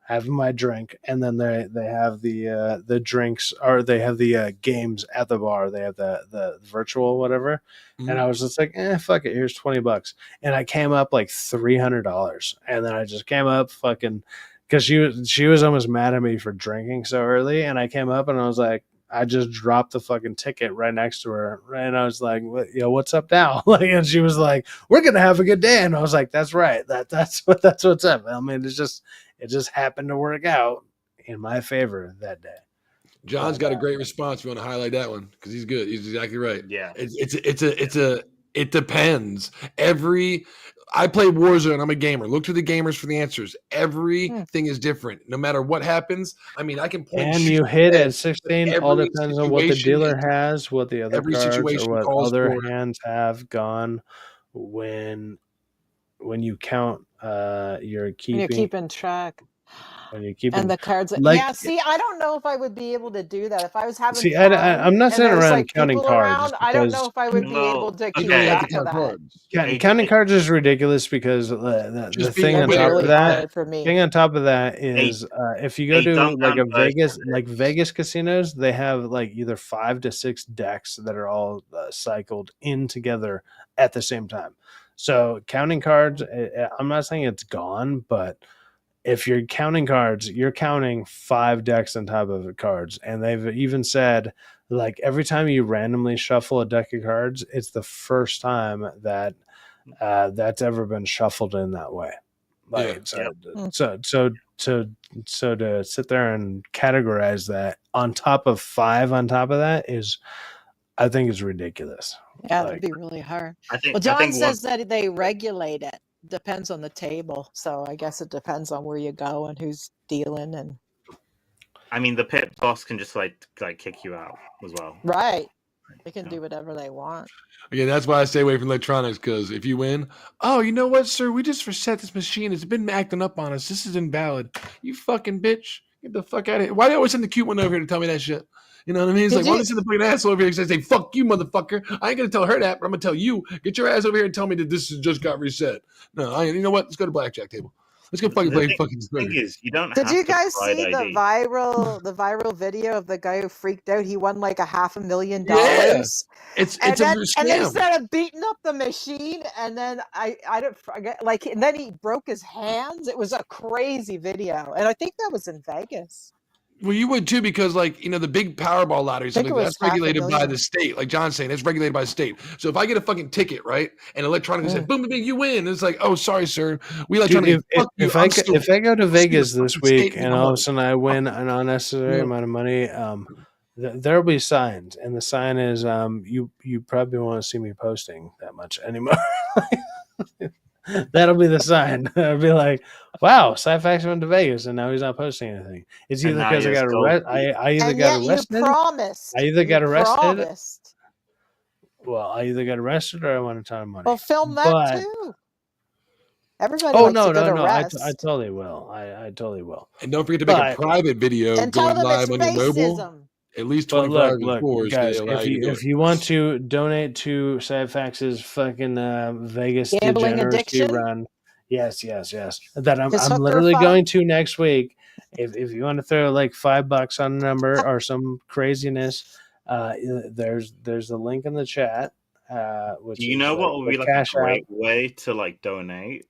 having my drink, and then they have the drinks, or they have the games at the bar. They have the virtual whatever, and I was just like, fuck it, here's $20, and I came up like $300, and then I just came up fucking because she was almost mad at me for drinking so early, and I came up and I was like. I just dropped the fucking ticket right next to her, and I was like, "What's up now?" Like, and she was like, "We're gonna have a good day," and I was like, "That's right. That's what's up." I mean, it just happened to work out in my favor that day. John's got a great response. You want to highlight that one because he's good. He's exactly right. Yeah, it depends. I play Warzone. I'm a gamer. Look to the gamers for the answers. Everything is different, no matter what happens. I mean, I can point. And you hit at 16. All every depends on what the situation dealer has, what the other every cards, or situation what calls other for it. hands have gone when you count your keeping. You're keeping track. When you keep And the cards. like, Yeah, see, I don't know if I would be able to do that if I was having see, fun. I'm not and sitting there's around like counting people cards around. I don't know because if I would be able to keep You don't have track to of count that. cards. counting cards is ridiculous because the Just thing being on That'd be top really of that hard for me. thing on top of that is if you go to dumb like a down version Vegas casinos, they have like either 5 to 6 decks that are all cycled in together at the same time. So counting cards, I'm not saying it's gone, but if you're counting cards, you're counting 5 decks on top of cards. And they've even said, like, every time you randomly shuffle a deck of cards, it's the first time that that's ever been shuffled in that way. Like, so to sit there and categorize that on top of 5 on top of that is, I think, is ridiculous. Yeah, that'd be really hard. I think. Well, John I think says that they regulate it. Depends on the table. So I guess it depends on where you go and who's dealing and. I mean, the pit boss can just like kick you out as well. Right. They can do whatever they want. Again, that's why I stay away from electronics, because if you win, oh, you know what, sir? We just reset this machine. It's been acting up on us. This is invalid. You fucking bitch. Get the fuck out of here. Why do you always send the cute one over here to tell me that shit? You know what I mean? It's like, why don't you send the fucking asshole over here and say, fuck you, motherfucker? I ain't going to tell her that, but I'm going to tell you. Get your ass over here and tell me that this just got reset. No, you know what? Let's go to blackjack table. Let's go fucking play fucking. The thing is, you don't. Did have you to guys provide see ID. the viral video of the guy who freaked out? He won like $500,000. It's and a then scam. instead of beating up the machine, and then I don't forget, like, and then he broke his hands. It was a crazy video, and I think that was in Vegas. Well, you would too, because like, you know, the big Powerball lottery, think something it was that's regulated by $500,000. the state. Like John's saying, it's regulated by the state. So if I get a fucking ticket, right, and electronically said, boom, boom, boom, you win. It's like, oh, sorry, sir. We electronically fuck you. If I go to Vegas this week and all of a sudden I win an unnecessary amount of money, there'll be signs, and the sign is you probably won't see me posting that much anymore. That'll be the sign. I'll be like, wow, Syfaxx went to Vegas and now he's not posting anything. It's either because I got arrested. I either got arrested. You promised. I either got arrested. Promised. Well, I either got arrested or I want a ton of money. Well, film that too. Everybody likes a good arrest. I totally will. I totally will. And don't forget to make a private video and tell going them live it's on your mobile. racism. At least But 25 look, guys, if you want to donate to Syfaxx's fucking Vegas Gambling degeneracy addiction? run, yes, that I'm His hooker literally fund? going to next week. If you want to throw like $5 on a number or some craziness, there's a link in the chat. Which you know what would be like a great way to like donate?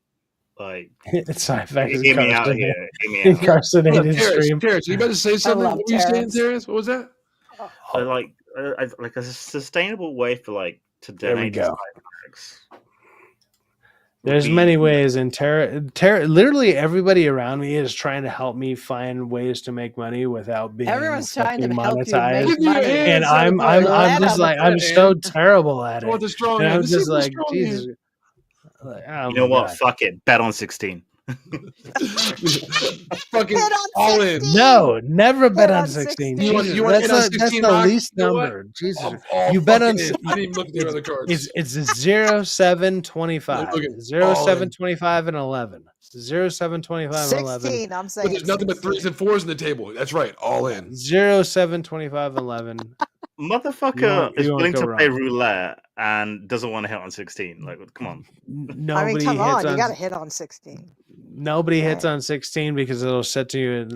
Like, it's Syfaxx's hear me out here. Hear me out. Incarcerated stream. Terrence, you better say something. What were you saying, Terrence. Terrence? What was that? Like a sustainable way for like to There we donate. go. There's many ways, and literally everybody around me is trying to help me find ways to make money without being Everyone's trying to fucking help you monetized. make money. And I'm Let just 'em. like, I'm so terrible at I want it. the strong And hand. I'm The just super like, strong Jesus. hand. Like, oh You know my what? God. Fuck it. Bet on 16. Fucking Hit on all 16. in. No, never bet Hit on on 16. 16. Jesus, You want to hit on that's 16, the Rock? least You know what? number. Jesus, I'm all you bet on. fucking in. I didn't even look at the other cards. It's 0, 7, 25. I'm looking 0, all 7, in. 25, and 11. 0, 7, 25, and 11. 16. I'm But saying there's nothing but 3s and 4s in the table. That's right. All in. 0, 7, 25, and 11. Motherfucker is you won't willing go to play wrong. roulette and doesn't want to hit on 16. Like, come on. Nobody come hits on. You on. got to hit on 16. Nobody hits Right. on 16 because that'll set you in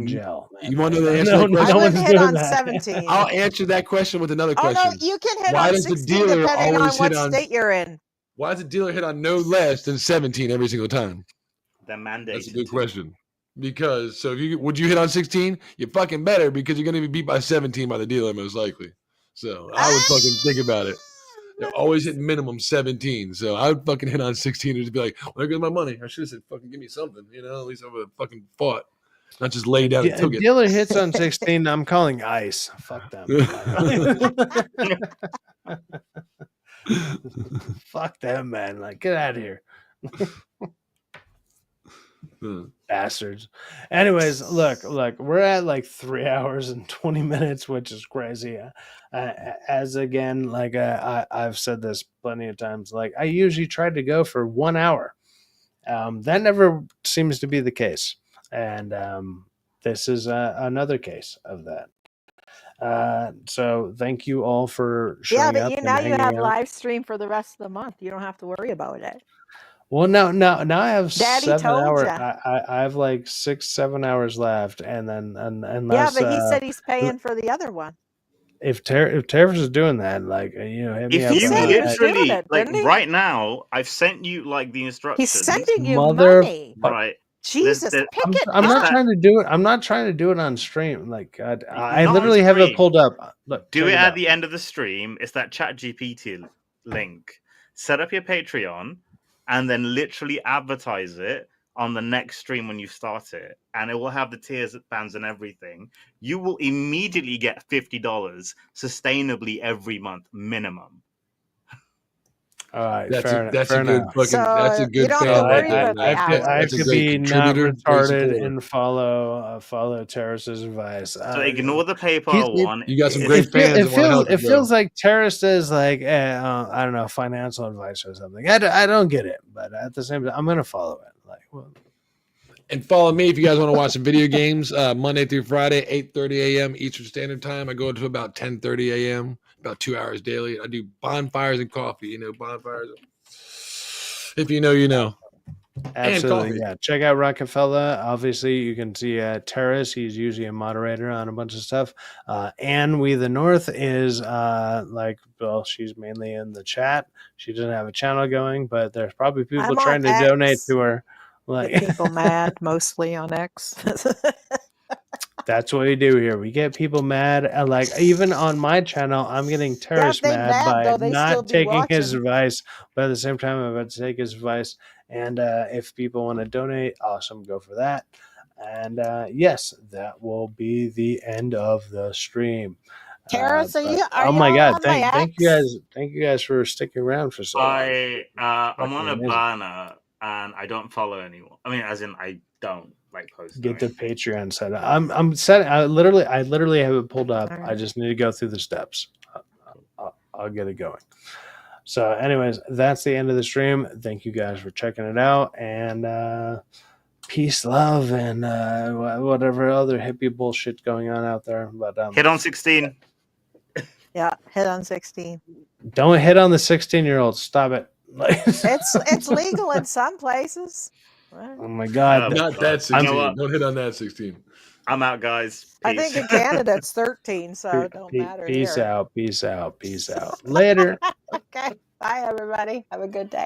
jail. You want to know the answer No, to that question? I wouldn't one's hit doing on that. 17. I'll answer that question with another Oh question. no, you can hit Why on does the 16 dealer depending on always what hit on? state you're in. Why does the dealer hit on no less than 17 every single time? They're mandated. That's a good question. Because so if you would you hit on 16? You fucking better because you're gonna be beat by 17 by the dealer most likely. So I would fucking think about it. They're always hitting minimum 17. So I would fucking hit on 16 and just be like, well, there goes my money. I should have said fucking give me something, you know, at least I would have fucking fought. Not just lay down and took it. Dealer hits on 16. I'm calling ICE. Fuck them. Fuck them, man. Like, get out of here. Bastards. Anyways, look, we're at like 3 hours and 20 minutes, which is crazy. As again, like I've said this plenty of times, like I usually try to go for 1 hour. That never seems to be the case. And this is another case of that. So thank you all for showing up. Now you have out. live stream for the rest of the month. You don't have to worry about it. Well, now I have Daddy 7 told hours. ya. I have like 6, 7 hours left, and then unless But he said he's paying for the other one. if Tariffs is doing that, like hit me If up. you said he was doing literally it, like didn't he? right now, I've sent you like the instructions. He's sending you Mother- money. Right. Jesus, pick it I'm not up. trying to do it. I'm not trying to do it on stream. Like I Not literally on have it stream. pulled up. Look, Do check it out. at the end of the stream. It's that ChatGPT link. Set up your Patreon and then literally advertise it on the next stream when you start it. And it will have the tiers, bands, and everything. You will immediately get $50 sustainably every month minimum. All right, That's fair a good enough. fucking. That's a good you don't fan. have to right worry there, about man. the I have hours. to That's a great be not contributor, great retarded supporter. and follow Terrace's advice. So ignore the PayPal one. You got some It- great fans. It that wanna help feels you, bro. like Terrace is like I don't know, financial advice or something. I don't get it, but at the same time, I'm gonna follow it. Like, well, And follow me if you guys want to watch some video games. Monday through Friday, 8:30 a.m. Eastern Standard Time. I go until about 10:30 a.m. About 2 hours daily. I do bonfires and coffee. You know, bonfires. If you know, you know. absolutely, yeah. Check out Rockefeller. Obviously, you can see Terrace. He's usually a moderator on a bunch of stuff. Anne We the North is she's mainly in the chat. She doesn't have a channel going, but there's probably people I'm trying to on donate X. to her. Like, Get people mad, mostly on X. that's what we do here. We get people mad. And like even on my channel, I'm getting Terrace they mad mad, by though, they still not be taking his watching. advice. But at the same time, I'm about to take his advice. And if people want to donate, awesome, go for that. And yes, that will be the end of the stream. Terrace, are oh my you god! on my Thank you guys for sticking around for so long. I'm on a amazing. burner and I don't follow anyone. I mean, as in I don't like post. Get the Patreon set up. I'm set. I literally have it pulled up. I just need to go through the steps. I'll get it going. So, anyways, that's the end of the stream. Thank you guys for checking it out, and peace, love, and whatever other hippie bullshit going on out there. But hit on 16. Yeah, hit on 16. Don't hit on the 16-year-olds. Stop it. It's legal in some places. Right. Oh my god! Not that 16. Don't hit on that 16. I'm out, guys. Peace. I think in Canada it's 13, so it don't matter. Peace here. out. Peace out. Peace out. Later. Okay. Bye, everybody. Have a good day.